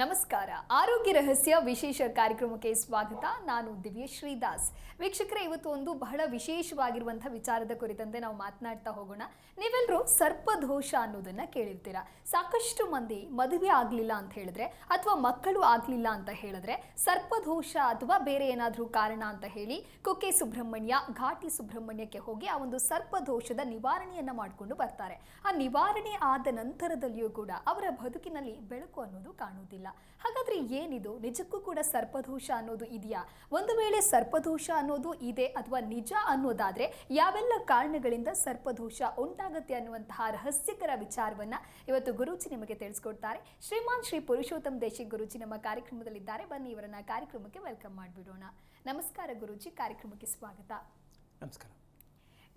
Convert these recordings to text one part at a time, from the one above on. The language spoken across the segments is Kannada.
ನಮಸ್ಕಾರ. ಆರೋಗ್ಯ ರಹಸ್ಯ ವಿಶೇಷ ಕಾರ್ಯಕ್ರಮಕ್ಕೆ ಸ್ವಾಗತ. ನಾನು ದಿವ್ಯಶ್ರೀ ದಾಸ್. ವೀಕ್ಷಕರೇ, ಇವತ್ತು ಒಂದು ಬಹಳ ವಿಶೇಷವಾಗಿರುವಂತಹ ವಿಚಾರದ ಕುರಿತಂತೆ ನಾವು ಮಾತನಾಡ್ತಾ ಹೋಗೋಣ. ನೀವೆಲ್ಲರೂ ಸರ್ಪದೋಷ ಅನ್ನೋದನ್ನ ಕೇಳಿರ್ತೀರಾ. ಸಾಕಷ್ಟು ಮಂದಿ ಮದುವೆ ಆಗಲಿಲ್ಲ ಅಂತ ಹೇಳಿದ್ರೆ ಅಥವಾ ಮಕ್ಕಳು ಆಗಲಿಲ್ಲ ಅಂತ ಹೇಳಿದ್ರೆ ಸರ್ಪದೋಷ ಅಥವಾ ಬೇರೆ ಏನಾದರೂ ಕಾರಣ ಅಂತ ಹೇಳಿ ಕುಕ್ಕೆ ಸುಬ್ರಹ್ಮಣ್ಯ, ಘಾಟಿ ಸುಬ್ರಹ್ಮಣ್ಯಕ್ಕೆ ಹೋಗಿ ಆ ಒಂದು ಸರ್ಪದೋಷದ ನಿವಾರಣೆಯನ್ನ ಮಾಡಿಕೊಂಡು ಬರ್ತಾರೆ. ಆ ನಿವಾರಣೆ ಆದ ನಂತರದಲ್ಲಿಯೂ ಕೂಡ ಅವರ ಬದುಕಿನಲ್ಲಿ ಬೆಳಕು ಅನ್ನೋದು ಕಾಣುವುದಿಲ್ಲ. ಹಾಗಾದ್ರೆ ಏನಿದು? ನಿಜಕ್ಕೂ ಕೂಡ ಸರ್ಪದೋಷ ಅನ್ನೋದು ಇದೆಯಾ? ಒಂದು ವೇಳೆ ಸರ್ಪದೋಷ ಅನ್ನೋದು ಇದೆ ಅಥವಾ ನಿಜ ಅನ್ನೋದಾದ್ರೆ ಯಾವೆಲ್ಲ ಕಾರಣಗಳಿಂದ ಸರ್ಪದೋಷ ಉಂಟಾಗುತ್ತೆ ಅನ್ನುವಂತಹ ರಹಸ್ಯಕರ ವಿಚಾರವನ್ನ ಇವತ್ತು ಗುರೂಜಿ ನಿಮಗೆ ತಿಳಿಸ್ಕೊಡ್ತಾರೆ. ಶ್ರೀಮಾನ್ ಶ್ರೀ ಪುರುಷೋತ್ತಮ್ ದೇಶಿಕ್ ಗುರೂಜಿ ನಮ್ಮ ಕಾರ್ಯಕ್ರಮದಲ್ಲಿದ್ದಾರೆ. ಬನ್ನಿ ಇವರನ್ನ ಕಾರ್ಯಕ್ರಮಕ್ಕೆ ವೆಲ್ಕಮ್ ಮಾಡಿಬಿಡೋಣ. ನಮಸ್ಕಾರ ಗುರೂಜಿ, ಕಾರ್ಯಕ್ರಮಕ್ಕೆ ಸ್ವಾಗತ. ನಮಸ್ಕಾರ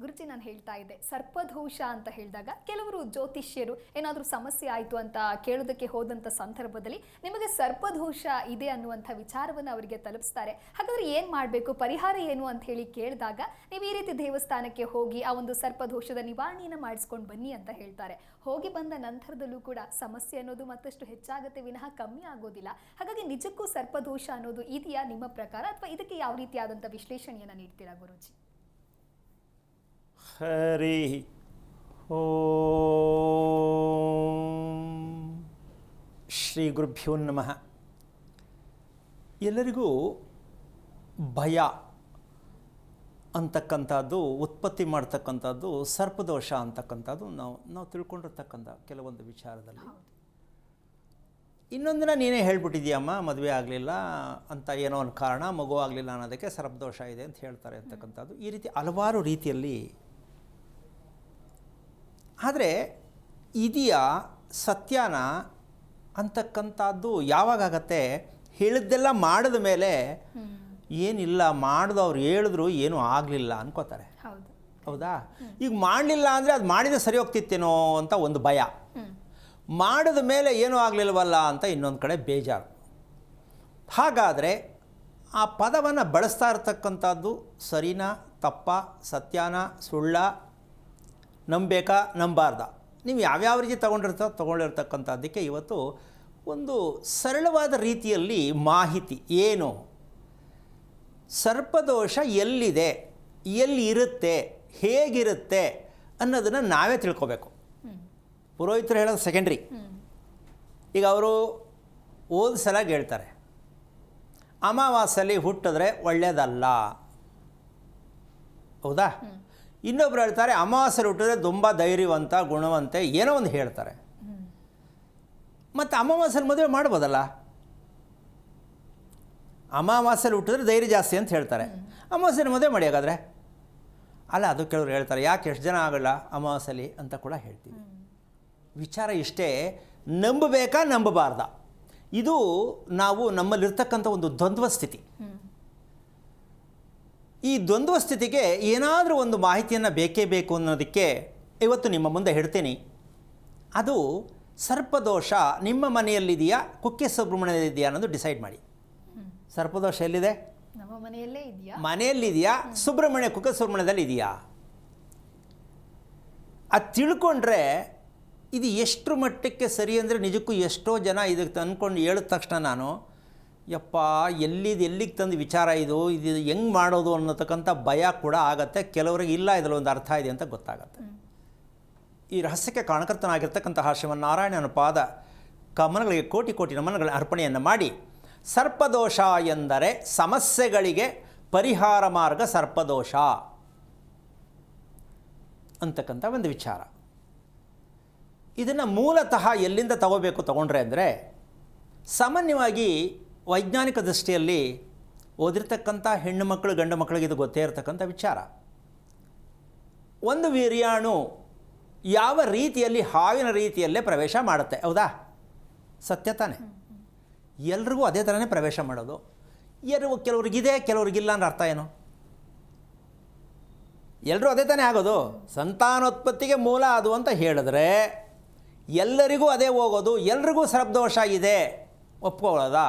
ಗುರುಜಿ, ನಾನು ಹೇಳ್ತಾ ಇದ್ದೆ ಸರ್ಪದೋಷ ಅಂತ ಹೇಳಿದಾಗ ಕೆಲವರು ಜ್ಯೋತಿಷ್ಯರು ಏನಾದರೂ ಸಮಸ್ಯೆ ಆಯಿತು ಅಂತ ಕೇಳೋದಕ್ಕೆ ಹೋದಂಥ ಸಂದರ್ಭದಲ್ಲಿ ನಿಮಗೆ ಸರ್ಪದೋಷ ಇದೆ ಅನ್ನುವಂಥ ವಿಚಾರವನ್ನು ಅವರಿಗೆ ತಲುಪಿಸ್ತಾರೆ. ಹಾಗಾದರೆ ಏನು ಮಾಡಬೇಕು, ಪರಿಹಾರ ಏನು ಅಂತ ಹೇಳಿ ಕೇಳಿದಾಗ ನೀವು ಈ ರೀತಿ ದೇವಸ್ಥಾನಕ್ಕೆ ಹೋಗಿ ಆ ಒಂದು ಸರ್ಪದೋಷದ ನಿವಾರಣೆಯನ್ನು ಮಾಡಿಸ್ಕೊಂಡು ಬನ್ನಿ ಅಂತ ಹೇಳ್ತಾರೆ. ಹೋಗಿ ಬಂದ ನಂತರದಲ್ಲೂ ಕೂಡ ಸಮಸ್ಯೆ ಅನ್ನೋದು ಮತ್ತಷ್ಟು ಹೆಚ್ಚಾಗುತ್ತೆ ವಿನಃ ಕಮ್ಮಿ ಆಗೋದಿಲ್ಲ. ಹಾಗಾಗಿ ನಿಜಕ್ಕೂ ಸರ್ಪದೋಷ ಅನ್ನೋದು ಇದೆಯಾ ನಿಮ್ಮ ಪ್ರಕಾರ, ಅಥವಾ ಇದಕ್ಕೆ ಯಾವ ರೀತಿಯಾದಂಥ ವಿಶ್ಲೇಷಣೆಯನ್ನು ನೀಡ್ತೀರಾ ಗುರೂಜಿ? ಹರಿ ಓಂ ಶ್ರೀ ಗುರುಭ್ಯೋ ನಮಃ. ಎಲ್ಲರಿಗೂ ಭಯ ಅಂತಕ್ಕಂಥದ್ದು ಉತ್ಪತ್ತಿ ಮಾಡ್ತಕ್ಕಂಥದ್ದು ಸರ್ಪದೋಷ ಅಂತಕ್ಕಂಥದ್ದು ನಾವು ತಿಳ್ಕೊಂಡಿರ್ತಕ್ಕಂಥ ಕೆಲವೊಂದು ವಿಚಾರದಲ್ಲಿ. ಇನ್ನೊಂದಿನ ನೀನೇ ಹೇಳ್ಬಿಟ್ಟಿದ್ದೀಯಮ್ಮ, ಮದುವೆ ಆಗಲಿಲ್ಲ ಅಂತ ಏನೋ ಒಂದು ಕಾರಣ, ಮಗು ಆಗಲಿಲ್ಲ ಅನ್ನೋದಕ್ಕೆ ಸರ್ಪದೋಷ ಇದೆ ಅಂತ ಹೇಳ್ತಾರೆ ಅಂತಕ್ಕಂಥದ್ದು. ಈ ರೀತಿ ಹಲವಾರು ರೀತಿಯಲ್ಲಿ. ಆದರೆ ಇದೆಯಾ, ಸತ್ಯನ ಅಂತಕ್ಕಂಥದ್ದು ಯಾವಾಗತ್ತೆ? ಹೇಳಿದ್ದೆಲ್ಲ ಮಾಡಿದ ಮೇಲೆ ಏನಿಲ್ಲ, ಮಾಡಿದು ಅವ್ರು ಹೇಳಿದ್ರು ಏನೂ ಆಗಲಿಲ್ಲ ಅನ್ಕೋತಾರೆ. ಹೌದಾ? ಈಗ ಮಾಡಲಿಲ್ಲ ಅಂದರೆ ಅದು ಮಾಡಿದರೆ ಸರಿ ಹೋಗ್ತಿತ್ತೇನೋ ಅಂತ ಒಂದು ಭಯ, ಮಾಡಿದ ಮೇಲೆ ಏನೂ ಆಗಲಿಲ್ವಲ್ಲ ಅಂತ ಇನ್ನೊಂದು ಕಡೆ ಬೇಜಾರು. ಹಾಗಾದರೆ ಆ ಪದವನ್ನು ಬಳಸ್ತಾ ಇರ್ತಕ್ಕಂಥದ್ದು ಸರಿನಾ, ತಪ್ಪ, ಸತ್ಯನ, ಸುಳ್ಳ, ನಂಬೇಕಾ, ನಂಬಾರ್ದ? ನೀವು ಯಾವ್ಯಾವ ರೀತಿ ತಗೊಂಡಿರ್ತಕ್ಕಂಥದ್ದಕ್ಕೆ ಇವತ್ತು ಒಂದು ಸರಳವಾದ ರೀತಿಯಲ್ಲಿ ಮಾಹಿತಿ ಏನು, ಸರ್ಪದೋಷ ಎಲ್ಲಿದೆ, ಎಲ್ಲಿ ಇರುತ್ತೆ, ಹೇಗಿರುತ್ತೆ ಅನ್ನೋದನ್ನು ನಾವೇ ತಿಳ್ಕೊಬೇಕು. ಪುರೋಹಿತರು ಹೇಳೋದು ಸೆಕೆಂಡ್ರಿ. ಈಗ ಅವರು ಓದಿಸಲಾಗಿ ಹೇಳ್ತಾರೆ, ಅಮಾವಾಸ್ಯಲ್ಲಿ ಹುಟ್ಟಿದ್ರೆ ಒಳ್ಳೆಯದಲ್ಲ. ಹೌದಾ? ಇನ್ನೊಬ್ರು ಹೇಳ್ತಾರೆ ಅಮಾವಾಸ್ಯೆಯಲ್ಲಿ ಹುಟ್ಟಿದ್ರೆ ತುಂಬ ಧೈರ್ಯವಂತ, ಗುಣವಂತೆ, ಏನೋ ಒಂದು ಹೇಳ್ತಾರೆ. ಮತ್ತು ಅಮಾವಾಸ್ಯೆಯಲ್ಲಿ ಮದುವೆ ಮಾಡ್ಬೋದಲ್ಲ, ಅಮಾವಾಸ್ಯೆಯಲ್ಲಿ ಹುಟ್ಟಿದ್ರೆ ಧೈರ್ಯ ಜಾಸ್ತಿ ಅಂತ ಹೇಳ್ತಾರೆ. ಅಮಾವಾಸ್ಯೆಯಲ್ಲಿ ಮದುವೆ ಮಾಡಿ ಹಾಗಾದರೆ ಅಲ್ಲ, ಅದು ಕೆಲವರು ಹೇಳ್ತಾರೆ ಯಾಕೆ ಎಷ್ಟು ಜನ ಆಗಲ್ಲ ಅಮಾವಾಸ್ಯೆಯಲ್ಲಿ ಅಂತ ಕೂಡ ಹೇಳ್ತೀವಿ. ವಿಚಾರ ಇಷ್ಟೇ, ನಂಬಬೇಕಾ ನಂಬಬಾರ್ದ? ಇದು ನಾವು ನಮ್ಮಲ್ಲಿರ್ತಕ್ಕಂಥ ಒಂದು ದ್ವಂದ್ವ ಸ್ಥಿತಿ. ಈ ದ್ವಂದ್ವ ಸ್ಥಿತಿಗೆ ಏನಾದರೂ ಒಂದು ಮಾಹಿತಿಯನ್ನು ಬೇಕೇ ಬೇಕು ಅನ್ನೋದಕ್ಕೆ ಇವತ್ತು ನಿಮ್ಮ ಮುಂದೆ ಹೇಳ್ತೀನಿ. ಅದು ಸರ್ಪದೋಷ ನಿಮ್ಮ ಮನೆಯಲ್ಲಿದೆಯಾ, ಕುಕ್ಕೆ ಸುಬ್ರಹ್ಮಣ್ಯದಲ್ಲಿದೆಯಾ ಅನ್ನೋದು ಡಿಸೈಡ್ ಮಾಡಿ. ಸರ್ಪದೋಷ ಎಲ್ಲಿದೆ? ನಮ್ಮ ಮನೆಯಲ್ಲೇ ಇದೆಯಾ, ಮನೆಯಲ್ಲಿದೆಯಾ, ಸುಬ್ರಹ್ಮಣ್ಯ ಕುಕ್ಕೆ ಸುಬ್ರಹ್ಮಣ್ಯದಲ್ಲಿ ಇದೆಯಾ? ಅದು ತಿಳ್ಕೊಂಡ್ರೆ ಇದು ಎಷ್ಟು ಮಟ್ಟಕ್ಕೆ ಸರಿ ಅಂದರೆ, ನಿಜಕ್ಕೂ ಎಷ್ಟೋ ಜನ ಇದಕ್ಕೆ ಅಂದ್ಕೊಂಡು ಹೇಳಿದ ತಕ್ಷಣ ನಾನು ಯಪ್ಪ ಎಲ್ಲಿಗೆ ತಂದು ವಿಚಾರ ಇದು ಹೆಂಗೆ ಮಾಡೋದು ಅನ್ನೋತಕ್ಕಂಥ ಭಯ ಕೂಡ ಆಗತ್ತೆ. ಕೆಲವರಿಗೆ ಇಲ್ಲ, ಇದರಲ್ಲಿ ಒಂದು ಅರ್ಥ ಇದೆ ಅಂತ ಗೊತ್ತಾಗತ್ತೆ. ಈ ರಹಸ್ಯಕ್ಕೆ ಕಾರಣಕರ್ತನಾಗಿರ್ತಕ್ಕಂತಹ ಶ್ರೀಮನ್ನಾರಾಯಣನ ಪಾದ ಕಮಲಗಳಿಗೆ ಕೋಟಿ ಕೋಟಿ ನಮನಗಳ ಅರ್ಪಣೆಯನ್ನು ಮಾಡಿ, ಸರ್ಪದೋಷ ಎಂದರೆ ಸಮಸ್ಯೆಗಳಿಗೆ ಪರಿಹಾರ ಮಾರ್ಗ ಸರ್ಪದೋಷ ಅಂತಕ್ಕಂಥ ಒಂದು ವಿಚಾರ. ಇದನ್ನು ಮೂಲತಃ ಎಲ್ಲಿಂದ ತಗೊಂಡ್ರೆ ಅಂದರೆ, ಸಾಮಾನ್ಯವಾಗಿ ವೈಜ್ಞಾನಿಕ ದೃಷ್ಟಿಯಲ್ಲಿ ಓದಿರ್ತಕ್ಕಂಥ ಹೆಣ್ಣು ಮಕ್ಕಳು ಗಂಡು ಮಕ್ಕಳಿಗೆ ಇದು ಗೊತ್ತೇ ಇರತಕ್ಕಂಥ ವಿಚಾರ. ಒಂದು ವೀರ್ಯಾಣು ಯಾವ ರೀತಿಯಲ್ಲಿ ಹಾವಿನ ರೀತಿಯಲ್ಲೇ ಪ್ರವೇಶ ಮಾಡುತ್ತೆ, ಹೌದಾ? ಸತ್ಯ ತಾನೆ? ಎಲ್ರಿಗೂ ಅದೇ ಥರನೇ ಪ್ರವೇಶ ಮಾಡೋದು. ಕೆಲವ್ರಿಗಿದೆ, ಕೆಲವ್ರಿಗಿಲ್ಲ ಅಂದ್ರೆ ಅರ್ಥ ಏನು? ಎಲ್ಲರೂ ಅದೇ ತಾನೇ ಆಗೋದು. ಸಂತಾನೋತ್ಪತ್ತಿಗೆ ಮೂಲ ಅದು ಅಂತ ಹೇಳಿದ್ರೆ ಎಲ್ಲರಿಗೂ ಅದೇ ಹೋಗೋದು. ಎಲ್ರಿಗೂ ಸರ್ಪದೋಷ ಇದೆ ಒಪ್ಕೊಳ್ಳೋದಾ?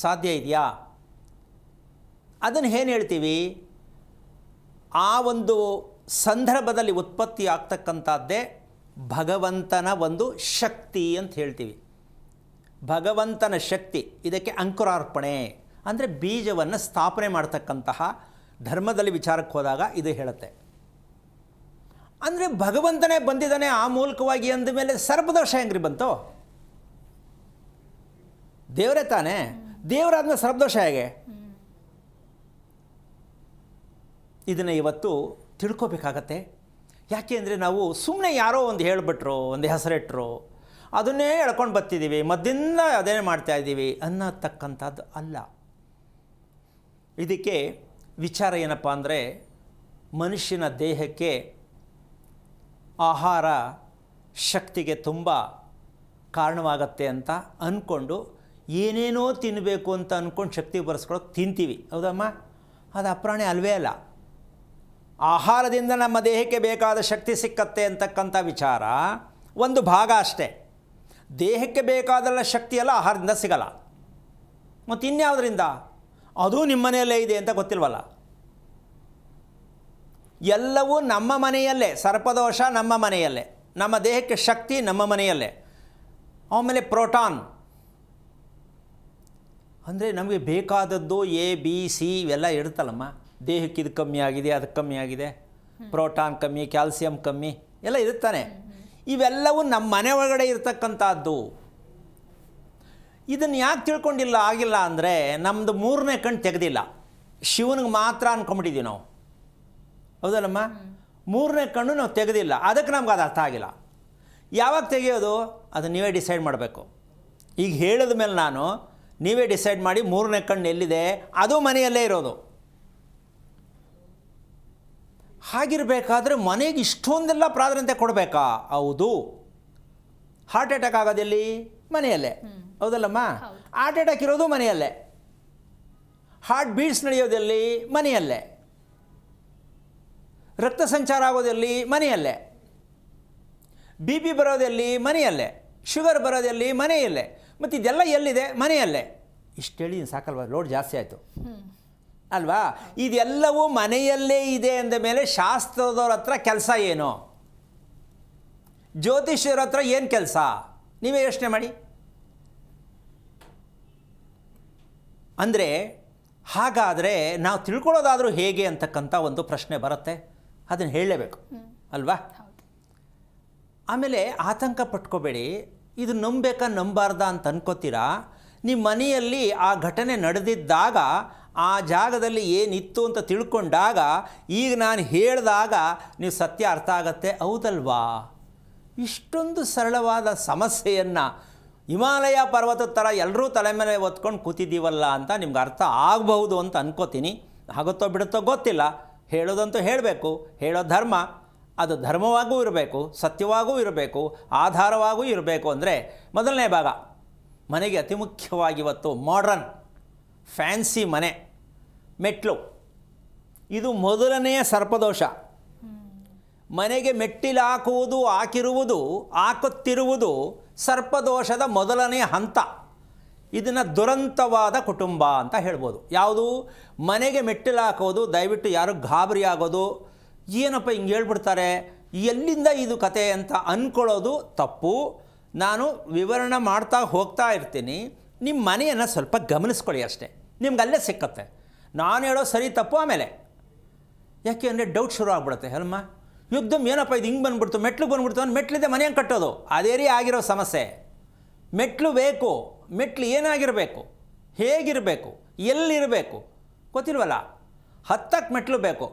ಸಾಧ್ಯ ಇದೆಯಾ? ಅದನ್ನು ಏನು ಹೇಳ್ತೀವಿ? ಆ ಒಂದು ಸಂದರ್ಭದಲ್ಲಿ ಉತ್ಪತ್ತಿ ಆಗ್ತಕ್ಕಂಥದ್ದೇ ಭಗವಂತನ ಒಂದು ಶಕ್ತಿ ಅಂತ ಹೇಳ್ತೀವಿ. ಭಗವಂತನ ಶಕ್ತಿ, ಇದಕ್ಕೆ ಅಂಕುರಾರ್ಪಣೆ ಅಂದರೆ ಬೀಜವನ್ನು ಸ್ಥಾಪನೆ ಮಾಡ್ತಕ್ಕಂತಹ ಧರ್ಮದಲ್ಲಿ ವಿಚಾರಕ್ಕೆ ಹೋದಾಗ ಇದು ಹೇಳುತ್ತೆ. ಅಂದರೆ ಭಗವಂತನೇ ಬಂದಿದ್ದಾನೆ ಆ ಮೂಲಕವಾಗಿ ಅಂದಮೇಲೆ ಸರ್ಪದೋಷ ಹೆಂಗ್ರಿ ಬಂತು? ದೇವರೇ ತಾನೇ, ದೇವರಾದ್ಮೇಲೆ ಸರ್ಪದೋಷ ಹೇಗೆ? ಇದನ್ನು ಇವತ್ತು ತಿಳ್ಕೊಬೇಕಾಗತ್ತೆ. ಯಾಕೆ ಅಂದರೆ ನಾವು ಸುಮ್ಮನೆ ಯಾರೋ ಒಂದು ಹೇಳಿಬಿಟ್ರು, ಒಂದು ಹೆಸರಿಟ್ರು, ಅದನ್ನೇ ಹೇಳ್ಕೊಂಡು ಬರ್ತಿದ್ದೀವಿ, ಮದ್ದಿಂದ ಅದೇ ಮಾಡ್ತಾಯಿದ್ದೀವಿ ಅನ್ನತಕ್ಕಂಥದ್ದು ಅಲ್ಲ. ಇದಕ್ಕೆ ವಿಚಾರ ಏನಪ್ಪ ಅಂದರೆ, ಮನುಷ್ಯನ ದೇಹಕ್ಕೆ ಆಹಾರ ಶಕ್ತಿಗೆ ತುಂಬ ಕಾರಣವಾಗತ್ತೆ ಅಂತ ಅಂದ್ಕೊಂಡು ಏನೇನೋ ತಿನ್ನಬೇಕು ಅಂತ ಅಂದ್ಕೊಂಡು ಶಕ್ತಿ ಬರೆಸ್ಕೊಳ್ಳೋಕೆ ತಿಂತೀವಿ. ಹೌದಮ್ಮ? ಅದು ಅಪ್ರಾಣಿ ಅಲ್ವೇ ಅಲ್ಲ. ಆಹಾರದಿಂದ ನಮ್ಮ ದೇಹಕ್ಕೆ ಬೇಕಾದ ಶಕ್ತಿ ಸಿಕ್ಕತ್ತೆ ಅಂತಕ್ಕಂಥ ವಿಚಾರ ಒಂದು ಭಾಗ ಅಷ್ಟೇ. ದೇಹಕ್ಕೆ ಬೇಕಾದಲ್ಲ ಶಕ್ತಿಯೆಲ್ಲ ಆಹಾರದಿಂದ ಸಿಗಲ್ಲ. ಮತ್ತು ಇನ್ಯಾವುದರಿಂದ? ಅದು ನಿಮ್ಮ ಮನೆಯಲ್ಲೇ ಇದೆ ಅಂತ ಗೊತ್ತಿಲ್ವಲ್ಲ. ಎಲ್ಲವೂ ನಮ್ಮ ಮನೆಯಲ್ಲೇ. ಸರ್ಪದೋಷ ನಮ್ಮ ಮನೆಯಲ್ಲೇ, ನಮ್ಮ ದೇಹಕ್ಕೆ ಶಕ್ತಿ ನಮ್ಮ ಮನೆಯಲ್ಲೇ. ಆಮೇಲೆ ಪ್ರೋಟಾನ್ ಅಂದರೆ ನಮಗೆ ಬೇಕಾದದ್ದು ಎ ಬಿ ಸಿ ಇವೆಲ್ಲ ಇರುತ್ತಲ್ಲಮ್ಮ. ದೇಹಕ್ಕೆ ಇದು ಕಮ್ಮಿ ಆಗಿದೆ, ಅದು ಕಮ್ಮಿ ಆಗಿದೆ, ಪ್ರೋಟಾನ್ ಕಮ್ಮಿ, ಕ್ಯಾಲ್ಸಿಯಂ ಕಮ್ಮಿ ಎಲ್ಲ ಇರುತ್ತಾನೆ. ಇವೆಲ್ಲವೂ ನಮ್ಮ ಮನೆ ಒಳಗಡೆ ಇರ್ತಕ್ಕಂಥದ್ದು. ಇದನ್ನು ಯಾಕೆ ತಿಳ್ಕೊಂಡಿಲ್ಲ ಆಗಿಲ್ಲ ಅಂದರೆ ನಮ್ಮದು ಮೂರನೇ ಕಣ್ಣು ತೆಗೆದಿಲ್ಲ. ಶಿವನಿಗೆ ಮಾತ್ರ ಅಂದ್ಕೊಂಬಿಟ್ಟಿದ್ದೀವಿ ನಾವು. ಹೌದಲ್ಲಮ್ಮ? ಮೂರನೇ ಕಣ್ಣು ನಾವು ತೆಗೆದಿಲ್ಲ, ಅದಕ್ಕೆ ನಮ್ಗೆ ಅದು ಅರ್ಥ ಆಗಿಲ್ಲ. ಯಾವಾಗ ತೆಗೆಯೋದು ಅದು ನೀವೇ ಡಿಸೈಡ್ ಮಾಡಬೇಕು. ಈಗ ಹೇಳಿದ ಮೇಲೆ ನಾನು ನೀವೇ ಡಿಸೈಡ್ ಮಾಡಿ ಮೂರನೇ ಕಣ್ಣು ಎಲ್ಲಿದೆ, ಅದು ಮನೆಯಲ್ಲೇ ಇರೋದು. ಹಾಗಿರಬೇಕಾದ್ರೆ ಮನೆಗೆ ಇಷ್ಟೊಂದೆಲ್ಲ ಪ್ರಾಧಾನ್ಯತೆ ಕೊಡಬೇಕಾ? ಹೌದು. ಹಾರ್ಟ್ ಅಟ್ಯಾಕ್ ಆಗೋದೆಲ್ಲಿ? ಮನೆಯಲ್ಲೇ. ಹೌದಲ್ಲಮ್ಮ? ಹಾರ್ಟ್ ಅಟ್ಯಾಕ್ ಇರೋದು ಮನೆಯಲ್ಲೇ. ಹಾರ್ಟ್ ಬೀಟ್ಸ್ ನಡೆಯೋದೆಲ್ಲಿ? ಮನೆಯಲ್ಲೇ. ರಕ್ತ ಸಂಚಾರ ಆಗೋದೆಲ್ಲಿ? ಮನೆಯಲ್ಲೇ. ಬಿ ಪಿ ಬರೋದೆಲ್ಲಿ? ಮನೆಯಲ್ಲೇ. ಶುಗರ್ ಬರೋದೆಲ್ಲಿ? ಮನೆಯಲ್ಲೇ. ಮತ್ತು ಇದೆಲ್ಲ ಎಲ್ಲಿದೆ? ಮನೆಯಲ್ಲೇ. ಇಷ್ಟು ಹೇಳಿ ಸಾಕಲ್ವ? ಲೋಡ್ ಜಾಸ್ತಿ ಆಯಿತು ಅಲ್ವಾ? ಇದೆಲ್ಲವೂ ಮನೆಯಲ್ಲೇ ಇದೆ ಅಂದ ಮೇಲೆ ಶಾಸ್ತ್ರದವ್ರ ಹತ್ರ ಕೆಲಸ ಏನು? ಜ್ಯೋತಿಷ್ಯರ ಹತ್ರ ಏನು ಕೆಲಸ? ನೀವೇ ಯೋಚನೆ ಮಾಡಿ. ಅಂದರೆ ಹಾಗಾದರೆ ನಾವು ತಿಳ್ಕೊಳ್ಳೋದಾದರೂ ಹೇಗೆ ಅಂತಕ್ಕಂಥ ಒಂದು ಪ್ರಶ್ನೆ ಬರುತ್ತೆ. ಅದನ್ನು ಹೇಳಲೇಬೇಕು ಅಲ್ವಾ? ಆಮೇಲೆ ಆತಂಕ ಪಟ್ಕೋಬೇಡಿ. ಇದು ನಂಬಬೇಕಾ ನಂಬಾರ್ದಾ ಅಂತ ಅನ್ಕೋತೀರಾ. ನಿಮ್ಮ ಮನೆಯಲ್ಲಿ ಆ ಘಟನೆ ನಡೆದಿದ್ದಾಗ ಆ ಜಾಗದಲ್ಲಿ ಏನಿತ್ತು ಅಂತ ತಿಳ್ಕೊಂಡಾಗ ಈಗ ನಾನು ಹೇಳಿದಾಗ ನೀವು ಸತ್ಯ ಅರ್ಥ ಆಗತ್ತೆ. ಹೌದಲ್ವಾ? ಇಷ್ಟೊಂದು ಸರಳವಾದ ಸಮಸ್ಯೆಯನ್ನು ಹಿಮಾಲಯ ಪರ್ವತದ ಥರ ಎಲ್ಲರೂ ತಲೆ ಮೇಲೆ ಹೊತ್ಕೊಂಡು ಕೂತಿದ್ದೀವಲ್ಲ ಅಂತ ನಿಮ್ಗೆ ಅರ್ಥ ಆಗಬಹುದು ಅಂತ ಅನ್ಕೋತೀನಿ. ಆಗುತ್ತೋ ಬಿಡುತ್ತೋ ಗೊತ್ತಿಲ್ಲ. ಹೇಳೋದಂತೂ ಹೇಳಬೇಕು. ಹೇಳೋ ಧರ್ಮ ಅದು ಧರ್ಮವಾಗೂ ಇರಬೇಕು, ಸತ್ಯವಾಗೂ ಇರಬೇಕು, ಆಧಾರವಾಗೂ ಇರಬೇಕು. ಅಂದರೆ ಮೊದಲನೇ ಭಾಗ ಮನೆಗೆ ಅತಿ ಮುಖ್ಯವಾಗಿ ಇವತ್ತು ಮಾಡ್ರನ್ ಫ್ಯಾನ್ಸಿ ಮನೆ, ಮೆಟ್ಲು, ಇದು ಮೊದಲನೆಯ ಸರ್ಪದೋಷ. ಮನೆಗೆ ಮೆಟ್ಟಿಲು ಹಾಕುವುದು, ಹಾಕುತ್ತಿರುವುದು ಸರ್ಪದೋಷದ ಮೊದಲನೆಯ ಹಂತ. ಇದನ್ನು ದುರಂತವಾದ ಕುಟುಂಬ ಅಂತ ಹೇಳ್ಬೋದು. ಯಾವುದು? ಮನೆಗೆ ಮೆಟ್ಟಿಲು ಹಾಕೋದು. ದಯವಿಟ್ಟು ಯಾರು ಗಾಬರಿ ಆಗೋದು, ಏನಪ್ಪ ಹಿಂಗೆ ಹೇಳ್ಬಿಡ್ತಾರೆ, ಎಲ್ಲಿಂದ ಇದು ಕತೆ ಅಂತ ಅಂದ್ಕೊಳ್ಳೋದು ತಪ್ಪು. ನಾನು ವಿವರಣೆ ಮಾಡ್ತಾ ಹೋಗ್ತಾ ಇರ್ತೀನಿ. ನಿಮ್ಮ ಮನೆಯನ್ನು ಸ್ವಲ್ಪ ಗಮನಿಸ್ಕೊಳ್ಳಿ ಅಷ್ಟೇ, ನಿಮ್ಗೆ ಅಲ್ಲೇ ಸಿಕ್ಕತ್ತೆ. ನಾನು ಹೇಳೋ ಸರಿ ತಪ್ಪು ಆಮೇಲೆ. ಯಾಕೆ ಅಂದರೆ ಡೌಟ್ ಶುರು ಆಗ್ಬಿಡುತ್ತೆ. ಅಲ್ಮ ಯುದ್ಧಮ್ ಏನಪ್ಪ ಇದು ಹಿಂಗೆ ಬಂದ್ಬಿಡ್ತು, ಮೆಟ್ಲು ಬಂದ್ಬಿಡ್ತು ಅಂದ್ರೆ ಮೆಟ್ಲಿದೆ ಮನೆ ಹೆಂಗೆ ಕಟ್ಟೋದು? ಅದೇ ರೀ ಆಗಿರೋ ಸಮಸ್ಯೆ. ಮೆಟ್ಲು ಬೇಕು. ಮೆಟ್ಲು ಏನಾಗಿರಬೇಕು, ಹೇಗಿರಬೇಕು, ಎಲ್ಲಿರಬೇಕು ಗೊತ್ತಿಲ್ವಲ್ಲ. ಹತ್ತಕ್ಕೆ ಮೆಟ್ಲು ಬೇಕು.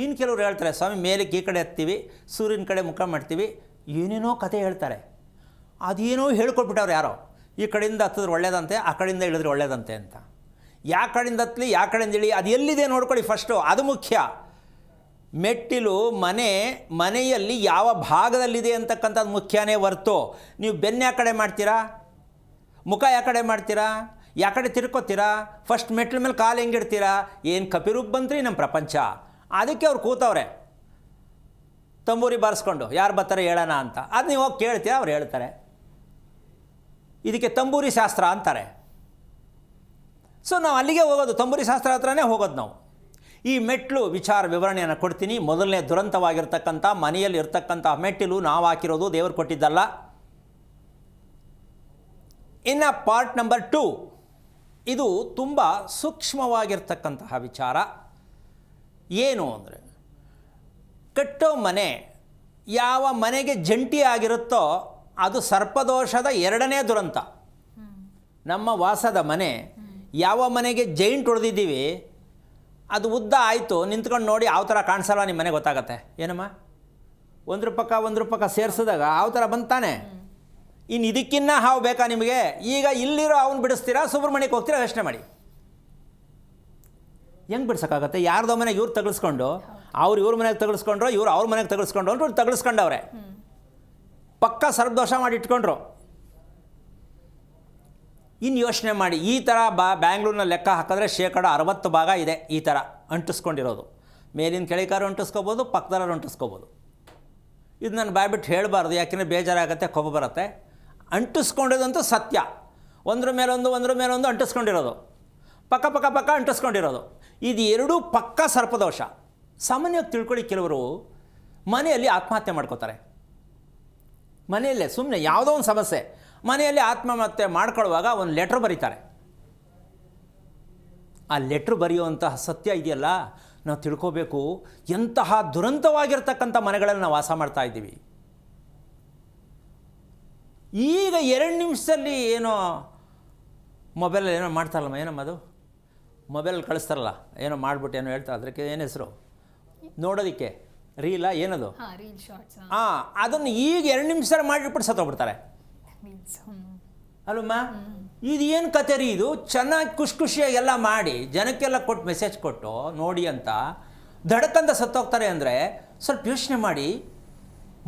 ಇನ್ನು ಕೆಲವ್ರು ಹೇಳ್ತಾರೆ, ಸ್ವಾಮಿ ಮೇಲಕ್ಕೆ ಈ ಕಡೆ ಹತ್ತೀವಿ, ಸೂರ್ಯನ ಕಡೆ ಮುಖ ಮಾಡ್ತೀವಿ, ಏನೇನೋ ಕತೆ ಹೇಳ್ತಾರೆ. ಅದೇನೋ ಹೇಳ್ಕೊಟ್ಬಿಟ್ಟವ್ರು ಯಾರೋ, ಈ ಕಡೆಯಿಂದ ಹತ್ತಿದ್ರೆ ಒಳ್ಳೇದಂತೆ, ಆ ಕಡೆಯಿಂದ ಇಳಿದ್ರೆ ಒಳ್ಳೇದಂತೆ ಅಂತ. ಯಾವ ಕಡೆಯಿಂದ ಹತ್ತಲಿ, ಯಾವ ಕಡೆಯಿಂದ ಇಳಿ, ಅದು ಎಲ್ಲಿದೆ ನೋಡ್ಕೊಳ್ಳಿ ಫಸ್ಟು, ಅದು ಮುಖ್ಯ. ಮೆಟ್ಟಿಲು ಮನೆಯಲ್ಲಿ ಯಾವ ಭಾಗದಲ್ಲಿದೆ ಅಂತಕ್ಕಂಥದ್ದು ಮುಖ್ಯನೇ ಹೊರ್ತು ನೀವು ಬೆನ್ನು ಯಾವ ಕಡೆ ಮಾಡ್ತೀರಾ, ಮುಖ ಯಾವ ಕಡೆ ಮಾಡ್ತೀರಾ, ಯಾವ ಕಡೆ ತಿರ್ಕೋತೀರಾ, ಫಸ್ಟ್ ಮೆಟ್ಲ ಮೇಲೆ ಕಾಲು ಹೆಂಗಿಡ್ತೀರಾ? ಏನು ಕಪಿರೂಪ್ ಬಂತ್ರಿ ನಮ್ಮ ಪ್ರಪಂಚ. ಅದಕ್ಕೆ ಅವ್ರು ಕೂತವ್ರೆ ತಂಬೂರಿ ಬಾರಿಸ್ಕೊಂಡು, ಯಾರು ಬರ್ತಾರೆ ಹೇಳೋಣ ಅಂತ. ಅದು ನೀವು ಹೋಗಿ ಕೇಳ್ತೀರಾ, ಅವ್ರು ಹೇಳ್ತಾರೆ. ಇದಕ್ಕೆ ತಂಬೂರಿ ಶಾಸ್ತ್ರ ಅಂತಾರೆ. ಸೊ ನಾವು ಅಲ್ಲಿಗೆ ಹೋಗೋದು, ತಂಬೂರಿ ಶಾಸ್ತ್ರ ಹತ್ರನೇ ಹೋಗೋದು ನಾವು. ಈ ಮೆಟ್ಲು ವಿಚಾರ ವಿವರಣೆಯನ್ನು ಕೊಡ್ತೀನಿ. ಮೊದಲನೇ ದುರಂತವಾಗಿರ್ತಕ್ಕಂಥ ಮನೆಯಲ್ಲಿ ಇರ್ತಕ್ಕಂಥ ಮೆಟ್ಟಿಲು ನಾವು ಹಾಕಿರೋದು, ದೇವರು ಕೊಟ್ಟಿದ್ದಲ್ಲ. ಇನ್ನು ಪಾರ್ಟ್ ನಂಬರ್ 2, ಇದು ತುಂಬ ಸೂಕ್ಷ್ಮವಾಗಿರ್ತಕ್ಕಂತಹ ವಿಚಾರ. ಏನು ಅಂದರೆ, ಕಟ್ಟೋ ಮನೆ ಯಾವ ಮನೆಗೆ ಜಂಟಿ ಆಗಿರುತ್ತೋ ಅದು ಸರ್ಪದೋಷದ 2ನೇ ದುರಂತ. ನಮ್ಮ ವಾಸದ ಮನೆ ಯಾವ ಮನೆಗೆ ಜೈಂಟ್ ಹೊಡೆದಿದ್ದೀವಿ, ಅದು ಉದ್ದ ಆಯಿತು, ನಿಂತ್ಕೊಂಡು ನೋಡಿ ಯಾವ ಥರ ಕಾಣಿಸಲ್ಲ ನಿಮ್ಮ ಮನೆ ಗೊತ್ತಾಗತ್ತೆ. ಏನಮ್ಮ, ಒಂದ್ರ ಪಕ್ಕ ಸೇರಿಸಿದಾಗ ಯಾವ ಥರ ಬಂತಾನೆ. ಇನ್ನು ಇದಕ್ಕಿನ್ನ ಹಾವು ಬೇಕಾ ನಿಮಗೆ? ಈಗ ಇಲ್ಲಿರೋ ಅವನು ಬಿಡಿಸ್ತೀರಾ, ಸುಬ್ರಹ್ಮಣ್ಯಕ್ಕೆ ಹೋಗ್ತೀರಾ, ಯೋಚನೆ ಮಾಡಿ. ಹೆಂಗೆ ಬಿಡ್ಸೋಕ್ಕಾಗತ್ತೆ? ಯಾರ್ದೋ ಮನೆಗೆ ಇವ್ರು ತಗಲಿಸ್ಕೊಂಡು, ಇವ್ರ ಮನೆಗೆ ತಗಲಿಸ್ಕೊಂಡ್ರು, ಇವ್ರು ಅವ್ರ ಮನೆಗೆ ತಗಲಿಸ್ಕೊಂಡ್ರು ಅಂತ ತಗಲಿಸ್ಕೊಂಡವ್ರೆ. ಪಕ್ಕ ಸರ್ಪದೋಷ ಮಾಡಿ ಇಟ್ಕೊಂಡ್ರು. ಇನ್ನು ಯೋಚನೆ ಮಾಡಿ, ಈ ಥರ ಬ್ಯಾಂಗ್ಳೂರಿನ ಲೆಕ್ಕ ಹಾಕಿದ್ರೆ 60% ಇದೆ ಈ ಥರ ಅಂಟಿಸ್ಕೊಂಡಿರೋದು. ಮೇಲಿನ ಕೆಳಕಾರು ಅಂಟಿಸ್ಕೋಬೋದು, ಪಕ್ಕದವ್ರು ಅಂಟಿಸ್ಕೋಬೋದು. ಇದು ನಾನು ಬಾಯ್ಬಿಟ್ಟು ಹೇಳಬಾರ್ದು, ಯಾಕೆಂದರೆ ಬೇಜಾರಾಗುತ್ತೆ, ಕೋಪ ಬರುತ್ತೆ. ಅಂಟಿಸ್ಕೊಂಡಿರೋದಂತೂ ಸತ್ಯ. ಒಂದ್ರ ಮೇಲೊಂದು ಅಂಟಿಸ್ಕೊಂಡಿರೋದು, ಪಕ್ಕ ಅಂಟಿಸ್ಕೊಂಡಿರೋದು. ಇದು ಎರಡೂ ಪಕ್ಕ ಸರ್ಪದೋಷ. ಸಾಮಾನ್ಯವಾಗಿ ತಿಳ್ಕೊಳ್ಳಿ, ಕೆಲವರು ಮನೆಯಲ್ಲಿ ಆತ್ಮಹತ್ಯೆ ಮಾಡ್ಕೋತಾರೆ. ಮನೆಯಲ್ಲೇ ಸುಮ್ಮನೆ ಯಾವುದೋ ಒಂದು ಸಮಸ್ಯೆ, ಮನೆಯಲ್ಲಿ ಆತ್ಮಹತ್ಯೆ ಮಾಡ್ಕೊಳ್ಳುವಾಗ ಒಂದು ಲೆಟ್ರ್ ಬರೀತಾರೆ. ಆ ಲೆಟ್ರ್ ಬರೆಯುವಂತಹ ಸತ್ಯ ಇದೆಯಲ್ಲ, ನಾವು ತಿಳ್ಕೋಬೇಕು. ಎಂತಹ ದುರಂತವಾಗಿರ್ತಕ್ಕಂಥ ಮನೆಗಳಲ್ಲಿ ನಾವು ವಾಸ ಮಾಡ್ತಾ ಇದ್ದೀವಿ. ಈಗ 2 ನಿಮಿಷದಲ್ಲಿ ಏನೋ ಮೊಬೈಲಲ್ಲಿ ಏನೋ ಮಾಡ್ತಾರಲ್ಲಮ್ಮ, ಏನಮ್ಮ ಅದು ಮೊಬೈಲಲ್ಲಿ ಕಳಿಸ್ತಾರಲ್ಲ, ಏನೋ ಮಾಡಿಬಿಟ್ಟು ಏನೋ ಹೇಳ್ತಾರೆ, ಅದಕ್ಕೆ ಏನು ಹೆಸರು ನೋಡೋದಕ್ಕೆ, ರೀಲಾ ಏನದು? ಅದನ್ನು ಈಗ 2 ನಿಮಿಷದಲ್ಲಿ ಮಾಡಿಬಿಟ್ಟು ಸತ್ತೋಗ್ಬಿಡ್ತಾರೆ ಅಲ್ಲಮ್ಮ. ಇದು ಏನು ಕತೆ ರೀ ಇದು? ಚೆನ್ನಾಗಿ ಖುಷಿಯಾಗಿ ಎಲ್ಲ ಮಾಡಿ ಜನಕ್ಕೆಲ್ಲ ಕೊಟ್ಟು ಮೆಸೇಜ್ ಕೊಟ್ಟು ನೋಡಿ ಅಂತ ಧಡಕಂತ ಸತ್ತೋಗ್ತಾರೆ ಅಂದರೆ ಸ್ವಲ್ಪ ಯೋಚನೆ ಮಾಡಿ.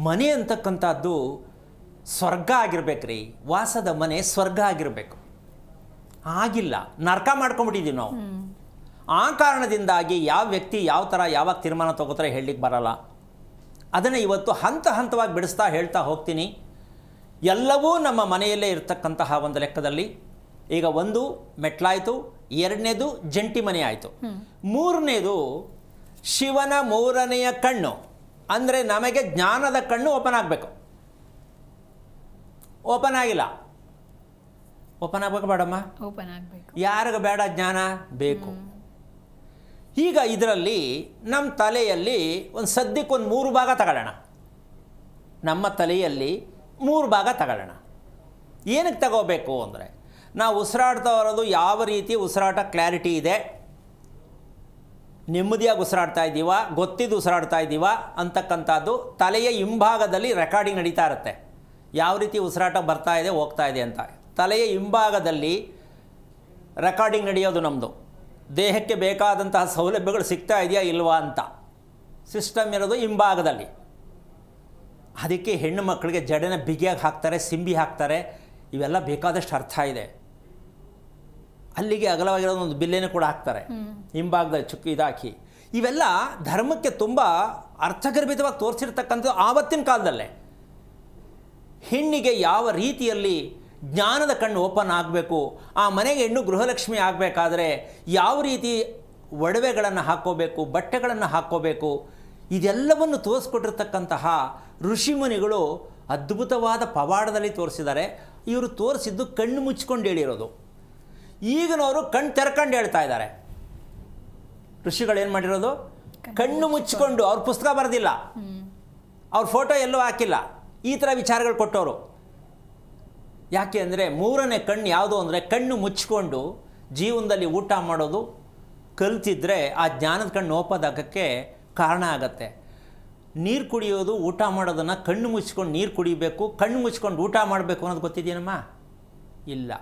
ಮನೆ ಅಂತಕ್ಕಂಥದ್ದು ಸ್ವರ್ಗ ಆಗಿರ್ಬೇಕು ರೀ. ವಾಸದ ಮನೆ ಸ್ವರ್ಗ ಆಗಿರಬೇಕು. ಆಗಿಲ್ಲ, ನರಕ ಮಾಡ್ಕೊಂಬಿಟ್ಟಿದ್ದೀವಿ ನಾವು. ಆ ಕಾರಣದಿಂದಾಗಿ ಯಾವ ವ್ಯಕ್ತಿ ಯಾವ ಥರ ಯಾವಾಗ ತೀರ್ಮಾನ ತಗೋತಾರೆ ಹೇಳಲಿಕ್ಕೆ ಬರಲ್ಲ. ಅದನ್ನು ಇವತ್ತು ಹಂತವಾಗಿ ಬಿಡಿಸ್ತಾ ಹೇಳ್ತಾ ಹೋಗ್ತೀನಿ. ಎಲ್ಲವೂ ನಮ್ಮ ಮನೆಯಲ್ಲೇ ಇರತಕ್ಕಂತಹ ಒಂದು ಲೆಕ್ಕದಲ್ಲಿ. ಈಗ 1 ಮೆಟ್ಲಾಯಿತು, 2ನೇದು ಜಂಟಿ ಮನೆ ಆಯಿತು, 3ನೇದು ಶಿವನ 3ನೆಯ ಕಣ್ಣು. ಅಂದರೆ ನಮಗೆ ಜ್ಞಾನದ ಕಣ್ಣು ಓಪನ್ ಆಗಬೇಕು. ಓಪನ್ ಆಗಿಲ್ಲ. ಓಪನ್ ಆಗಬೇಕು ಬೇಡಮ್ಮ? ಓಪನ್ ಆಗಬೇಕು. ಯಾರಿಗೆ ಬೇಡ ಜ್ಞಾನ? ಬೇಕು. ಈಗ ಇದರಲ್ಲಿ ನಮ್ಮ ತಲೆಯಲ್ಲಿ ಒಂದು ಸದ್ಯಕ್ಕೆ 3 ಭಾಗ ತಗೊಳ್ಳೋಣ. ನಮ್ಮ ತಲೆಯಲ್ಲಿ 3 ಭಾಗ ತಗೊಳ್ಳೋಣ. ಏನಕ್ಕೆ ತಗೋಬೇಕು ಅಂದರೆ, ನಾವು ಉಸಿರಾಡ್ತಾ ಇರೋದು ಯಾವ ರೀತಿ ಉಸಿರಾಟ ಕ್ಲಾರಿಟಿ ಇದೆ, ನೆಮ್ಮದಿಯಾಗಿ ಉಸಿರಾಡ್ತಾ ಇದ್ದೀವ, ಗೊತ್ತಿದ್ದು ಉಸಿರಾಡ್ತಾ ಇದ್ದೀವ ಅಂತಕ್ಕಂಥದ್ದು ತಲೆಯ ಹಿಂಭಾಗದಲ್ಲಿ ರೆಕಾರ್ಡಿಂಗ್ ನಡೀತಾ ಇರುತ್ತೆ. ಯಾವ ರೀತಿ ಉಸಿರಾಟ ಬರ್ತಾ ಇದೆ ಹೋಗ್ತಾ ಇದೆ ಅಂತ ತಲೆಯ ಹಿಂಭಾಗದಲ್ಲಿ ರೆಕಾರ್ಡಿಂಗ್ ನಡೆಯೋದು. ನಮ್ಮದು ದೇಹಕ್ಕೆ ಬೇಕಾದಂತಹ ಸೌಲಭ್ಯಗಳು ಸಿಗ್ತಾ ಇದೆಯಾ ಇಲ್ವಾ ಅಂತ ಸಿಸ್ಟಮ್ ಇರೋದು ಹಿಂಭಾಗದಲ್ಲಿ. ಅದಕ್ಕೆ ಹೆಣ್ಣು ಮಕ್ಕಳಿಗೆ ಜಡೆನ ಬಿಗಿಯಾಗಿ ಹಾಕ್ತಾರೆ, ಸಿಂಬಿ ಹಾಕ್ತಾರೆ. ಇವೆಲ್ಲ ಬೇಕಾದಷ್ಟು ಅರ್ಥ ಇದೆ. ಅಲ್ಲಿಗೆ ಅಗಲವಾಗಿರೋದು ಒಂದು ಬಿಲ್ಲೆನೂ ಕೂಡ ಹಾಕ್ತಾರೆ ಹಿಂಭಾಗದಲ್ಲಿ, ಚುಕ್ಕಿ ಇದಾಕಿ. ಇವೆಲ್ಲ ಧರ್ಮಕ್ಕೆ ತುಂಬ ಅರ್ಥಗರ್ಭಿತವಾಗಿ ತೋರಿಸಿರ್ತಕ್ಕಂಥದ್ದು ಆವತ್ತಿನ ಕಾಲದಲ್ಲೇ. ಹೆಣ್ಣಿಗೆ ಯಾವ ರೀತಿಯಲ್ಲಿ ಜ್ಞಾನದ ಕಣ್ಣು ಓಪನ್ ಆಗಬೇಕು, ಆ ಮನೆಗೆ ಹೆಣ್ಣು ಗೃಹಲಕ್ಷ್ಮಿ ಆಗಬೇಕಾದ್ರೆ ಯಾವ ರೀತಿ ಒಡವೆಗಳನ್ನು ಹಾಕ್ಕೋಬೇಕು, ಬಟ್ಟೆಗಳನ್ನು ಹಾಕ್ಕೋಬೇಕು, ಇದೆಲ್ಲವನ್ನು ತೋರಿಸ್ಕೊಟ್ಟಿರ್ತಕ್ಕಂತಹ ಋಷಿಮುನಿಗಳು ಅದ್ಭುತವಾದ ಪವಾಡದಲ್ಲಿ ತೋರಿಸಿದ್ದಾರೆ. ಇವರು ತೋರಿಸಿದ್ದು ಕಣ್ಣು ಮುಚ್ಕೊಂಡು ಹೇಳಿರೋದು. ಈಗಿನವರು ಕಣ್ಣು ತೆರ್ಕೊಂಡು ಹೇಳ್ತಾ ಇದ್ದಾರೆ. ಋಷಿಗಳೇನು ಮಾಡಿರೋದು? ಕಣ್ಣು ಮುಚ್ಕೊಂಡು. ಅವ್ರ ಪುಸ್ತಕ ಬರೆದಿಲ್ಲ, ಅವ್ರ ಫೋಟೋ ಎಲ್ಲೂ ಹಾಕಿಲ್ಲ, ಈ ಥರ ವಿಚಾರಗಳು ಕೊಟ್ಟವರು. ಯಾಕೆ ಅಂದರೆ 3ನೇ ಕಣ್ಣು ಯಾವುದು ಅಂದರೆ, ಕಣ್ಣು ಮುಚ್ಕೊಂಡು ಜೀವನದಲ್ಲಿ ಊಟ ಮಾಡೋದು ಕಲ್ತಿದ್ರೆ ಆ ಜ್ಞಾನದ ಕಣ್ಣು ಓಪೋದಾಗಕ್ಕೆ ಕಾರಣ ಆಗತ್ತೆ. ನೀರು ಕುಡಿಯೋದು, ಊಟ ಮಾಡೋದನ್ನು ಕಣ್ಣು ಮುಚ್ಕೊಂಡು ನೀರು ಕುಡಿಬೇಕು, ಕಣ್ಣು ಮುಚ್ಕೊಂಡು ಊಟ ಮಾಡಬೇಕು ಅನ್ನೋದು ಗೊತ್ತಿದೆಯೇನಮ್ಮ? ಇಲ್ಲ.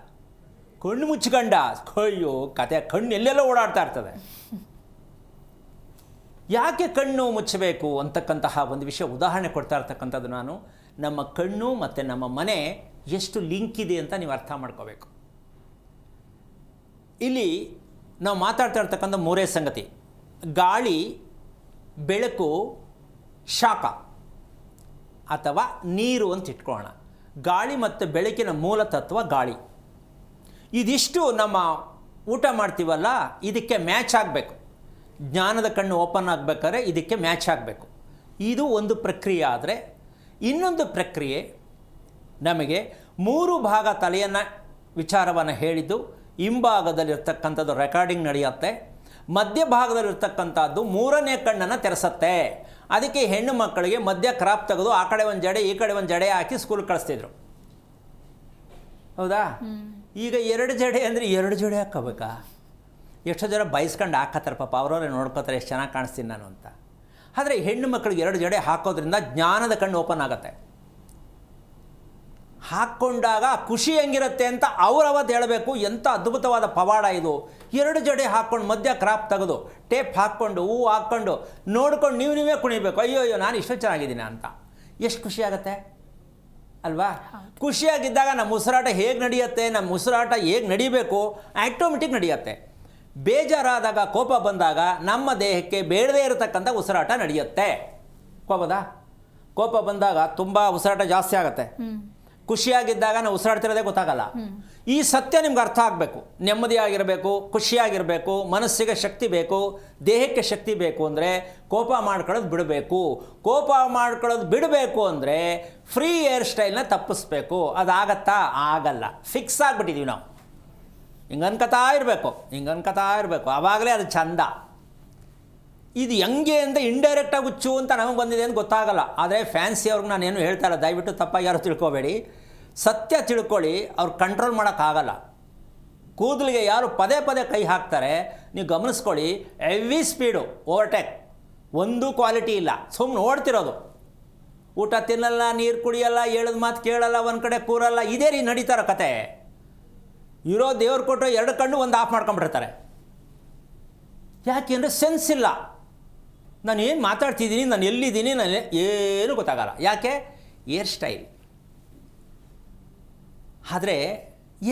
ಕಣ್ಣು ಮುಚ್ಕೊಂಡ, ಅಯ್ಯೋ ಕತೆ, ಕಣ್ಣು ಎಲ್ಲೆಲ್ಲೋ ಓಡಾಡ್ತಾ ಇರ್ತದೆ. ಯಾಕೆ ಕಣ್ಣು ಮುಚ್ಚಬೇಕು ಅಂತಕ್ಕಂತಹ ಒಂದು ವಿಷಯ ಉದಾಹರಣೆ ಕೊಡ್ತಾ ಇರ್ತಕ್ಕಂಥದ್ದು ನಾನು. ನಮ್ಮ ಕಣ್ಣು ಮತ್ತು ನಮ್ಮ ಮನೆ ಎಷ್ಟು ಲಿಂಕ್ ಇದೆ ಅಂತ ನೀವು ಅರ್ಥ ಮಾಡ್ಕೋಬೇಕು. ಇಲ್ಲಿ ನಾವು ಮಾತಾಡ್ತಾ ಇರ್ತಕ್ಕಂಥ 3 ಸಂಗತಿ: ಗಾಳಿ, ಬೆಳಕು, ಶಾಖ ಅಥವಾ ನೀರು ಅಂತ ಇಟ್ಕೊಳ್ಳೋಣ. ಗಾಳಿ ಮತ್ತು ಬೆಳಕಿನ ಮೂಲ ತತ್ವ ಗಾಳಿ. ಇದಿಷ್ಟು ನಮ್ಮ ಊಟ ಮಾಡ್ತೀವಲ್ಲ, ಇದಕ್ಕೆ ಮ್ಯಾಚ್ ಆಗಬೇಕು. ಜ್ಞಾನದ ಕಣ್ಣು ಓಪನ್ ಆಗಬೇಕಾದ್ರೆ ಇದಕ್ಕೆ ಮ್ಯಾಚ್ ಆಗಬೇಕು. ಇದು ಒಂದು ಪ್ರಕ್ರಿಯೆ. ಆದರೆ ಇನ್ನೊಂದು ಪ್ರಕ್ರಿಯೆ, ನಮಗೆ 3 ಭಾಗ ತಲೆಯನ್ನು ವಿಚಾರವನ್ನು ಹೇಳಿದ್ದು ಹಿಂಭಾಗದಲ್ಲಿರ್ತಕ್ಕಂಥದ್ದು ರೆಕಾರ್ಡಿಂಗ್ ನಡೆಯುತ್ತೆ, ಮಧ್ಯಭಾಗದಲ್ಲಿರ್ತಕ್ಕಂಥದ್ದು ಮೂರನೇ ಕಣ್ಣನ್ನು ತೆರೆಸತ್ತೆ. ಅದಕ್ಕೆ ಹೆಣ್ಣು ಮಕ್ಕಳಿಗೆ ಮಧ್ಯ ಕ್ರಾಪ್ ತೆಗೆದು ಆ ಕಡೆ ಒಂದು ಜಡೆ ಈ ಕಡೆ ಒಂದು ಜಡೆ ಹಾಕಿ ಸ್ಕೂಲ್ ಕಳಿಸ್ತಿದ್ರು. ಹೌದಾ? ಈಗ 2 ಜಡೆ ಅಂದರೆ 2 ಜಡೆ ಹಾಕ್ಕೋಬೇಕಾ? ಎಷ್ಟೋ ಜನ ಬಯಸ್ಕೊಂಡು ಹಾಕತ್ತಾರೆ, ಪಾಪ ಅವರವರೇ ನೋಡ್ಕೋತಾರೆ ಎಷ್ಟು ಚೆನ್ನಾಗಿ ಕಾಣಿಸ್ತೀನಿ ನಾನು ಅಂತ. ಆದರೆ ಹೆಣ್ಣು ಮಕ್ಕಳಿಗೆ 2 ಜಡೆ ಹಾಕೋದ್ರಿಂದ ಜ್ಞಾನದ ಕಣ್ಣು ಓಪನ್ ಆಗುತ್ತೆ. ಹಾಕ್ಕೊಂಡಾಗ ಖುಷಿ ಹೆಂಗಿರುತ್ತೆ ಅಂತ ಅವತ್ತು ಹೇಳಬೇಕು. ಎಂಥ ಅದ್ಭುತವಾದ ಪವಾಡ ಇದು. 2 ಜಡೆ ಹಾಕ್ಕೊಂಡು ಮಧ್ಯ ಕ್ರಾಪ್ ತೆಗೆದು ಟೇಪ್ ಹಾಕ್ಕೊಂಡು ಹೂವು ಹಾಕ್ಕೊಂಡು ನೋಡ್ಕೊಂಡು ನೀವೇ ಕುಣಿಬೇಕು, ಅಯ್ಯೋ ನಾನು ಇಷ್ಟು ಚೆನ್ನಾಗಿದ್ದೀನಿ ಅಂತ. ಎಷ್ಟು ಖುಷಿ ಆಗುತ್ತೆ ಅಲ್ವಾ? ಖುಷಿಯಾಗಿದ್ದಾಗ ನಮ್ಮ ಉಸಿರಾಟ ಹೇಗೆ ನಡೆಯುತ್ತೆ, ನಮ್ಮ ಉಸಿರಾಟ ಹೇಗೆ ನಡಿಬೇಕು ಆಟೋಮೆಟಿಕ್ ನಡೆಯುತ್ತೆ. ಬೇಜಾರಾದಾಗ, ಕೋಪ ಬಂದಾಗ ನಮ್ಮ ದೇಹಕ್ಕೆ ಬೇಡದೇ ಇರತಕ್ಕಂಥ ಉಸಿರಾಟ ನಡೆಯುತ್ತೆ. ಕೋಪ ಬಂದಾಗ ತುಂಬ ಉಸಿರಾಟ ಜಾಸ್ತಿ ಆಗುತ್ತೆ. ಖುಷಿಯಾಗಿದ್ದಾಗ ನಾವು ಉಸಿರಾಡ್ತಿರೋದೇ ಗೊತ್ತಾಗಲ್ಲ. ಈ ಸತ್ಯ ನಿಮ್ಗೆ ಅರ್ಥ ಆಗಬೇಕು. ನೆಮ್ಮದಿಯಾಗಿರಬೇಕು, ಖುಷಿಯಾಗಿರಬೇಕು, ಮನಸ್ಸಿಗೆ ಶಕ್ತಿ ಬೇಕು, ದೇಹಕ್ಕೆ ಶಕ್ತಿ ಬೇಕು ಅಂದರೆ ಕೋಪ ಮಾಡ್ಕೊಳ್ಳೋದು ಬಿಡಬೇಕು. ಕೋಪ ಮಾಡ್ಕೊಳ್ಳೋದು ಬಿಡಬೇಕು ಅಂದರೆ ಫ್ರೀ ಹೇರ್ ಸ್ಟೈಲ್ನ ತಪ್ಪಿಸ್ಬೇಕು. ಅದಾಗತ್ತಾ? ಆಗಲ್ಲ. ಫಿಕ್ಸ್ ಆಗಿಬಿಟ್ಟಿದ್ದೀವಿ ನಾವು. ಹಿಂಗೆ ಅನ್ಕೋತಾ ಇರಬೇಕು, ಆವಾಗಲೇ ಅದು ಚಂದ. ಇದು ಹೆಂಗೆ ಅಂತ ಇಂಡೈರೆಕ್ಟಾಗಿ ಹುಚ್ಚು ಅಂತ ನಮಗೆ ಬಂದಿದೆ ಅಂತ ಗೊತ್ತಾಗಲ್ಲ. ಆದರೆ ಫ್ಯಾನ್ಸಿ ಅವ್ರಿಗೆ ನಾನೇನು ಹೇಳ್ತಾ ಇಲ್ಲ, ದಯವಿಟ್ಟು ತಪ್ಪಾಗಿ ಯಾರು ತಿಳ್ಕೊಬೇಡಿ. ಸತ್ಯ ತಿಳ್ಕೊಳ್ಳಿ, ಅವ್ರು ಕಂಟ್ರೋಲ್ ಮಾಡೋಕ್ಕಾಗಲ್ಲ. ಕೂದಲಿಗೆ ಯಾರು ಪದೇ ಕೈ ಹಾಕ್ತಾರೆ ನೀವು ಗಮನಿಸ್ಕೊಳ್ಳಿ, ಹೆವಿ ಸ್ಪೀಡು ಓವರ್ಟೇಕ್, ಒಂದೂ ಕ್ವಾಲಿಟಿ ಇಲ್ಲ, ಸುಮ್ಮನೆ ಓಡ್ತಿರೋದು. ಊಟ ತಿನ್ನಲ್ಲ, ನೀರು ಕುಡಿಯಲ್ಲ, ಹೇಳಿದ ಮಾತು ಕೇಳಲ್ಲ, ಒಂದು ಕಡೆ ಕೂರಲ್ಲ, ಇದೇ ರೀ ನಡೀತಾರೋ ಕತೆ. ಇರೋ ದೇವ್ರು ಕೊಟ್ಟರೆ 2 ಕಣ್ಣು ಒಂದು ಆಫ್ ಮಾಡ್ಕೊಂಡ್ಬಿಡ್ತಾರೆ. ಯಾಕೆ ಅಂದರೆ ಸೆನ್ಸ್ ಇಲ್ಲ. ನಾನು ಏನು ಮಾತಾಡ್ತಿದ್ದೀನಿ, ನಾನು ಎಲ್ಲಿದ್ದೀನಿ, ನಾನು ಏನೂ ಗೊತ್ತಾಗಲ್ಲ. ಯಾಕೆ? Hair style. ಆದರೆ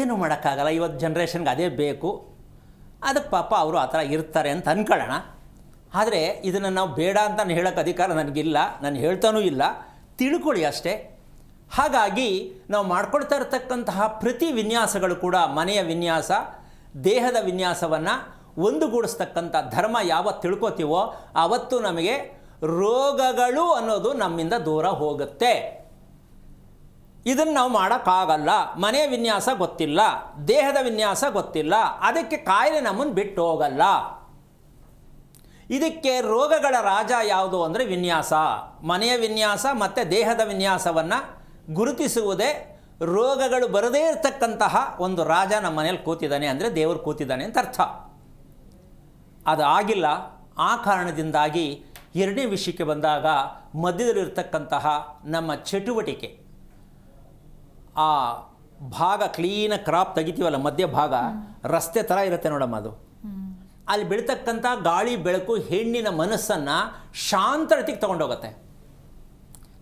ಏನು ಮಾಡೋಕ್ಕಾಗಲ್ಲ, ಇವತ್ತು ಜನ್ರೇಷನ್ಗೆ ಅದೇ ಬೇಕು. ಅದಕ್ಕೆ ಪಾಪ ಅವರು ಆ ಥರ ಇರ್ತಾರೆ ಅಂತ ಅಂದ್ಕೊಳ್ಳೋಣ. ಆದರೆ ಇದನ್ನು ನಾವು ಬೇಡ ಅಂತ ಹೇಳೋಕ್ಕೆ ಅಧಿಕಾರ ನನಗಿಲ್ಲ, ನಾನು ಹೇಳ್ತಾನೂ ಇಲ್ಲ, ತಿಳ್ಕೊಳ್ಳಿ ಅಷ್ಟೇ. ಹಾಗಾಗಿ ನಾವು ಮಾಡ್ಕೊಳ್ತಾ ಇರತಕ್ಕಂತಹ ಪ್ರತಿ ವಿನ್ಯಾಸಗಳು ಕೂಡ ಮನೆಯ ವಿನ್ಯಾಸ, ದೇಹದ ವಿನ್ಯಾಸವನ್ನು ಒಂದುಗೂಡಿಸ್ತಕ್ಕಂಥ ಧರ್ಮ ಯಾವತ್ತು ತಿಳ್ಕೊತೀವೋ ಆವತ್ತು ನಮಗೆ ರೋಗಗಳು ಅನ್ನೋದು ನಮ್ಮಿಂದ ದೂರ ಹೋಗುತ್ತೆ. ಇದನ್ನು ನಾವು ಮಾಡೋಕ್ಕಾಗಲ್ಲ. ಮನೆಯ ವಿನ್ಯಾಸ ಗೊತ್ತಿಲ್ಲ, ದೇಹದ ವಿನ್ಯಾಸ ಗೊತ್ತಿಲ್ಲ, ಅದಕ್ಕೆ ಕಾಯಿಲೆ ನಮ್ಮನ್ನು ಬಿಟ್ಟು ಹೋಗಲ್ಲ. ಇದಕ್ಕೆ ರೋಗಗಳ ರಾಜ ಯಾವುದು ಅಂದರೆ ವಿನ್ಯಾಸ. ಮನೆಯ ವಿನ್ಯಾಸ ಮತ್ತು ದೇಹದ ವಿನ್ಯಾಸವನ್ನು ಗುರುತಿಸುವುದೇ ರೋಗಗಳು ಬರದೇ ಇರತಕ್ಕಂತಹ ಒಂದು ರಾಜ ನಮ್ಮ ಮನೇಲಿ ಕೂತಿದ್ದಾನೆ ಅಂದರೆ ದೇವರು ಕೂತಿದ್ದಾನೆ ಅಂತ ಅರ್ಥ. ಅದು ಆಗಿಲ್ಲ. ಆ ಕಾರಣದಿಂದಾಗಿ 2ನೇ ವಿಷಯಕ್ಕೆ ಬಂದಾಗ ಮಧ್ಯದಲ್ಲಿರ್ತಕ್ಕಂತಹ ನಮ್ಮ ಚಟುವಟಿಕೆ, ಆ ಭಾಗ ಕ್ಲೀನಾಗಿ ಕ್ರಾಪ್ ತೆಗಿತೀವಲ್ಲ, ಮಧ್ಯ ಭಾಗ ರಸ್ತೆ ಥರ ಇರುತ್ತೆ ನೋಡಮ್ಮ, ಅದು ಅಲ್ಲಿ ಬೆಳೀತಕ್ಕಂಥ ಗಾಳಿ ಬೆಳಕು ಹೆಣ್ಣಿನ ಮನಸ್ಸನ್ನು ಶಾಂತರತಿಗೆ ತೊಗೊಂಡೋಗುತ್ತೆ.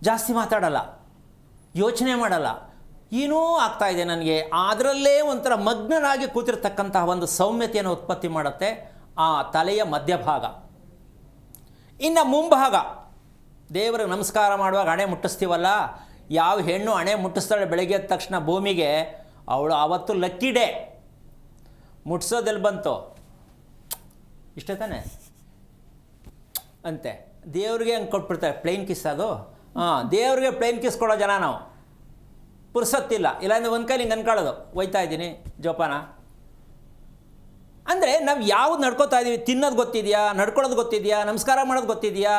ಜಾಸ್ತಿ ಮಾತಾಡಲ್ಲ, ಯೋಚನೆ ಮಾಡಲ್ಲ, ಏನೋ ಆಗ್ತಾಯಿದೆ ನನಗೆ, ಅದರಲ್ಲೇ ಒಂಥರ ಮಗ್ನನಾಗಿ ಕೂತಿರ್ತಕ್ಕಂತಹ ಒಂದು ಸೌಮ್ಯತೆಯನ್ನು ಉತ್ಪತ್ತಿ ಮಾಡುತ್ತೆ ಆ ತಲೆಯ ಮಧ್ಯಭಾಗ. ಇನ್ನು ಮುಂಭಾಗ, ದೇವರಿಗೆ ನಮಸ್ಕಾರ ಮಾಡುವಾಗ ಹಣೆ ಮುಟ್ಟಿಸ್ತೀವಲ್ಲ, ಯಾವ ಹೆಣ್ಣು ಹಣೆ ಮುಟ್ಟಿಸ್ತಾಳೆ ಬೆಳಗ್ಗೆ ಎದ್ದ ತಕ್ಷಣ ಭೂಮಿಗೆ, ಅವಳು ಆವತ್ತು ಲಕ್ಕಿ ಡೇ. ಮುಟ್ಸೋದೆಲ್ಲಿ ಬಂತು? ಇಷ್ಟೇ ತಾನೆ ಅಂತೆ. ದೇವ್ರಿಗೆ ಹಂಗೆ ಕೊಟ್ಬಿಡ್ತಾರೆ ಪ್ಲೇನ್ ಕಿಸ್. ಅದು ದೇವ್ರಿಗೆ ಪ್ಲೇನ್ ಕಿಸ್ ಕೊಡೋ ಜನ ನಾವು. ಪುರ್ಸೊತ್ತಿಲ್ಲ, ಇಲ್ಲಾಂದರೆ ಒಂದು ಕೈಲಿ ಹಿಂಗೆ ಅನ್ಕೊಳ್ಳೋದು, ಒಯ್ತಾ ಇದ್ದೀನಿ ಜೋಪಾನ. ಅಂದರೆ ನಾವು ಯಾವುದು ನಡ್ಕೋತಾ ಇದ್ದೀವಿ, ತಿನ್ನೋದು ಗೊತ್ತಿದೆಯಾ, ನಡ್ಕೊಳ್ಳೋದು ಗೊತ್ತಿದೆಯಾ, ನಮಸ್ಕಾರ ಮಾಡೋದು ಗೊತ್ತಿದೆಯಾ?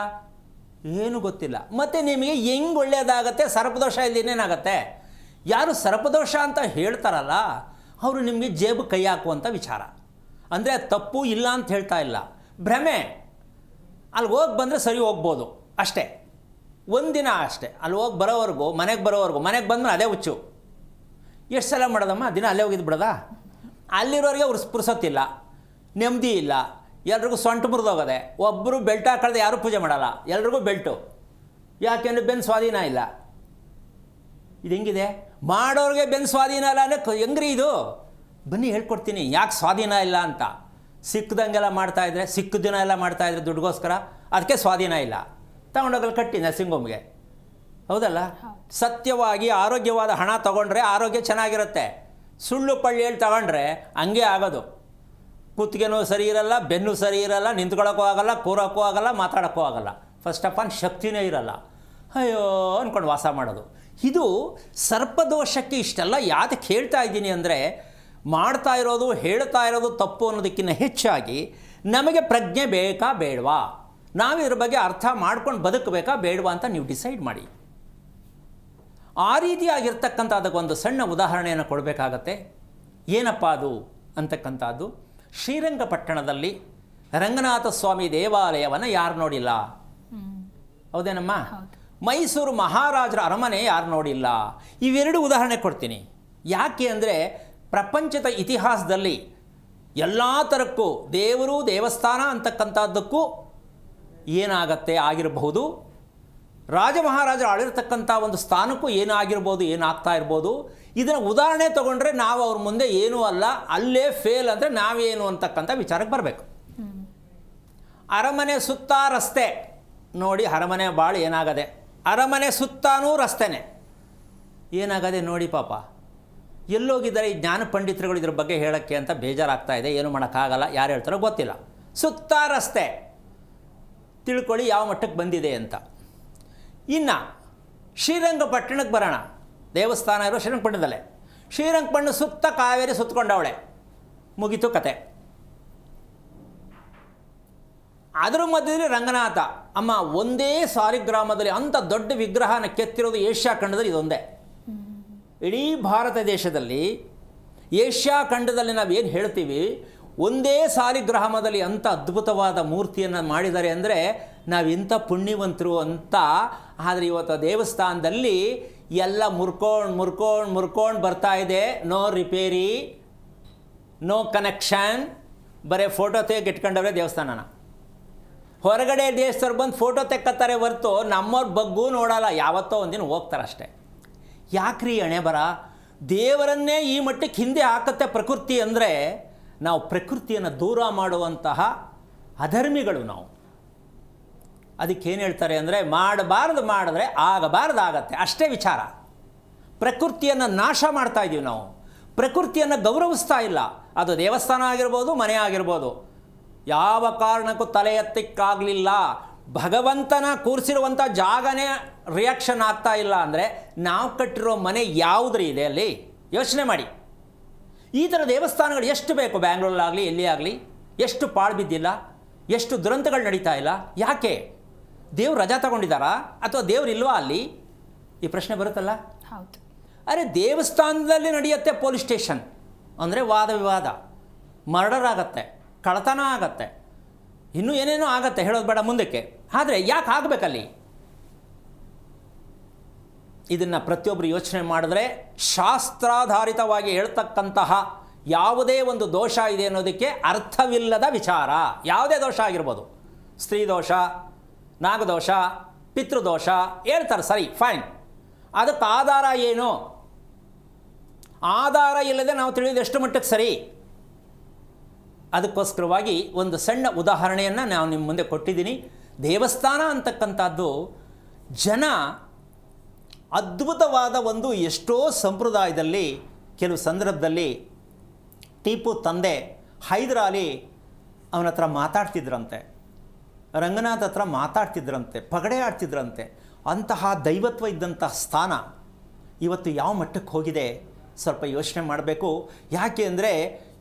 ಏನೂ ಗೊತ್ತಿಲ್ಲ. ಮತ್ತು ನಿಮಗೆ ಹೆಂಗೆ ಒಳ್ಳೆಯದಾಗತ್ತೆ? ಸರ್ಪದೋಷ ಇಲ್ದೇನೇನಾಗತ್ತೆ? ಯಾರು ಸರ್ಪದೋಷ ಅಂತ ಹೇಳ್ತಾರಲ್ಲ ಅವರು ನಿಮಗೆ ಜೇಬು ಕೈ ಹಾಕುವಂಥ ವಿಚಾರ. ಅಂದರೆ ತಪ್ಪು ಇಲ್ಲ ಅಂತ ಹೇಳ್ತಾ ಇಲ್ಲ, ಭ್ರಮೆ. ಅಲ್ಲಿ ಹೋಗಿ ಬಂದರೆ ಸರಿ ಹೋಗ್ಬೋದು ಅಷ್ಟೇ, ಒಂದಿನ ಅಷ್ಟೇ. ಅಲ್ಲಿ ಹೋಗಿ ಬರೋವರೆಗೂ, ಮನೆಗೆ ಬರೋವರೆಗೂ, ಮನೆಗೆ ಬಂದ್ಮೇಲೆ ಅದೇ ಹುಚ್ಚು. ಎಷ್ಟು ಸಲ ಮಾಡೋದಮ್ಮ ದಿನ ಅಲ್ಲೇ ಹೋಗಿದ್ದು ಬಿಡೋದಾ? ಅಲ್ಲಿರೋರಿಗೆ ಅವ್ರು ಪುರ್ಸೊತ್ತಿಲ್ಲ, ನೆಮ್ಮದಿ ಇಲ್ಲ, ಎಲ್ರಿಗೂ ಸೊಂಟು ಮುರಿದೋಗದೆ. ಒಬ್ಬರು ಬೆಲ್ಟ್ ಹಾಕಳ್ದೆ ಯಾರೂ ಪೂಜೆ ಮಾಡಲ್ಲ, ಎಲ್ರಿಗೂ ಬೆಲ್ಟು. ಯಾಕೆಂದರೆ ಬೆನ್ನು ಸ್ವಾಧೀನ ಇಲ್ಲ. ಇದು ಹೆಂಗಿದೆ? ಮಾಡೋರಿಗೆ ಬೆನ್ನು ಸ್ವಾಧೀನ ಇಲ್ಲ ಅಂದರೆ ಹೆಂಗ್ರಿ ಇದು? ಬನ್ನಿ ಹೇಳ್ಕೊಡ್ತೀನಿ ಯಾಕೆ ಸ್ವಾಧೀನ ಇಲ್ಲ ಅಂತ. ಸಿಕ್ಕದಂಗೆಲ್ಲ ಮಾಡ್ತಾಯಿದ್ರೆ, ಸಿಕ್ಕ ದಿನ ಎಲ್ಲ ಮಾಡ್ತಾಯಿದ್ರೆ ದುಡ್ಡುಗೋಸ್ಕರ, ಅದಕ್ಕೆ ಸ್ವಾಧೀನ ಇಲ್ಲ. ತಗೊಂಡೋಗಲ್ಲಿ ಕಟ್ಟಿ ನರ್ಸಿಂಗ್ ಹೋಮ್ಗೆ. ಹೌದಲ್ಲ? ಸತ್ಯವಾಗಿ ಆರೋಗ್ಯವಾದ ಹಣ ತೊಗೊಂಡ್ರೆ ಆರೋಗ್ಯ ಚೆನ್ನಾಗಿರುತ್ತೆ. ಸುಳ್ಳು ಪಳ್ಳಿ ಹೇಳಿ ತಗೊಂಡ್ರೆ ಹಂಗೆ ಆಗೋದು. ಕುತ್ತಿಗೆನೂ ಸರಿ ಇರಲ್ಲ, ಬೆನ್ನು ಸರಿ ಇರಲ್ಲ, ನಿಂತ್ಕೊಳ್ಳೋಕ್ಕೂ ಆಗಲ್ಲ, ಕೂರೋಕ್ಕೂ ಆಗಲ್ಲ, ಮಾತಾಡೋಕ್ಕೂ ಆಗಲ್ಲ. ಫಸ್ಟ್ ಆಫ್ ಆಲ್ ಶಕ್ತಿನೇ ಇರಲ್ಲ. ಅಯ್ಯೋ ಅಂದ್ಕೊಂಡು ವಾಸ ಮಾಡೋದು. ಇದು ಸರ್ಪದೋಷಕ್ಕೆ ಇಷ್ಟೆಲ್ಲ ಯಾತಕ್ಕೆ ಹೇಳ್ತಾ ಇದ್ದೀನಿ ಅಂದರೆ, ಮಾಡ್ತಾ ಇರೋದು ಹೇಳ್ತಾ ಇರೋದು ತಪ್ಪು ಅನ್ನೋದಕ್ಕಿಂತ ಹೆಚ್ಚಾಗಿ ನಮಗೆ ಪ್ರಜ್ಞೆ ಬೇಕಾ ಬೇಡವಾ, ನಾವು ಇದ್ರ ಬಗ್ಗೆ ಅರ್ಥ ಮಾಡ್ಕೊಂಡು ಬದುಕಬೇಕಾ ಬೇಡವಾ ಅಂತ ನೀವು ಡಿಸೈಡ್ ಮಾಡಿ. ಆ ರೀತಿಯಾಗಿರ್ತಕ್ಕಂಥ ಅದಕ್ಕೊಂದು ಸಣ್ಣ ಉದಾಹರಣೆಯನ್ನು ಕೊಡಬೇಕಾಗತ್ತೆ. ಏನಪ್ಪ ಅದು ಅಂತಕ್ಕಂಥದ್ದು, ಶ್ರೀರಂಗಪಟ್ಟಣದಲ್ಲಿ ರಂಗನಾಥ ಸ್ವಾಮಿ ದೇವಾಲಯವನ್ನು ಯಾರು ನೋಡಿಲ್ಲ? ಹೌದೇನಮ್ಮ? ಮೈಸೂರು ಮಹಾರಾಜರ ಅರಮನೆ ಯಾರು ನೋಡಿಲ್ಲ? ಇವೆರಡು ಉದಾಹರಣೆ ಕೊಡ್ತೀನಿ. ಯಾಕೆ ಅಂದರೆ ಪ್ರಪಂಚದ ಇತಿಹಾಸದಲ್ಲಿ ಎಲ್ಲ ಥರಕ್ಕೂ ದೇವರು ದೇವಸ್ಥಾನ ಅಂತಕ್ಕಂಥದ್ದಕ್ಕೂ ಏನಾಗತ್ತೆ ಆಗಿರಬಹುದು, ರಾಜ ಮಹಾರಾಜರು ಆಳಿರ್ತಕ್ಕಂಥ ಒಂದು ಸ್ಥಾನಕ್ಕೂ ಏನಾಗಿರ್ಬೋದು, ಏನಾಗ್ತಾ ಇರ್ಬೋದು. ಇದನ್ನು ಉದಾಹರಣೆ ತೊಗೊಂಡ್ರೆ ನಾವು ಅವ್ರ ಮುಂದೆ ಏನೂ ಅಲ್ಲ, ಅಲ್ಲೇ ಫೇಲ್ ಅಂದರೆ ನಾವೇನು ಅಂತಕ್ಕಂಥ ವಿಚಾರಕ್ಕೆ ಬರಬೇಕು. ಅರಮನೆ ಸುತ್ತ ರಸ್ತೆ ನೋಡಿ, ಅರಮನೆ ಭಾಳ ಏನಾಗದೆ, ಅರಮನೆ ಸುತ್ತಾನೂ ರಸ್ತೆನೇ ಏನಾಗದೆ ನೋಡಿ ಪಾಪ. ಎಲ್ಲೋಗಿದ್ದಾರೆ ಈ ಜ್ಞಾನ ಪಂಡಿತರುಗಳು ಇದ್ರ ಬಗ್ಗೆ ಹೇಳೋಕ್ಕೆ ಅಂತ ಬೇಜಾರಾಗ್ತಾ ಇದೆ. ಏನು ಮಾಡೋಕ್ಕಾಗಲ್ಲ, ಯಾರು ಹೇಳ್ತಾರೋ ಗೊತ್ತಿಲ್ಲ. ಸುತ್ತ ರಸ್ತೆ ತಿಳ್ಕೊಳ್ಳಿ ಯಾವ ಮಟ್ಟಕ್ಕೆ ಬಂದಿದೆ ಅಂತ. ಇನ್ನು ಶ್ರೀರಂಗಪಟ್ಟಣಕ್ಕೆ ಬರೋಣ. ದೇವಸ್ಥಾನ ಇರೋ ಶ್ರೀರಂಗಪಟ್ಟಣದಲ್ಲೇ. ಶ್ರೀರಂಗಪಟ್ಟಣ ಸುತ್ತ ಕಾವೇರಿ ಸುತ್ತಕೊಂಡವಳೆ, ಮುಗೀತು ಕತೆ. ಅದರ ಮಧ್ಯದಲ್ಲಿ ರಂಗನಾಥ. ಅಮ್ಮ, ಒಂದೇ ಸಾಲಿಗ್ರಾಮದಲ್ಲಿ ಅಂಥ ದೊಡ್ಡ ವಿಗ್ರಹನ ಕೆತ್ತಿರೋದು ಏಷ್ಯಾ ಖಂಡದಲ್ಲಿ ಇದೊಂದೇ. ಇಡೀ ಭಾರತ ದೇಶದಲ್ಲಿ ಏಷ್ಯಾ ಖಂಡದಲ್ಲಿ ನಾವೇನು ಹೇಳ್ತೀವಿ, ಒಂದೇ ಸಾಲಿಗ್ರಾಮದಲ್ಲಿ ಅಂಥ ಅದ್ಭುತವಾದ ಮೂರ್ತಿಯನ್ನು ಮಾಡಿದ್ದಾರೆ ಅಂದರೆ ನಾವಿಂಥ ಪುಣ್ಯವಂತರು ಅಂತ. ಆದರೆ ಇವತ್ತು ದೇವಸ್ಥಾನದಲ್ಲಿ ಎಲ್ಲ ಮುರ್ಕೊಂಡು ಬರ್ತಾ ಇದೆ. ನೋ ರಿಪೇರಿ, ನೋ ಕನೆಕ್ಷನ್, ಬರೀ ಫೋಟೋ ತೆಗೆದಿಟ್ಕೊಂಡವ್ರೆ ದೇವಸ್ಥಾನನ. ಹೊರಗಡೆ ದೇಶದವ್ರು ಬಂದು ಫೋಟೋ ತೆಕ್ಕತ್ತಾರೆ ಹೊರ್ತು ನಮ್ಮವ್ರ ಬಗ್ಗೂ ನೋಡಲ್ಲ. ಯಾವತ್ತೋ ಒಂದಿನ ಹೋಗ್ತಾರೆ ಅಷ್ಟೇ. ಯಾಕ್ರಿ ಹಣೆ ಬರ? ದೇವರನ್ನೇ ಈ ಮಟ್ಟಕ್ಕೆ ಹಿಂದೆ ಹಾಕತ್ತೆ ಪ್ರಕೃತಿ ಅಂದರೆ ನಾವು ಪ್ರಕೃತಿಯನ್ನು ದೂರ ಮಾಡುವಂತಹ ಅಧರ್ಮಿಗಳು ನಾವು. ಅದಕ್ಕೇನು ಹೇಳ್ತಾರೆ ಅಂದರೆ, ಮಾಡಬಾರ್ದು ಮಾಡಿದ್ರೆ ಆಗಬಾರ್ದಾಗತ್ತೆ, ಅಷ್ಟೇ ವಿಚಾರ. ಪ್ರಕೃತಿಯನ್ನು ನಾಶ ಮಾಡ್ತಾ ಇದ್ದೀವಿ ನಾವು, ಪ್ರಕೃತಿಯನ್ನು ಗೌರವಿಸ್ತಾ ಇಲ್ಲ. ಅದು ದೇವಸ್ಥಾನ ಆಗಿರ್ಬೋದು, ಮನೆ ಆಗಿರ್ಬೋದು. ಯಾವ ಕಾರಣಕ್ಕೂ ತಲೆ ಎತ್ತಕ್ಕಾಗಲಿಲ್ಲ. ಭಗವಂತನ ಕೂರಿಸಿರುವಂಥ ಜಾಗನೇ ರಿಯಾಕ್ಷನ್ ಆಗ್ತಾ ಇಲ್ಲ ಅಂದರೆ ನಾವು ಕಟ್ಟಿರೋ ಮನೆ ಯಾವುದ್ರಿ ಇದೆ ಅಲ್ಲಿ? ಯೋಚನೆ ಮಾಡಿ. ಈ ಥರ ದೇವಸ್ಥಾನಗಳು ಎಷ್ಟು ಬೇಕು ಬ್ಯಾಂಗ್ಳೂರಲ್ಲಾಗಲಿ ಎಲ್ಲಿ ಆಗಲಿ, ಎಷ್ಟು ಪಾಳು ಬಿದ್ದಿಲ್ಲ, ಎಷ್ಟು ದುರಂತಗಳು ನಡೀತಾ ಇಲ್ಲ. ಯಾಕೆ? ದೇವ್ರು ರಜಾ ತಗೊಂಡಿದ್ದಾರಾ ಅಥವಾ ದೇವ್ರು ಇಲ್ವಾ ಅಲ್ಲಿ? ಈ ಪ್ರಶ್ನೆ ಬರುತ್ತಲ್ಲ. ಹೌದು. ಅರೆ, ದೇವಸ್ಥಾನದಲ್ಲಿ ನಡೆಯುತ್ತೆ ಪೊಲೀಸ್ ಸ್ಟೇಷನ್ ಅಂದರೆ ವಾದ ವಿವಾದ, ಮರ್ಡರ್ ಆಗತ್ತೆ, ಕಳ್ಳತನ ಆಗತ್ತೆ, ಇನ್ನೂ ಏನೇನೋ ಆಗತ್ತೆ, ಹೇಳೋದು ಬೇಡ ಮುಂದಕ್ಕೆ. ಆದರೆ ಯಾಕೆ ಆಗಬೇಕಲ್ಲಿ? ಇದನ್ನು ಪ್ರತಿಯೊಬ್ಬರು ಯೋಚನೆ ಮಾಡಿದ್ರೆ ಶಾಸ್ತ್ರಾಧಾರಿತವಾಗಿ ಹೇಳ್ತಕ್ಕಂತಹ ಯಾವುದೇ ಒಂದು ದೋಷ ಇದೆ ಅನ್ನೋದಕ್ಕೆ ಅರ್ಥವಿಲ್ಲದ ವಿಚಾರ. ಯಾವುದೇ ದೋಷ ಆಗಿರ್ಬೋದು, ಸ್ತ್ರೀ ದೋಷ, ನಾಗದೋಷ, ಪಿತೃದೋಷ ಹೇಳ್ತಾರೆ, ಸರಿ ಫೈನ್. ಅದಕ್ಕೆ ಆಧಾರ ಏನು? ಆಧಾರ ಇಲ್ಲದೆ ನಾವು ತಿಳಿಯೋದು ಎಷ್ಟು ಮಟ್ಟಕ್ಕೆ ಸರಿ? ಅದಕ್ಕೋಸ್ಕರವಾಗಿ ಒಂದು ಸಣ್ಣ ಉದಾಹರಣೆಯನ್ನು ನಾನು ನಿಮ್ಮ ಮುಂದೆ ಕೊಟ್ಟಿದ್ದೀನಿ. ದೇವಸ್ಥಾನ ಅಂತಕ್ಕಂಥದ್ದು ಜನ ಅದ್ಭುತವಾದ ಒಂದು ಎಷ್ಟೋ ಸಂಪ್ರದಾಯದಲ್ಲಿ ಕೆಲವು ಸಂದರ್ಭದಲ್ಲಿ ಟಿಪ್ಪು ತಂದೆ ಹೈದರಾಲಿ ಅವನ ಹತ್ರ ಮಾತಾಡ್ತಿದ್ರಂತೆ, ರಂಗನಾಥ ಹತ್ರ ಮಾತಾಡ್ತಿದ್ರಂತೆ, ಪಗಡೆ ಆಡ್ತಿದ್ರಂತೆ. ಅಂತಹ ದೈವತ್ವ ಇದ್ದಂತಹ ಸ್ಥಾನ ಇವತ್ತು ಯಾವ ಮಟ್ಟಕ್ಕೆ ಹೋಗಿದೆ ಸ್ವಲ್ಪ ಯೋಚನೆ ಮಾಡಬೇಕು. ಯಾಕೆ ಅಂದರೆ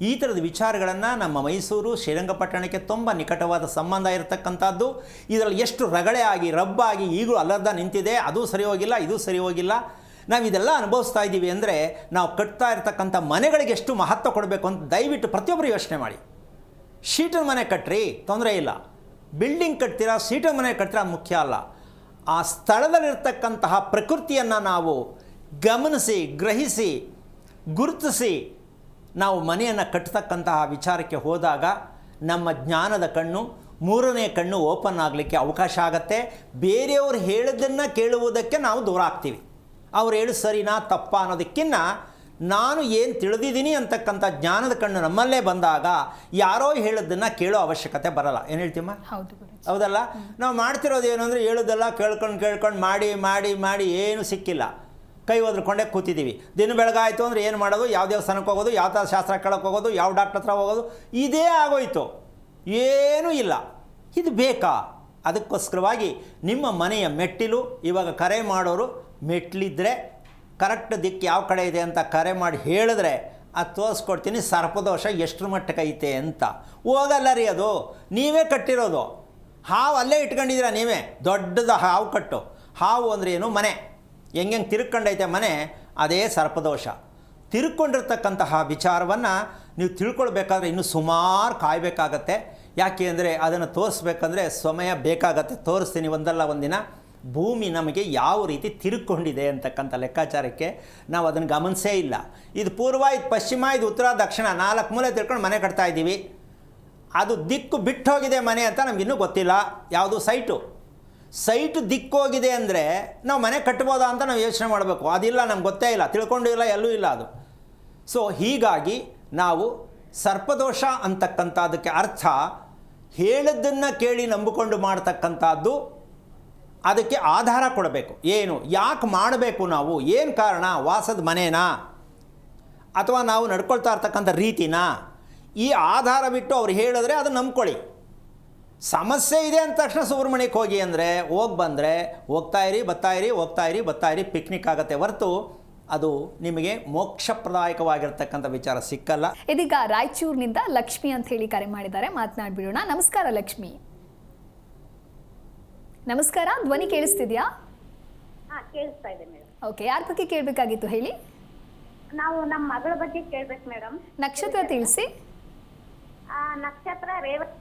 ಈ ಥರದ ವಿಚಾರಗಳನ್ನು ನಮ್ಮ ಮೈಸೂರು ಶ್ರೀರಂಗಪಟ್ಟಣಕ್ಕೆ ತುಂಬ ನಿಕಟವಾದ ಸಂಬಂಧ ಇರತಕ್ಕಂಥದ್ದು. ಇದರಲ್ಲಿ ಎಷ್ಟು ರಗಳೆ ಆಗಿ ರಬ್ಬಾಗಿ ಈಗಲೂ ಅಲ್ಲರ್ಧ ನಿಂತಿದೆ. ಅದು ಸರಿ ಹೋಗಿಲ್ಲ, ಇದು ಸರಿ ಹೋಗಿಲ್ಲ. ನಾವು ಇದೆಲ್ಲ ಅನುಭವಿಸ್ತಾ ಇದ್ದೀವಿ ಅಂದರೆ ನಾವು ಕಟ್ತಾ ಇರ್ತಕ್ಕಂಥ ಮನೆಗಳಿಗೆ ಎಷ್ಟು ಮಹತ್ವ ಕೊಡಬೇಕು ಅಂತ ದಯವಿಟ್ಟು ಪ್ರತಿಯೊಬ್ಬರು ಯೋಚನೆ ಮಾಡಿ. ಶೀಟಿನ ಮನೆ ಕಟ್ಟ್ರಿ, ತೊಂದರೆ ಇಲ್ಲ. ಬಿಲ್ಡಿಂಗ್ ಕಟ್ತೀರಾ, ಶೀಟಿನ ಮನೆ ಕಟ್ತೀರಾ, ಮುಖ್ಯ ಅಲ್ಲ. ಆ ಸ್ಥಳದಲ್ಲಿರ್ತಕ್ಕಂತಹ ಪ್ರಕೃತಿಯನ್ನು ನಾವು ಗಮನಿಸಿ, ಗ್ರಹಿಸಿ, ಗುರುತಿಸಿ ನಾವು ಮನೆಯನ್ನು ಕಟ್ಟತಕ್ಕಂತಹ ವಿಚಾರಕ್ಕೆ ಹೋದಾಗ ನಮ್ಮ ಜ್ಞಾನದ ಕಣ್ಣು, ಮೂರನೇ ಕಣ್ಣು ಓಪನ್ ಆಗಲಿಕ್ಕೆ ಅವಕಾಶ ಆಗತ್ತೆ. ಬೇರೆಯವರು ಹೇಳಿದ್ದನ್ನು ಕೇಳುವುದಕ್ಕೆ ನಾವು ದೂರ ಆಗ್ತೀವಿ. ಅವ್ರು ಹೇಳು ಸರಿನಾ ತಪ್ಪಾ ಅನ್ನೋದಕ್ಕಿಂತ ನಾನು ಏನು ತಿಳಿದಿದ್ದೀನಿ ಅಂತಕ್ಕಂಥ ಜ್ಞಾನದ ಕಣ್ಣು ನಮ್ಮಲ್ಲೇ ಬಂದಾಗ ಯಾರೋ ಹೇಳಿದ್ದನ್ನು ಕೇಳೋ ಅವಶ್ಯಕತೆ ಬರಲ್ಲ. ಏನು ಹೇಳ್ತೀಮ್ಮ? ಹೌದಲ್ಲ? ನಾವು ಮಾಡ್ತಿರೋದು ಏನು ಅಂದರೆ ಹೇಳೋದೆಲ್ಲ ಕೇಳ್ಕೊಂಡು ಮಾಡಿ ಮಾಡಿ ಮಾಡಿ ಏನೂ ಸಿಕ್ಕಿಲ್ಲ, ಕೈ ಒದ್ರಕೊಂಡೇ ಕೂತಿದ್ದೀವಿ. ದಿನ ಬೆಳಗಾಯಿತು ಅಂದರೆ ಏನು ಮಾಡೋದು, ಯಾವ ದೇವಸ್ಥಾನಕ್ಕೆ ಹೋಗೋದು, ಯಾವ ಥರ ಶಾಸ್ತ್ರ ಕೇಳೋಕ್ಕೆ ಹೋಗೋದು, ಯಾವ ಡಾಕ್ಟ್ರ್ ಹತ್ರ ಹೋಗೋದು, ಇದೇ ಆಗೋಯ್ತು. ಏನೂ ಇಲ್ಲ. ಇದು ಬೇಕಾ? ಅದಕ್ಕೋಸ್ಕರವಾಗಿ ನಿಮ್ಮ ಮನೆಯ ಮೆಟ್ಟಿಲು ಇವಾಗ ಕರೆ ಮಾಡೋರು ಮೆಟ್ಲಿದ್ದರೆ ಕರೆಕ್ಟ್ ದಿಕ್ಕು ಯಾವ ಕಡೆ ಇದೆ ಅಂತ ಕರೆ ಮಾಡಿ ಹೇಳಿದ್ರೆ ಅದು ತೋರಿಸ್ಕೊಡ್ತೀನಿ ಸರ್ಪದೋಷ ಎಷ್ಟರ ಮಟ್ಟಕ್ಕೆ ಐತೆ ಅಂತ. ಹೋಗಲ್ಲ ರೀ, ಅದು ನೀವೇ ಕಟ್ಟಿರೋದು. ಹಾವು ಅಲ್ಲೇ ಇಟ್ಕೊಂಡಿದ್ದೀರಾ ನೀವೇ, ದೊಡ್ಡದು ಹಾವು ಕಟ್ಟು. ಹಾವು ಅಂದರೆ ಏನು? ಮನೆ ಹೆಂಗೆ ತಿರ್ಕೊಂಡೈತೆ ಮನೆ, ಅದೇ ಸರ್ಪದೋಷ. ತಿರ್ಕೊಂಡಿರ್ತಕ್ಕಂತಹ ವಿಚಾರವನ್ನು ನೀವು ತಿಳ್ಕೊಳ್ಬೇಕಾದ್ರೆ ಇನ್ನೂ ಸುಮಾರು ಕಾಯಬೇಕಾಗತ್ತೆ. ಯಾಕೆ ಅಂದರೆ ಅದನ್ನು ತೋರಿಸ್ಬೇಕಂದ್ರೆ ಸಮಯ ಬೇಕಾಗತ್ತೆ. ತೋರಿಸ್ತೀನಿ ಒಂದಲ್ಲ ಒಂದಿನ. ಭೂಮಿ ನಮಗೆ ಯಾವ ರೀತಿ ತಿರುಕೊಂಡಿದೆ ಅಂತಕ್ಕಂಥ ಲೆಕ್ಕಾಚಾರಕ್ಕೆ ನಾವು ಅದನ್ನು ಗಮನಿಸೇ ಇಲ್ಲ. ಇದು ಪೂರ್ವ, ಇದು ಪಶ್ಚಿಮ, ಇದು ಉತ್ತರ, ದಕ್ಷಿಣ, 4 ಮೂಲೆ ತಿಳ್ಕೊಂಡು ಮನೆ ಕಟ್ತಾ ಇದ್ದೀವಿ. ಅದು ದಿಕ್ಕು ಬಿಟ್ಟು ಹೋಗಿದೆ ಮನೆ ಅಂತ ನಮಗಿನ್ನೂ ಗೊತ್ತಿಲ್ಲ. ಯಾವುದು? ಸೈಟು ದಿಕ್ಕೋಗಿದೆ ಅಂದರೆ ನಾವು ಮನೆ ಕಟ್ಬೋದಾ ಅಂತ ನಾವು ಯೋಚನೆ ಮಾಡಬೇಕು. ಅದಿಲ್ಲ, ನಮ್ಗೆ ಗೊತ್ತೇ ಇಲ್ಲ, ತಿಳ್ಕೊಂಡು ಇಲ್ಲ, ಎಲ್ಲೂ ಇಲ್ಲ ಅದು. ಸೊ ಹೀಗಾಗಿ ನಾವು ಸರ್ಪದೋಷ ಅಂತಕ್ಕಂಥದ್ದಕ್ಕೆ ಅರ್ಥ ಹೇಳಿದ್ದನ್ನು ಕೇಳಿ ನಂಬಿಕೊಂಡು ಮಾಡ್ತಕ್ಕಂಥದ್ದು. ಅದಕ್ಕೆ ಆಧಾರ ಕೊಡಬೇಕು. ಏನು, ಯಾಕೆ ಮಾಡಬೇಕು, ನಾವು ಏನು ಕಾರಣ, ವಾಸದ ಮನೇನಾ ಅಥವಾ ನಾವು ನಡ್ಕೊಳ್ತಾ ಇರ್ತಕ್ಕಂಥ ರೀತಿನಾ, ಈ ಆಧಾರ ಬಿಟ್ಟು ಅವ್ರು ಹೇಳಿದ್ರೆ ಅದು ನಂಬ್ಕೊಳ್ಳಿ. ಸಮಸ್ಯೆ ಇದೆ ಅಂದ ತಕ್ಷಣ ಸುಬ್ರಹ್ಮಣ್ಯಕ್ಕೆ ಹೋಗಿ ಅಂದರೆ ಹೋಗಿ ಬಂದರೆ ಹೋಗ್ತಾಯಿರಿ ಬರ್ತಾಯಿರಿ ಪಿಕ್ನಿಕ್ ಆಗುತ್ತೆ ಹೊರತು ಅದು ನಿಮಗೆ ಮೋಕ್ಷಪ್ರದಾಯಕವಾಗಿರ್ತಕ್ಕಂಥ ವಿಚಾರ ಸಿಕ್ಕಲ್ಲ. ಇದೀಗ ರಾಯಚೂರಿನಿಂದ ಲಕ್ಷ್ಮಿ ಅಂತ ಹೇಳಿ ಕರೆ ಮಾಡಿದ್ದಾರೆ, ಮಾತನಾಡ್ಬಿಡೋಣ. ನಮಸ್ಕಾರ ಲಕ್ಷ್ಮಿ. ನಮಸ್ಕಾರ, ಧ್ವನಿ ಕೇಳಿಸ್ತಿದ್ಯಾ? ಕೇಳಿಸ್ತಾ ಇದೆ ಮೇಡಮ್. ಓಕೆ, ಯಾರ ಬಗ್ಗೆ ಕೇಳಬೇಕಾಗಿತ್ತು ಹೇಳಿ? ನಾವು ನಮ್ಮ ಮಗಳ ಬಗ್ಗೆ ಕೇಳ್ಬೇಕು ಮೇಡಮ್. ನಕ್ಷತ್ರ ತಿಳಿಸಿ. ನಕ್ಷತ್ರ ರೇವತಿ.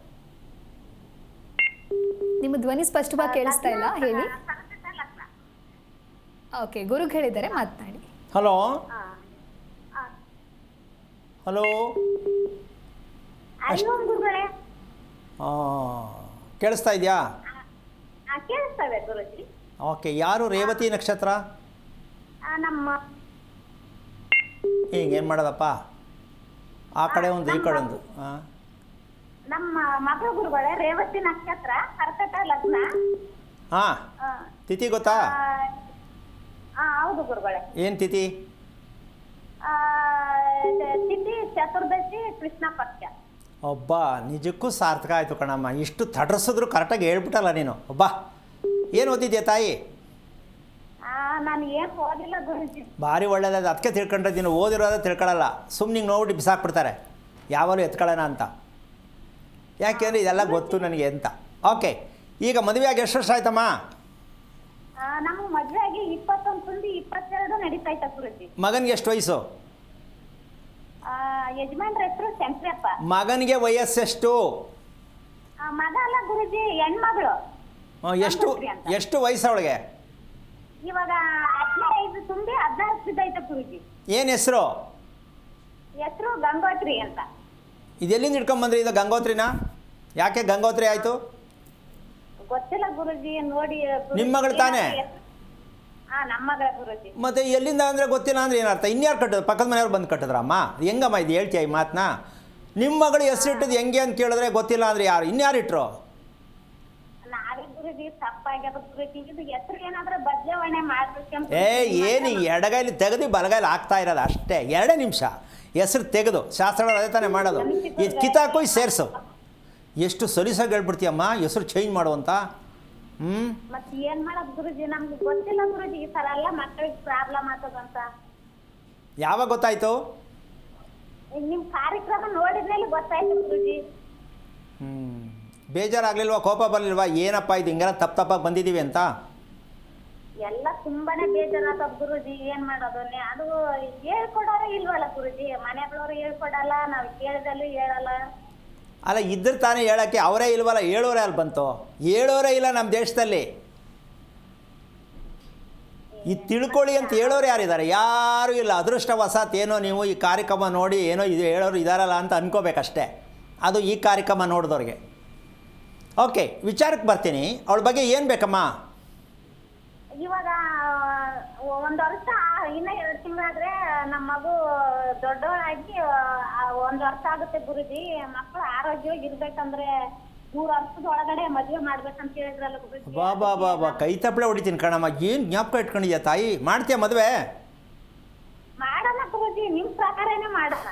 ನಿಮ್ಮ ಧ್ವನಿ ಸ್ಪಷ್ಟವಾಗಿ ಕೇಳಿಸ್ತಾ ಇಲ್ಲ, ಹೇಳಿ. ಓಕೆ, ಗುರು ಹೇಳಿದ್ದಾರೆ, ಮಾತನಾಡಿ. ಹಲೋ ಹಲೋ ಕೇಳಿಸ್ತಾ ಇದೆಯಾ? ಕೇಳಿಸ್ತದೆ ಗುರುಜಿ. ಓಕೆ, ಯಾರು ರೇವತಿ ನಕ್ಷತ್ರ? ನಮ್ಮ ಈಗೇನು ಮಾಡೋದಪ್ಪ, ಆ ಕಡೆ ಒಂದು ಈ ಕಡೆ ಒಂದು. ನಮ್ಮ ಮಗಳ ಗುರುಗಳೇ ರೇವತಿ ನಕ್ಷತ್ರ, ಕರ್ಕಟ ಲಗ್ನ. ಹಾಂ, ತಿಥಿ ಗೊತ್ತಾ? ಹೌದು ಗುರುಗಳೇ. ಏನು ತಿಥಿ? ತಿಥಿ ಚತುರ್ದಶಿ, ಕೃಷ್ಣ ಪಕ್ಷ. ಒಬ್ಬ ನಿಜಕ್ಕೂ ಸಾರ್ಥಕ ಆಯಿತು ಕಣಮ್ಮ. ಇಷ್ಟು ತಡರಿಸಿದ್ರು ಕರೆಕ್ಟಾಗಿ ಹೇಳ್ಬಿಟ್ಟಲ್ಲ ನೀನು. ಒಬ್ಬ ಏನು ಓದಿದ್ಯಾ ತಾಯಿ? ನಾನು ಏನು ಓದಿಲ್ಲ ಗುರುಜಿ. ಭಾರಿ ಒಳ್ಳೇದಾದ, ಅದಕ್ಕೆ ತಿಳ್ಕೊಂಡ್ರೆ ನೀನು ಓದಿರೋದೇ ತಿಳ್ಕೊಳ್ಳಲ್ಲ. ಸುಮ್ಮನೆ ನೋಡ್ಬಿಟ್ಟು ಬಿಸಾಕ್ಬಿಡ್ತಾರೆ ಯಾವಾಗಲೂ ಎತ್ಕೊಳ್ಳೋಣ ಅಂತ. ಯಾಕೆಂದರೆ ಇದೆಲ್ಲ ಗೊತ್ತು ನನಗೆ ಅಂತ. ಓಕೆ, ಈಗ ಮದುವೆಯಾಗಿ ಎಷ್ಟು ವರ್ಷ ಆಯ್ತಮ್ಮ? ನಮ್ಗೆ ಮದುವೆ ಆಗಿ 21 ತುಂಬಿ 22 ನಡೀತಾ ಇತ್ತ ಗುರುಜಿ. ಮಗನಿಗೆ ಎಷ್ಟು ವಯಸ್ಸು? ಯಜಮಾನ್ರ ಹೆಸರು ಶಂಕರಪ್ಪ. ಮಗನಿಗೆ ವಯಸ್ಸೆಷ್ಟು? ಮಗ ಅಲ್ಲ ಗುರುಜಿ, ಹೆಣ್ಮಗಳು. ಎಷ್ಟು ವಯಸ್ಸು ಅವಳಿಗೆ? ಇವಾಗ 15 ತುಂಬಿ 16 ಬಿದ್ದೈತೆ ಗುರುಜಿ. ಏನು ಹೆಸರು? ಹೆಸರು ಗಂಗೋತ್ರಿ ಅಂತ. ಇದೆಲ್ಲಿಂದ ಹಿಡ್ಕೊಂಬಂದ್ರಿ ಇದು ಗಂಗೋತ್ರಿನ? ಯಾಕೆ ಗಂಗೋತ್ರಿ ಆಯಿತು? ಗೊತ್ತಿಲ್ಲ ಗುರುಜಿ, ನೋಡಿ. ನಿಮ್ಮ ಮಗಳು ತಾನೇ? ನಮ್ಮ ಮಗಳ ಗುರುಜಿ. ಮತ್ತೆ ಎಲ್ಲಿಂದ ಅಂದರೆ ಗೊತ್ತಿಲ್ಲ ಅಂದರೆ ಏನರ್ಥ? ಇನ್ಯಾರು ಕಟ್ಟೋದು? ಪಕ್ಕದ ಮನೆಯವ್ರು ಬಂದು ಕಟ್ಟಿದ್ರಮ್ಮ? ಹೆಂಗಮ್ಮ ಇದು ಹೇಳ್ತೀಯ ಈ ಮಾತನ್ನ? ನಿಮ್ಮ ಮಗಳು ಹೆಸರಿಟ್ಟದ್ದು ಹೆಂಗೆ ಅಂತ ಕೇಳಿದ್ರೆ ಗೊತ್ತಿಲ್ಲ ಅಂದರೆ ಯಾರು ಇನ್ಯಾರು ಇಟ್ಟರು? ನಾವೇ ಗುರುಜಿ, ತಪ್ಪಾಗ್ಯದ ಗುರುಜಿ. ಇದು ಹೆಸರು ಏನಾದರೂ ಬದಲಾವಣೆ ಮಾಡ್ಬೇಕಂತ. ಏನು ಎಡಗೈಲಿ ತೆಗೆದು ಬಲಗೈಲಿ ಆಗ್ತಾ ಇರೋದು ಅಷ್ಟೇ. 2 ನಿಮಿಷ ಹೆಸರು ತೆಗೆದು ಶಾಸ್ತ್ರಗಳು ಅದೇ ತಾನೇ ಮಾಡೋದು. ಇದು ಕಿತ್ತಾಕು ಸೇರಿಸು. ಎಷ್ಟು ಸೊಲಿಸಾಗಿ ಹೇಳ್ಬಿಡ್ತೀಯಮ್ಮ ಹೆಸರು ಚೇಂಜ್ ಮಾಡುವಂತ. ಮತ್ತೆ ಏನ್ ಮಾಡೋದು ಗುರುಜಿ, ನಮ್ಗೆ ಗೊತ್ತಿಲ್ಲ ಗುರುಜಿ. ಈ ತರ ಎಲ್ಲ ಮಕ್ಕಳಿಗೆ ಪ್ರಾಬ್ಲಮ್ ಆಗ್ತದಂತ. ಯಾವಾಗ ಗೊತ್ತಾಯ್ತು? ನಿಮ್ ಕಾರ್ಯಕ್ರಮ ನೋಡಿದ್ಮೇಲೆ ಗೊತ್ತಾಯ್ತು ಗುರುಜಿ. ಬೇಜಾರಾಗ್ಲಿಲ್ವಾ, ಕೋಪ ಬರಲಿಲ್ವಾ? ಏನಪ್ಪ ಇದು ಹಿಂಗೆಲ್ಲ ತಪ್ಪಾಗಿ ಬಂದಿದ್ದೀವಿ ಅಂತ? ಎಲ್ಲ ತುಂಬಾನೇ ಬೇಜಾರಾಗ್ತದ ಗುರುಜಿ. ಏನ್ ಮಾಡೋದು? ಅದು ಹೇಳ್ಕೊಡೋರು ಇಲ್ವಲ್ಲ ಗುರುಜಿ. ಮನೆಗಳವ್ರು ಹೇಳ್ಕೊಡಲ್ಲ, ನಾವು ಕೇಳಿದಲ್ಲೂ ಹೇಳಲ್ಲ. ಅಲ್ಲ, ಇದ್ರ ತಾನೇ ಹೇಳೋಕ್ಕೆ. ಅವರೇ ಇಲ್ವಲ್ಲ, ಹೇಳೋರೇ ಅಲ್ಲಿ ಬಂತು. ಹೇಳೋರೇ ಇಲ್ಲ ನಮ್ಮ ದೇಶದಲ್ಲಿ. ಇದು ತಿಳ್ಕೊಳ್ಳಿ ಅಂತ ಹೇಳೋರು ಯಾರಿದ್ದಾರೆ? ಯಾರೂ ಇಲ್ಲ. ಅದೃಷ್ಟವಶಾತ್ ಏನೋ ನೀವು ಈ ಕಾರ್ಯಕ್ರಮ ನೋಡಿ ಏನೋ ಇದು ಹೇಳೋರು ಇದ್ದಾರಲ್ಲ ಅಂತ ಅನ್ಕೋಬೇಕಷ್ಟೇ. ಅದು ಈ ಕಾರ್ಯಕ್ರಮ ನೋಡಿದವ್ರಿಗೆ. ಓಕೆ, ವಿಚಾರಕ್ಕೆ ಬರ್ತೀನಿ. ಅವಳ ಬಗ್ಗೆ ಏನು ಬೇಕಮ್ಮ? ಇವಾಗ 1 ವರ್ಷ, ಇನ್ನ 2 ತಿಂಗಳಾದ್ರೆ ನಮ್ಮ ಮಗು ದೊಡ್ಡವಳಾಗಿ 1 ವರ್ಷ ಆಗುತ್ತೆ ಗುರುಜಿ. ಮಕ್ಕಳು ಆರೋಗ್ಯವಾಗಿ ಇರ್ಬೇಕಂದ್ರೆ 3 ವರ್ಷದ ಒಳಗಡೆ ಮದುವೆ ಮಾಡ್ಬೇಕಂತ ಹೇಳಿದ್ರಲ್ಲ ಗುರುಜಿ. ಬಾ ಕೈ ತಪ್ಪಲೆ ಹೊಡಿತೀನಿ ಕಣಮ್ಮ. ಏನು ಜ್ಞಾಪಕ ಇಟ್ಕೊಂಡಿದ್ಯಾ ತಾಯಿ? ಮಾಡ್ತೀಯ ಮದುವೆ? ಮಾಡೋಣ ಗುರುಜಿ, ನಿಮ್ಮ ಪ್ರಕಾರನೇ ಮಾಡೋಣ.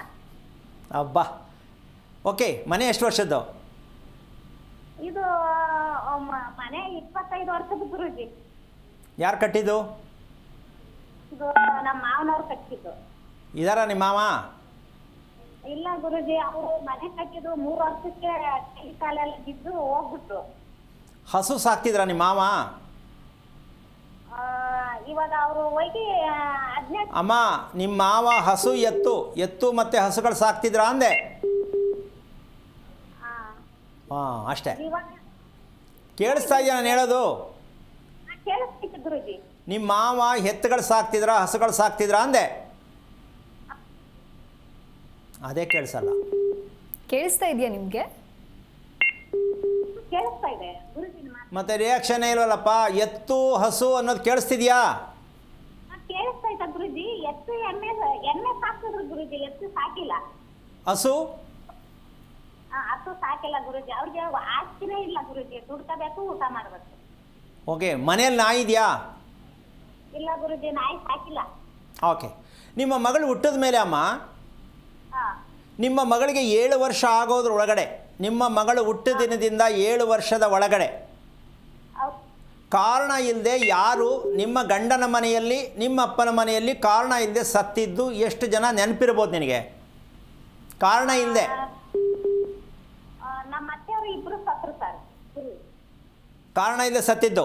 ಅಬ್ಬಾ, ಓಕೆ. ಮನೆ ಎಷ್ಟು ವರ್ಷದ್ದು? ಇದು ಮನೆ 25 ವರ್ಷದ ಗುರುಜಿ. ಯಾರು ಕಟ್ಟಿದ್ದು? ಇದು ನಮ್ಮ ಮಾವನವ್ರು ಕಟ್ಟಿದ್ದು. ಇದಾರ ನಿಮ್ಮ ಮಾವ? ಇಲ್ಲ ಗುರುಜಿ, ಅವರು ಮನೆ ಕಟ್ಟಿದ್ರು 3 ವರ್ಷಕ್ಕೆ ಕೈ ಕಾಲೆಲ್ಲ ಬಿದ್ದು ಹೋಗ್ಬಿಟ್ರು. ಹಸು ಸಾಕ್ತಿದ್ರಾ ನಿಮ್ಮ ಮಾವ? ಇವಾಗ ಅವರು ಹೋಗಿ 18 ಅಮ್ಮ, ನಿಮ್ಮ ಮಾವ ಹಸು ಎತ್ತು ಮತ್ತು ಹಸುಗಳು ಸಾಕ್ತಿದ್ರಾ ಅಂದೆ? ಹಾಂ, ಅಷ್ಟೇ. ಇವಾಗ ಕೇಳಿಸ್ತಾ ಇದೆಯಾ ನಾನು ಹೇಳೋದು? ಕೇಳಿಸ್ತಿತ್ತು ಗುರುಜಿ. ನಿಮ್ಮ ಮಾವ ಎತ್ತುಗಳು ಸಾಕ್ತಿದ್ರಾ ಹಸುಗಳು ಸಾಕ್ತಿದ್ರಾ ಅಂದೆ? ಅದೇ ಕೇಳಿಸಲ್ಲ. ಕೇಳಿಸ್ತಾ ಇದೆಯಾ ನಿಮಗೆ? ಕೇಳಿಸ್ತಾ ಇದೆ ಗುರುಜಿ. ಮತ್ತೆ ರಿಯಾಕ್ಷನ್ ಇಲ್ವಲ್ಲಪ್ಪ. ಎತ್ತು ಹಸು ಅನ್ನೋದು ಕೇಳಿಸ್ತಿದ್ಯಾ? ಕೇಳಿಸ್ತಾ ಇತ್ತ ಗುರುಜಿ. ಎಮ್ಮೆ ಸಾಕ್ತಿದ್ರು ಗುರುಜಿ, ಎತ್ತು ಸಾಕಿಲ್ಲ. ಹಸು ಹಸು ಸಾಕಿಲ್ಲ ಗುರುಜಿ. ಅವ್ರಿಗೆ ಆಸ್ತಿನೇ ಇಲ್ಲ ಗುರುಜಿ. ದುಡ್ಕೋಬೇಕು, ಊಟ ಮಾಡ್ಬೇಕು. ಓಕೆ. ಮನೇಲಿ ನಾಯಿ ಇದೆಯಾ? ಇಲ್ಲ ಗುರುಜಿ, ನಾಯಿ ಸಾಕಿಲ್ಲ. ಓಕೆ. ನಿಮ್ಮ ಮಗಳು ಹುಟ್ಟಿದ ಮೇಲೆ ಅಮ್ಮ, ಹಾ ನಿಮ್ಮ ಮಗಳಿಗೆ 7 ವರ್ಷ ಆಗೋದ್ರ ಒಳಗಡೆ, ನಿಮ್ಮ ಮಗಳು ಹುಟ್ಟಿದ ದಿನದಿಂದ 7 ವರ್ಷದ ಒಳಗಡೆ ಹೌದ್. ಕಾರಣ ಇಲ್ಲದೆ ಯಾರು ನಿಮ್ಮ ಗಂಡನ ಮನೆಯಲ್ಲಿ ನಿಮ್ಮ ಅಪ್ಪನ ಮನೆಯಲ್ಲಿ ಕಾರಣ ಇಲ್ಲದೆ ಸತ್ತಿದ್ದು ಎಷ್ಟು ಜನ ನೆನಪಿರ್ಬೋದು ನಿನಗೆ? ಕಾರಣ ಇಲ್ಲದೆ. ನಮ್ಮ ಅತ್ತೆಯವರು ಇಬ್ರು ಸತ್ರು ಸರ್. ಕಾರಣ ಇಲ್ಲದೆ ಸತ್ತಿದ್ದು.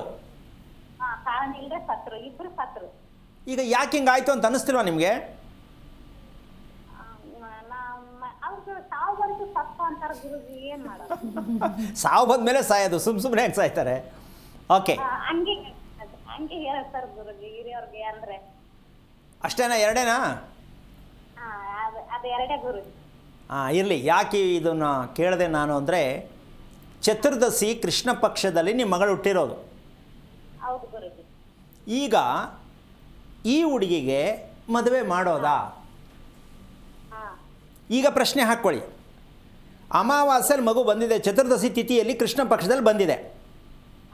ಕಾರಣ ಇಲ್ಲದೆ ಸತ್ರು, ಇಬ್ರು ಸತ್ರು. ಈಗ ಯಾಕೆ ಹಿಂಗಾಯ್ತು ಅಂತ ಅನ್ನಿಸ್ತಿಲ್ವಾ ನಿಮಗೆ? ಅವ್ರಿಗೆ ಸಾವು ಬಂತು ಸತ್ತು ಅಂತಾರೆ ಗುರುಜಿ, ಏನ್ ಮಾಡೋದು? ಸಾವು ಬಂದಮೇಲೆ ಸಾಯೋದು, ಸುಮ್ಮನೆ ಹೆಂಗೆ ಸಾಯ್ತಾರೆ? ಓಕೆ. ಹಂಗೆ ಹೇಳ್ತಾರೆ ಗುರುಜಿ ಹಿರಿಯವ್ರಿಗೆ. ಅಂದ್ರೆ ಅಷ್ಟೇನಾ? ಎರಡೇನಾ? ಅದು ಎರಡೇ ಗುರುಜಿ. ಇರಲಿ. ಯಾಕೆ ಇದನ್ನು ಕೇಳಿದೆ ನಾನು ಅಂದರೆ, ಚತುರ್ದಶಿ ಕೃಷ್ಣ ಪಕ್ಷದಲ್ಲಿ ನಿಮ್ಮ ಮಗಳು ಹುಟ್ಟಿರೋದು. ಹೌದು ಗುರುಜಿ. ಈಗ ಈ ಹುಡುಗಿಗೆ ಮದುವೆ ಮಾಡೋದಾ? ಈಗ ಪ್ರಶ್ನೆ ಹಾಕ್ಕೊಳ್ಳಿ. ಅಮಾವಾಸ್ಯೆಯಲ್ಲಿ ಮಗು ಬಂದಿದೆ, ಚತುರ್ದಶಿ ತಿಥಿಯಲ್ಲಿ ಕೃಷ್ಣ ಪಕ್ಷದಲ್ಲಿ ಬಂದಿದೆ.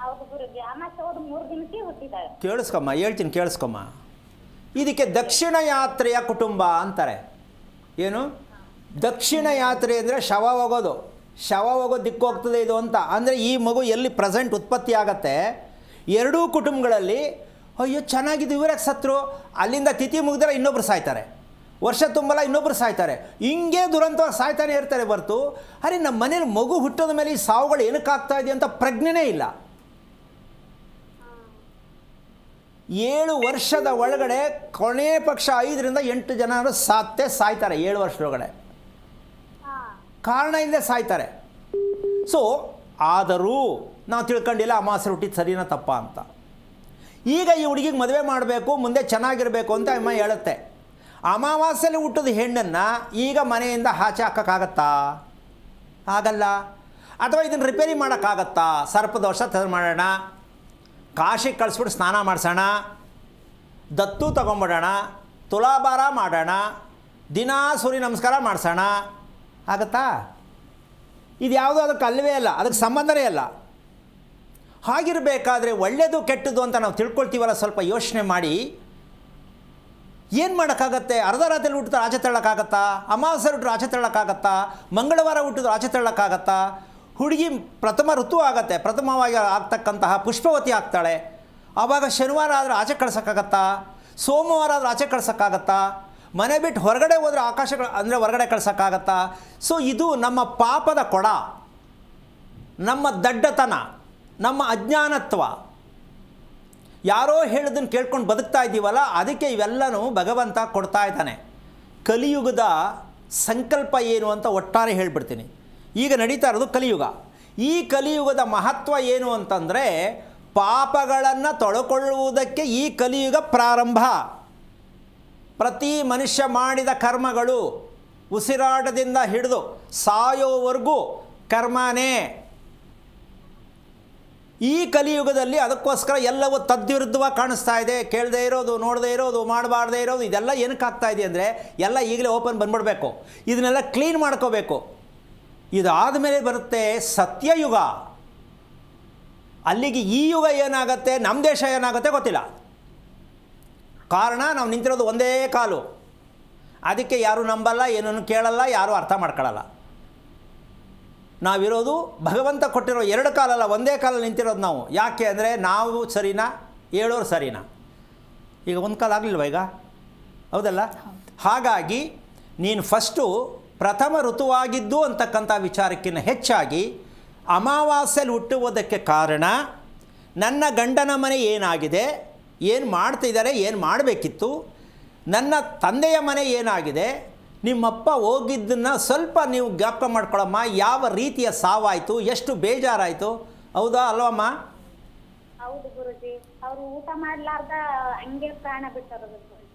ಹೌದು ಗುರುಜಿ. ಅಮಾವಾಸ್ಯೆ ಹೋದ 3 ದಿನಕ್ಕೆ ಹುಟ್ಟಿದ್ದಾಳೆ. ಕೇಳಿಸ್ಕೊಮ್ಮ, ಹೇಳ್ತೀನಿ ಕೇಳಿಸ್ಕೊಮ್ಮ. ಇದಕ್ಕೆ ದಕ್ಷಿಣ ಯಾತ್ರೆಯ ಕುಟುಂಬ ಅಂತಾರೆ. ಏನು ದಕ್ಷಿಣ ಯಾತ್ರೆ ಅಂದರೆ? ಶವ ಹೋಗೋ ದಿಕ್ಕು ಹೋಗ್ತದೆ ಇದು ಅಂತ. ಅಂದರೆ ಈ ಮಗು ಎಲ್ಲಿ ಪ್ರೆಸೆಂಟ್ ಉತ್ಪತ್ತಿ ಆಗತ್ತೆ, ಎರಡೂ ಕುಟುಂಬಗಳಲ್ಲಿ ಅಯ್ಯೋ ಚೆನ್ನಾಗಿದ್ದು ಇವರೇ ಸತ್ರು, ಅಲ್ಲಿಂದ ತಿಥಿ ಮುಗಿದ್ರೆ ಇನ್ನೊಬ್ರು ಸಾಯ್ತಾರೆ, ವರ್ಷ ತುಂಬಲ್ಲ ಇನ್ನೊಬ್ರು ಸಾಯ್ತಾರೆ, ಹಿಂಗೆ ದುರಂತವಾಗಿ ಸಾಯ್ತಾನೆ ಇರ್ತಾರೆ ಹೊರ್ತು ಅರೆ ನಮ್ಮ ಮನೇಲಿ ಮಗು ಹುಟ್ಟೋದ ಮೇಲೆ ಈ ಸಾವುಗಳು ಏನಕ್ಕಾಗ್ತಾ ಇದೆ ಅಂತ ಪ್ರಜ್ಞೆನೇ ಇಲ್ಲ. 7 ವರ್ಷದ ಒಳಗಡೆ ಕೊನೆ ಪಕ್ಷ 5ರಿಂದ 8 ಜನ ಸಾಯ್ತಾರೆ 7 ವರ್ಷದೊಳಗಡೆ. ಕಾರಣ ಇಲ್ಲದೆ ಸಾಯ್ತಾರೆ. ಸೊ ಆದರೂ ನಾವು ತಿಳ್ಕೊಂಡಿಲ್ಲ ಅಮಾವಾಸ್ಯೆ ಹುಟ್ಟಿದ್ದು ಸರಿನಾ ತಪ್ಪ ಅಂತ. ಈಗ ಈ ಹುಡುಗಿಗೆ ಮದುವೆ ಮಾಡಬೇಕು, ಮುಂದೆ ಚೆನ್ನಾಗಿರಬೇಕು ಅಂತ ಅಮ್ಮ ಹೇಳುತ್ತೆ. ಅಮಾವಾಸ್ಯೆಯಲ್ಲಿ ಹುಟ್ಟಿದ ಹೆಣ್ಣನ್ನು ಈಗ ಮನೆಯಿಂದ ಆಚೆ ಹಾಕೋಕ್ಕಾಗತ್ತಾ? ಆಗಲ್ಲ. ಅಥವಾ ಇದನ್ನು ರಿಪೇರಿ ಮಾಡೋಕ್ಕಾಗತ್ತಾ? ಸರ್ಪದೋಷ ಮಾಡೋಣ, ಕಾಶಿಗೆ ಕಳಿಸ್ಬಿಟ್ಟು ಸ್ನಾನ ಮಾಡಿಸೋಣ, ದತ್ತು ತೊಗೊಂಬಿಡೋಣ, ತುಲಾಭಾರ ಮಾಡೋಣ, ದಿನಾ ಸೂರ್ಯ ನಮಸ್ಕಾರ ಮಾಡಿಸೋಣ, ಆಗತ್ತಾ? ಇದು ಯಾವುದೂ ಅದಕ್ಕೆ ಅಲ್ಲವೇ ಅಲ್ಲ, ಅದಕ್ಕೆ ಸಂಬಂಧನೇ ಅಲ್ಲ. ಹಾಗಿರಬೇಕಾದ್ರೆ ಒಳ್ಳೆಯದು ಕೆಟ್ಟದ್ದು ಅಂತ ನಾವು ತಿಳ್ಕೊಳ್ತೀವಲ್ಲ, ಸ್ವಲ್ಪ ಯೋಚನೆ ಮಾಡಿ. ಏನು ಮಾಡೋಕ್ಕಾಗತ್ತೆ? ಅರ್ಧ ರಾತ್ರಿ ಹುಟ್ಟಿದ್ರೆ ಆಚೆ ತಳ್ಳೋಕ್ಕಾಗತ್ತಾ? ಅಮಾವಾಸ್ಯೆ ಹುಟ್ಟಿದ್ರೆ ಆಚೆ ತಳ್ಳೋಕ್ಕಾಗತ್ತಾ? ಮಂಗಳವಾರ ಹುಟ್ಟಿದ್ರೆ ಆಚೆ ತಳ್ಳೋಕ್ಕಾಗತ್ತಾ? ಹುಡುಗಿ ಪ್ರಥಮ ಋತು ಆಗುತ್ತೆ, ಪ್ರಥಮವಾಗಿ ಆಗ್ತಕ್ಕಂತಹ ಪುಷ್ಪವತಿ ಆಗ್ತಾಳೆ. ಆವಾಗ ಶನಿವಾರ ಆದರೆ ಆಚೆ ಕಳ್ಸೋಕ್ಕಾಗತ್ತಾ? ಸೋಮವಾರ ಆದರೆ ಆಚೆ ಕಳ್ಸೋಕ್ಕಾಗತ್ತಾ? ಮನೆ ಬಿಟ್ಟು ಹೊರಗಡೆ ಹೋದರೆ ಅಂದರೆ ಹೊರಗಡೆ ಕಳ್ಸೋಕ್ಕಾಗತ್ತಾ? ಸೊ ಇದು ನಮ್ಮ ಪಾಪದ ಕೊಡ, ನಮ್ಮ ದಡ್ಡತನ, ನಮ್ಮ ಅಜ್ಞಾನತ್ವ. ಯಾರೋ ಹೇಳಿದ್ದನ್ನು ಕೇಳ್ಕೊಂಡು ಬದುಕ್ತಾ ಇದ್ದೀವಲ್ಲ, ಅದಕ್ಕೆ ಇವೆಲ್ಲನೂ ಭಗವಂತ ಕೊಡ್ತಾ ಇದ್ದಾನೆ. ಕಲಿಯುಗದ ಸಂಕಲ್ಪ ಏನು ಅಂತ ಒಟ್ಟಾರೆ ಹೇಳಿಬಿಡ್ತೀನಿ. ಈಗ ನಡೀತಾ ಇರೋದು ಕಲಿಯುಗ. ಈ ಕಲಿಯುಗದ ಮಹತ್ವ ಏನು ಅಂತಂದರೆ, ಪಾಪಗಳನ್ನು ತೊಳ್ಕೊಳ್ಳುವುದಕ್ಕೆ ಈ ಕಲಿಯುಗ ಪ್ರಾರಂಭ. ಪ್ರತಿ ಮನುಷ್ಯ ಮಾಡಿದ ಕರ್ಮಗಳು ಉಸಿರಾಟದಿಂದ ಹಿಡಿದು ಸಾಯೋವರೆಗೂ ಕರ್ಮನೇ. ಈ ಕಲಿಯುಗದಲ್ಲಿ ಅದಕ್ಕೋಸ್ಕರ ಎಲ್ಲವೂ ತದ್ವಿರುದ್ಧವಾಗಿ ಕಾಣಿಸ್ತಾ ಇದೆ. ಕೇಳದೇ ಇರೋದು, ನೋಡದೇ ಇರೋದು, ಮಾಡಬಾರ್ದೇ ಇರೋದು, ಇದೆಲ್ಲ ಏನಕ್ಕಾಗ್ತಾ ಇದೆ ಅಂದರೆ, ಎಲ್ಲ ಈಗಲೇ ಓಪನ್ ಬಂದ್ಬಿಡಬೇಕು, ಇದನ್ನೆಲ್ಲ ಕ್ಲೀನ್ ಮಾಡ್ಕೋಬೇಕು. ಇದಾದ ಮೇಲೆ ಬರುತ್ತೆ ಸತ್ಯಯುಗ. ಅಲ್ಲಿಗೆ ಈ ಯುಗ ಏನಾಗುತ್ತೆ, ನಮ್ಮ ದೇಶ ಏನಾಗುತ್ತೆ ಗೊತ್ತಿಲ್ಲ. ಕಾರಣ ನಾವು ನಿಂತಿರೋದು ಒಂದೇ ಕಾಲು. ಅದಕ್ಕೆ ಯಾರೂ ನಂಬಲ್ಲ, ಏನನ್ನು ಕೇಳಲ್ಲ, ಯಾರೂ ಅರ್ಥ ಮಾಡ್ಕೊಳ್ಳಲ್ಲ. ನಾವಿರೋದು ಭಗವಂತ ಕೊಟ್ಟಿರೋ 2 ಕಾಲಲ್ಲ, ಒಂದೇ ಕಾಲಲ್ಲಿ ನಿಂತಿರೋದು ನಾವು. ಯಾಕೆ ಅಂದರೆ ನಾವು ಸರಿನಾ, ಹೇಳೋರು ಸರಿನಾ? ಈಗ ಒಂದು ಕಾಲ ಆಗಲಿಲ್ವ ಈಗ? ಹೌದಲ್ಲ? ಹಾಗಾಗಿ ನೀನು ಫಸ್ಟು ಪ್ರಥಮ ಋತುವಾಗಿದ್ದು ಅಂತಕ್ಕಂಥ ವಿಚಾರಕ್ಕಿಂತ ಹೆಚ್ಚಾಗಿ ಅಮಾವಾಸ್ಯೆಯಲ್ಲಿ ಹುಟ್ಟುವುದಕ್ಕೆ ಕಾರಣ ನನ್ನ ಗಂಡನ ಮನೆ ಏನಾಗಿದೆ, ಏನು ಮಾಡ್ತಿದ್ದಾರೆ, ಏನು ಮಾಡಬೇಕಿತ್ತು, ನನ್ನ ತಂದೆಯ ಮನೆ ಏನಾಗಿದೆ, ನಿಮ್ಮಪ್ಪ ಹೋಗಿದ್ದನ್ನು ಸ್ವಲ್ಪ ನೀವು ಜ್ಞಾಪಕ ಮಾಡ್ಕೊಳ್ಳಮ್ಮ, ಯಾವ ರೀತಿಯ ಸಾವಾಯಿತು, ಎಷ್ಟು ಬೇಜಾರಾಯಿತು, ಹೌದಾ ಅಲ್ವಮ್ಮ? ಹೌದು ಗುರುಜಿ, ಅವ್ರು ಊಟ ಮಾಡ್ಲಾರ್ದ ಹಂಗೆ ಪ್ರಾಣ ಬಿಟ್ಟರು.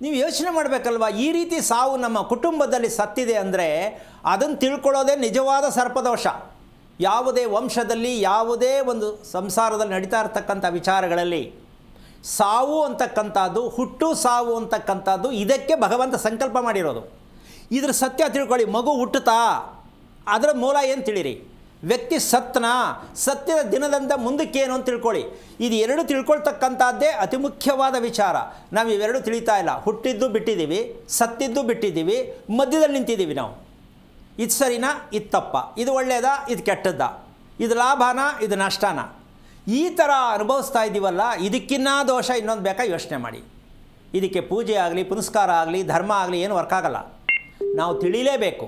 ನೀವು ಯೋಚನೆ ಮಾಡಬೇಕಲ್ವ, ಈ ರೀತಿ ಸಾವು ನಮ್ಮ ಕುಟುಂಬದಲ್ಲಿ ಸತ್ತಿದೆ ಅಂದರೆ ಅದನ್ನು ತಿಳ್ಕೊಳ್ಳೋದೇ ನಿಜವಾದ ಸರ್ಪದೋಷ. ಯಾವುದೇ ವಂಶದಲ್ಲಿ, ಯಾವುದೇ ಒಂದು ಸಂಸಾರದಲ್ಲಿ ನಡೀತಾ ಇರತಕ್ಕಂಥ ವಿಚಾರಗಳಲ್ಲಿ ಸಾವು ಅಂತಕ್ಕಂಥದ್ದು, ಹುಟ್ಟು ಸಾವು ಅಂತಕ್ಕಂಥದ್ದು ಇದಕ್ಕೆ ಭಗವಂತ ಸಂಕಲ್ಪ ಮಾಡಿರೋದು. ಇದ್ರ ಸತ್ಯ ತಿಳ್ಕೊಳ್ಳಿ. ಮಗು ಹುಟ್ಟುತ್ತಾ ಅದರ ಮೂಲ ಏನು ತಿಳಿರಿ, ವ್ಯಕ್ತಿ ಸತ್ತನಾ, ಸತ್ಯದ ದಿನದಿಂದ ಮುಂದಕ್ಕೇನು ಅಂತ ತಿಳ್ಕೊಳ್ಳಿ. ಇದು ಎರಡು ತಿಳ್ಕೊಳ್ತಕ್ಕಂಥದ್ದೇ ಅತಿ ಮುಖ್ಯವಾದ ವಿಚಾರ. ನಾವು ಇವೆರಡು ತಿಳಿತಾ ಇಲ್ಲ. ಹುಟ್ಟಿದ್ದು ಬಿಟ್ಟಿದ್ದೀವಿ, ಸತ್ತಿದ್ದು ಬಿಟ್ಟಿದ್ದೀವಿ, ಮಧ್ಯದಲ್ಲಿ ನಿಂತಿದ್ದೀವಿ ನಾವು. ಇದು ಸರಿನಾ, ಇದು ತಪ್ಪ, ಇದು ಒಳ್ಳೆಯದಾ, ಇದು ಕೆಟ್ಟದ್ದಾ, ಇದು ಲಾಭನಾ, ಇದು ನಷ್ಟನಾ, ಈ ಥರ ಅನುಭವಿಸ್ತಾ ಇದ್ದೀವಲ್ಲ. ಇದಕ್ಕಿನ್ನ ದೋಷ ಇನ್ನೊಂದು ಬೇಕಾ ಯೋಚನೆ ಮಾಡಿ. ಇದಕ್ಕೆ ಪೂಜೆ ಆಗಲಿ, ಪುನಸ್ಕಾರ ಆಗಲಿ, ಧರ್ಮ ಆಗಲಿ ಏನು ವರ್ಕ್ ಆಗಲ್ಲ. ನಾವು ತಿಳಿಲೇಬೇಕು.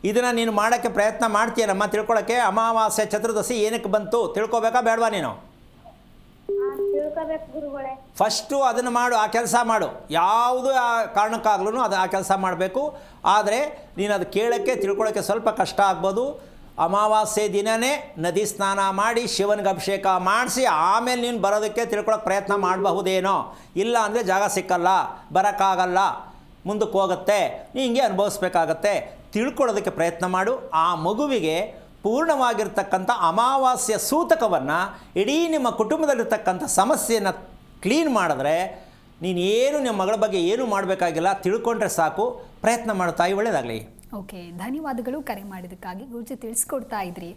ಇದನ್ನು ನೀನು ಮಾಡೋಕ್ಕೆ ಪ್ರಯತ್ನ ಮಾಡ್ತೀಯನಮ್ಮ, ತಿಳ್ಕೊಳ್ಳೋಕ್ಕೆ. ಅಮಾವಾಸ್ಯೆ ಚತುರ್ದಶಿ ಏನಕ್ಕೆ ಬಂತು ತಿಳ್ಕೊಬೇಕಾ ಬೇಡವಾ ನೀನು? ತಿಳ್ಕೊಬೇಕು ಗುರುಗಳೇ. ಫಸ್ಟು ಅದನ್ನು ಮಾಡು, ಆ ಕೆಲಸ ಮಾಡು. ಯಾವುದೇ ಕಾರಣಕ್ಕಾಗ್ಲೂ ಅದು ಆ ಕೆಲಸ ಮಾಡಬೇಕು. ಆದರೆ ನೀನು ಅದು ಕೇಳೋಕ್ಕೆ ತಿಳ್ಕೊಳ್ಳೋಕ್ಕೆ ಸ್ವಲ್ಪ ಕಷ್ಟ ಆಗ್ಬೋದು. ಅಮಾವಾಸ್ಯೆ ದಿನವೇ ನದಿ ಸ್ನಾನ ಮಾಡಿ ಶಿವನಿಗೆ ಅಭಿಷೇಕ ಮಾಡಿಸಿ ಆಮೇಲೆ ನೀನು ಬರೋದಕ್ಕೆ ತಿಳ್ಕೊಳ್ಳೋಕೆ ಪ್ರಯತ್ನ ಮಾಡಬಹುದೇನೋ. ಇಲ್ಲ ಅಂದರೆ ಜಾಗ ಸಿಕ್ಕಲ್ಲ, ಬರೋಕ್ಕಾಗಲ್ಲ, ಮುಂದಕ್ಕೆ ಹೋಗುತ್ತೆ, ನೀ ಹಿಂಗೆ ಅನುಭವಿಸ್ಬೇಕಾಗತ್ತೆ. ತಿಳ್ಕೊಳ್ಳೋದಕ್ಕೆ ಪ್ರಯತ್ನ ಮಾಡು. ಆ ಮಗುವಿಗೆ ಪೂರ್ಣವಾಗಿರ್ತಕ್ಕಂಥ ಅಮಾವಾಸ್ಯ ಸೂತಕವನ್ನು ಇಡೀ ನಿಮ್ಮ ಕುಟುಂಬದಲ್ಲಿರ್ತಕ್ಕಂಥ ಸಮಸ್ಯೆಯನ್ನು ಕ್ಲೀನ್ ಮಾಡಿದ್ರೆ ನೀನೇನು ನಿಮ್ಮ ಮಗಳ ಬಗ್ಗೆ ಏನೂ ಮಾಡಬೇಕಾಗಿಲ್ಲ. ತಿಳ್ಕೊಂಡ್ರೆ ಸಾಕು. ಪ್ರಯತ್ನ ಮಾಡು ತಾಯಿ, ಒಳ್ಳೆಯದಾಗಲಿ. ಓಕೆ, ಧನ್ಯವಾದಗಳು ಕರೆ ಮಾಡಿದ್ದಕ್ಕಾಗಿ. ಗುರುಜಿ ತಿಳಿಸ್ಕೊಡ್ತಾ ಇದ್ರಿ,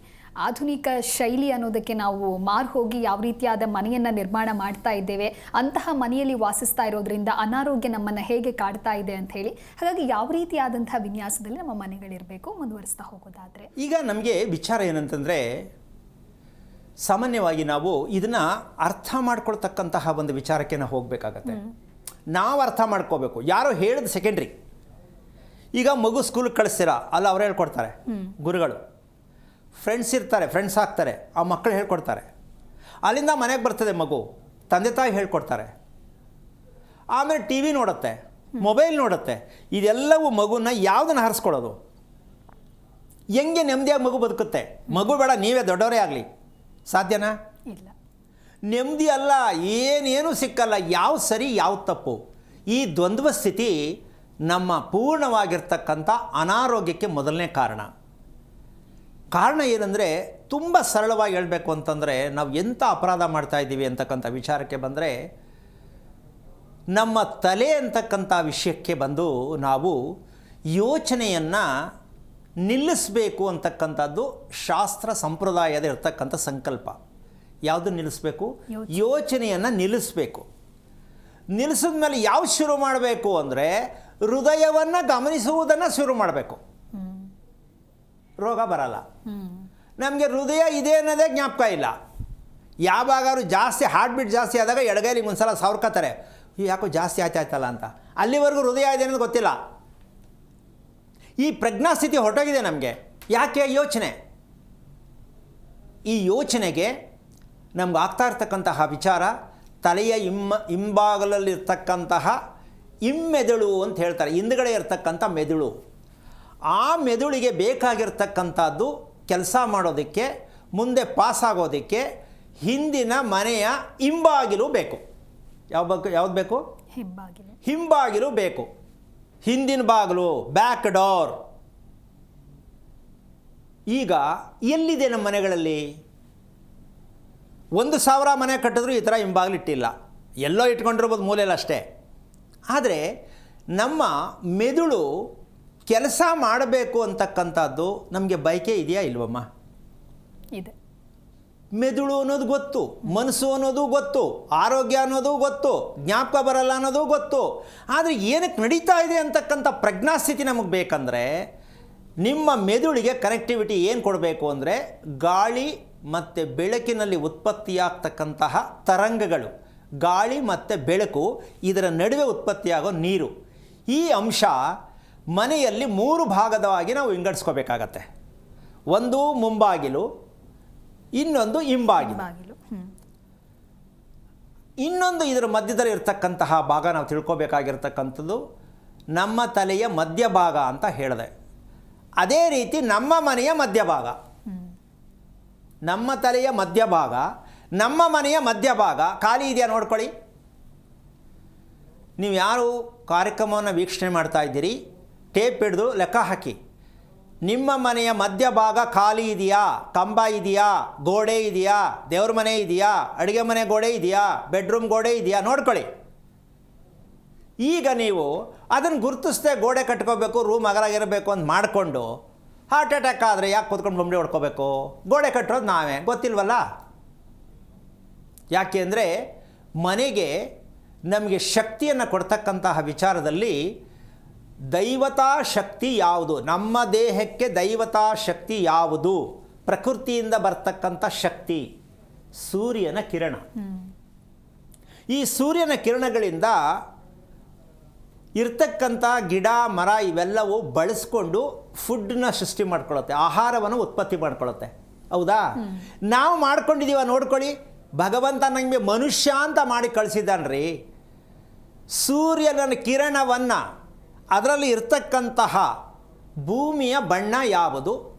ಆಧುನಿಕ ಶೈಲಿ ಅನ್ನೋದಕ್ಕೆ ನಾವು ಮಾರು ಹೋಗಿ ಯಾವ ರೀತಿಯಾದ ಮನೆಯನ್ನು ನಿರ್ಮಾಣ ಮಾಡ್ತಾ ಇದ್ದೇವೆ, ಅಂತಹ ಮನೆಯಲ್ಲಿ ವಾಸಿಸ್ತಾ ಇರೋದ್ರಿಂದ ಅನಾರೋಗ್ಯ ನಮ್ಮನ್ನು ಹೇಗೆ ಕಾಡ್ತಾ ಇದೆ ಅಂತ ಹೇಳಿ. ಹಾಗಾಗಿ ಯಾವ ರೀತಿಯಾದಂತಹ ವಿನ್ಯಾಸದಲ್ಲಿ ನಮ್ಮ ಮನೆಗಳಿರಬೇಕು ಮುಂದುವರಿಸ್ತಾ ಹೋಗೋದಾದರೆ, ಈಗ ನಮಗೆ ವಿಚಾರ ಏನಂತಂದರೆ, ಸಾಮಾನ್ಯವಾಗಿ ನಾವು ಇದನ್ನು ಅರ್ಥ ಮಾಡ್ಕೊಳ್ತಕ್ಕಂತಹ ಒಂದು ವಿಚಾರಕ್ಕೆ ನಾವು ಹೋಗಬೇಕಾಗತ್ತೆ. ನಾವು ಅರ್ಥ ಮಾಡ್ಕೋಬೇಕು. ಯಾರೋ ಹೇಳಿದ ಸೆಕೆಂಡ್ರಿ. ಈಗ ಮಗು ಸ್ಕೂಲಿಗೆ ಕಳಿಸ್ತೀರಾ, ಅಲ್ಲ ಅವ್ರು ಹೇಳ್ಕೊಡ್ತಾರೆ ಗುರುಗಳು. ಫ್ರೆಂಡ್ಸ್ ಇರ್ತಾರೆ, ಫ್ರೆಂಡ್ಸ್ ಆಗ್ತಾರೆ, ಆ ಮಕ್ಕಳು ಹೇಳ್ಕೊಡ್ತಾರೆ. ಅಲ್ಲಿಂದ ಮನೆಗೆ ಬರ್ತದೆ ಮಗು, ತಂದೆ ತಾಯಿ ಹೇಳ್ಕೊಡ್ತಾರೆ. ಆಮೇಲೆ ಟಿ ವಿ ನೋಡುತ್ತೆ, ಮೊಬೈಲ್ ನೋಡುತ್ತೆ. ಇದೆಲ್ಲವೂ ಮಗುನ ಯಾವುದನ್ನು ಹರಿಸ್ಕೊಳ್ಳೋದು? ಹೆಂಗೆ ನೆಮ್ಮದಿಯಾಗಿ ಮಗು ಬದುಕುತ್ತೆ? ಮಗು ಬೇಡ, ನೀವೇ ದೊಡ್ಡವರೇ ಆಗಲಿ, ಸಾಧ್ಯನಾ? ಇಲ್ಲ, ನೆಮ್ಮದಿ ಅಲ್ಲ, ಏನೇನೂ ಸಿಕ್ಕಲ್ಲ. ಯಾವ ಸರಿ ಯಾವ ತಪ್ಪು, ಈ ದ್ವಂದ್ವ ಸ್ಥಿತಿ ನಮ್ಮ ಪೂರ್ಣವಾಗಿರ್ತಕ್ಕಂಥ ಅನಾರೋಗ್ಯಕ್ಕೆ ಮೊದಲನೇ ಕಾರಣ. ಕಾರಣ ಏನಂದರೆ, ತುಂಬ ಸರಳವಾಗಿ ಹೇಳಬೇಕು ಅಂತಂದರೆ, ನಾವು ಎಂಥ ಅಪರಾಧ ಮಾಡ್ತಾಯಿದ್ದೀವಿ ಅಂತಕ್ಕಂಥ ವಿಚಾರಕ್ಕೆ ಬಂದರೆ, ನಮ್ಮ ತಲೆ ಅಂತಕ್ಕಂಥ ವಿಷಯಕ್ಕೆ ಬಂದು ನಾವು ಯೋಚನೆಯನ್ನು ನಿಲ್ಲಿಸಬೇಕು ಅಂತಕ್ಕಂಥದ್ದು ಶಾಸ್ತ್ರ ಸಂಪ್ರದಾಯದ ಇರ್ತಕ್ಕಂಥ ಸಂಕಲ್ಪ. ಯಾವುದು ನಿಲ್ಲಿಸಬೇಕು? ಯೋಚನೆಯನ್ನು ನಿಲ್ಲಿಸಬೇಕು. ನಿಲ್ಲಿಸಿದ ಮೇಲೆ ಯಾವ ಶುರು ಮಾಡಬೇಕು ಅಂದರೆ, ಹೃದಯವನ್ನು ಗಮನಿಸುವುದನ್ನು ಶುರು ಮಾಡಬೇಕು. ರೋಗ ಬರಲ್ಲ. ನಮಗೆ ಹೃದಯ ಇದೆ ಅನ್ನೋದೇ ಜ್ಞಾಪಕ ಇಲ್ಲ. ಯಾವಾಗಾದ್ರೂ ಜಾಸ್ತಿ ಹಾರ್ಟ್ ಬೀಟ್ ಜಾಸ್ತಿ ಆದಾಗ ಎಡಗೈಲಿ ಒಂದ್ಸಲ ಸವರ್ಕೋತಾರೆ, ಯಾಕೋ ಜಾಸ್ತಿ ಆಯ್ತಾಯ್ತಲ್ಲ ಅಂತ. ಅಲ್ಲಿವರೆಗೂ ಹೃದಯ ಇದೆ ಅನ್ನೋದು ಗೊತ್ತಿಲ್ಲ. ಈ ಪ್ರಜ್ಞಾಸ್ಥಿತಿ ಹೊರಟೋಗಿದೆ ನಮಗೆ. ಯಾಕೆ? ಯೋಚನೆ. ಈ ಯೋಚನೆಗೆ ನಮ್ಗೆ ಆಗ್ತಾ ಇರ್ತಕ್ಕಂತಹ ವಿಚಾರ, ತಲೆಯ ಹಿಂಭಾಗದಲ್ಲಿರ್ತಕ್ಕಂತಹ ಹಿಮ್ಮೆದುಳು ಅಂತ ಹೇಳ್ತಾರೆ, ಹಿಂದುಗಡೆ ಇರ್ತಕ್ಕಂಥ ಮೆದುಳು. ಆ ಮೆದುಳಿಗೆ ಬೇಕಾಗಿರ್ತಕ್ಕಂಥದ್ದು ಕೆಲಸ ಮಾಡೋದಕ್ಕೆ, ಮುಂದೆ ಪಾಸಾಗೋದಕ್ಕೆ ಹಿಂದಿನ ಮನೆಯ ಹಿಂಬಾಗಿಲು ಬೇಕು. ಯಾವ್ದು ಬೇಕು? ಹಿಂಬಾಗಿಲು ಬೇಕು. ಹಿಂದಿನ ಬಾಗಿಲು, ಬ್ಯಾಕ್ ಡೋರ್. ಈಗ ಎಲ್ಲಿದೆ ನಮ್ಮ ಮನೆಗಳಲ್ಲಿ? 1,000 ಮನೆ ಕಟ್ಟಿದ್ರು ಈ ಥರ ಹಿಂಬಾಗಿಲು ಇಟ್ಟಿಲ್ಲ. ಎಲ್ಲೋ ಇಟ್ಕೊಂಡಿರ್ಬೋದು ಮೂಲೆಯಲ್ಲಿ ಅಷ್ಟೇ. ಆದರೆ ನಮ್ಮ ಮೆದುಳು ಕೆಲಸ ಮಾಡಬೇಕು ಅಂತಕ್ಕಂಥದ್ದು ನಮಗೆ ಬಯಕೆ ಇದೆಯಾ ಇಲ್ವಮ್ಮ? ಇದೆ. ಮೆದುಳು ಅನ್ನೋದು ಗೊತ್ತು, ಮನಸ್ಸು ಅನ್ನೋದು ಗೊತ್ತು, ಆರೋಗ್ಯ ಅನ್ನೋದು ಗೊತ್ತು, ಜ್ಞಾಪಕ ಬರಲ್ಲ ಅನ್ನೋದು ಗೊತ್ತು. ಆದರೆ ಏನಕ್ಕೆ ನಡೀತಾ ಇದೆ ಅಂತಕ್ಕಂಥ ಪ್ರಜ್ಞಾಸ್ಥಿತಿ ನಮಗೆ ಬೇಕಂದರೆ, ನಿಮ್ಮ ಮೆದುಳಿಗೆ ಕನೆಕ್ಟಿವಿಟಿ ಏನು ಕೊಡಬೇಕು ಅಂದರೆ, ಗಾಳಿ ಮತ್ತು ಬೆಳಕಿನಲ್ಲಿ ಉತ್ಪತ್ತಿಯಾಗ್ತಕ್ಕಂತಹ ತರಂಗಗಳು, ಗಾಳಿ ಮತ್ತು ಬೆಳಕು, ಇದರ ನಡುವೆ ಉತ್ಪತ್ತಿಯಾಗೋ ನೀರು, ಈ ಅಂಶ ಮನೆಯಲ್ಲಿ 3 ಭಾಗದವಾಗಿ ನಾವು ವಿಂಗಡಿಸ್ಕೋಬೇಕಾಗತ್ತೆ. ಒಂದು ಮುಂಬಾಗಿಲು, ಇನ್ನೊಂದು ಹಿಂಬಾಗಿಲು, ಬಾಗಿಲು. ಇನ್ನೊಂದು ಇದರ ಮಧ್ಯದಲ್ಲಿ ಇರತಕ್ಕಂತಹ ಭಾಗ ನಾವು ತಿಳ್ಕೊಬೇಕಾಗಿರ್ತಕ್ಕಂಥದ್ದು ನಮ್ಮ ತಲೆಯ ಮಧ್ಯಭಾಗ ಅಂತ ಹೇಳಿದೆ. ಅದೇ ರೀತಿ ನಮ್ಮ ಮನೆಯ ಮಧ್ಯಭಾಗ, ನಮ್ಮ ತಲೆಯ ಮಧ್ಯಭಾಗ, ನಮ್ಮ ಮನೆಯ ಮಧ್ಯಭಾಗ ಖಾಲಿ ಇದೆಯಾ ನೋಡ್ಕೊಳ್ಳಿ. ನೀವು ಯಾರು ಕಾರ್ಯಕ್ರಮವನ್ನು ವೀಕ್ಷಣೆ ಮಾಡ್ತಾ ಇದ್ದೀರಿ, ಟೇಪ್ ಹಿಡಿದು ಲೆಕ್ಕ ಹಾಕಿ. ನಿಮ್ಮ ಮನೆಯ ಮಧ್ಯಭಾಗ ಖಾಲಿ ಇದೆಯಾ, ಕಂಬ ಇದೆಯಾ, ಗೋಡೆ ಇದೆಯಾ, ದೇವ್ರ ಮನೆ ಇದೆಯಾ, ಅಡುಗೆ ಮನೆ ಗೋಡೆ ಇದೆಯಾ, ಬೆಡ್ರೂಮ್ ಗೋಡೆ ಇದೆಯಾ ನೋಡ್ಕೊಳ್ಳಿ. ಈಗ ನೀವು ಅದನ್ನು ಗುರುತಿಸ್ದೆ ಗೋಡೆ ಕಟ್ಕೋಬೇಕು, ರೂಮ್ ಅಗಲಾಗಿರಬೇಕು ಅಂತ ಮಾಡಿಕೊಂಡು ಹಾರ್ಟ್ ಅಟ್ಯಾಕ್ ಆದರೆ ಯಾಕೆ ಕೂತ್ಕೊಂಡು ಬೊಂಬೆ ಹೊಡ್ಕೋಬೇಕು? ಗೋಡೆ ಕಟ್ಟೋದು ನಾವೇ, ಗೊತ್ತಿಲ್ವಲ್ಲ. ಯಾಕೆ ಅಂದರೆ ಮನೆಗೆ ನಮಗೆ ಶಕ್ತಿಯನ್ನು ಕೊಡ್ತಕ್ಕಂತಹ ವಿಚಾರದಲ್ಲಿ ದೈವತಾ ಶಕ್ತಿ ಯಾವುದು, ನಮ್ಮ ದೇಹಕ್ಕೆ ದೈವತಾ ಶಕ್ತಿ ಯಾವುದು? ಪ್ರಕೃತಿಯಿಂದ ಬರ್ತಕ್ಕಂಥ ಶಕ್ತಿ ಸೂರ್ಯನ ಕಿರಣ. ಈ ಸೂರ್ಯನ ಕಿರಣಗಳಿಂದ ಇರ್ತಕ್ಕಂಥ ಗಿಡ ಮರ ಇವೆಲ್ಲವೂ ಬಳಸ್ಕೊಂಡು ಫುಡ್ನ ಸೃಷ್ಟಿ ಮಾಡ್ಕೊಳ್ಳುತ್ತೆ, ಆಹಾರವನ್ನು ಉತ್ಪತ್ತಿ ಮಾಡ್ಕೊಳ್ಳುತ್ತೆ. ಹೌದಾ? ನಾವು ಮಾಡ್ಕೊಂಡಿದ್ದೀವ ನೋಡ್ಕೊಳ್ಳಿ. ಭಗವಂತ ನಮಗೆ ಮನುಷ್ಯ ಅಂತ ಮಾಡಿ ಕಳಿಸಿದ್ದಾನ್ರಿ. ಸೂರ್ಯನ ಕಿರಣವನ್ನು, ಅದರಲ್ಲಿ ಇರ್ತಕ್ಕಂತಹ ಭೂಮಿಯ ಬಣ್ಣ ಯಾವುದು,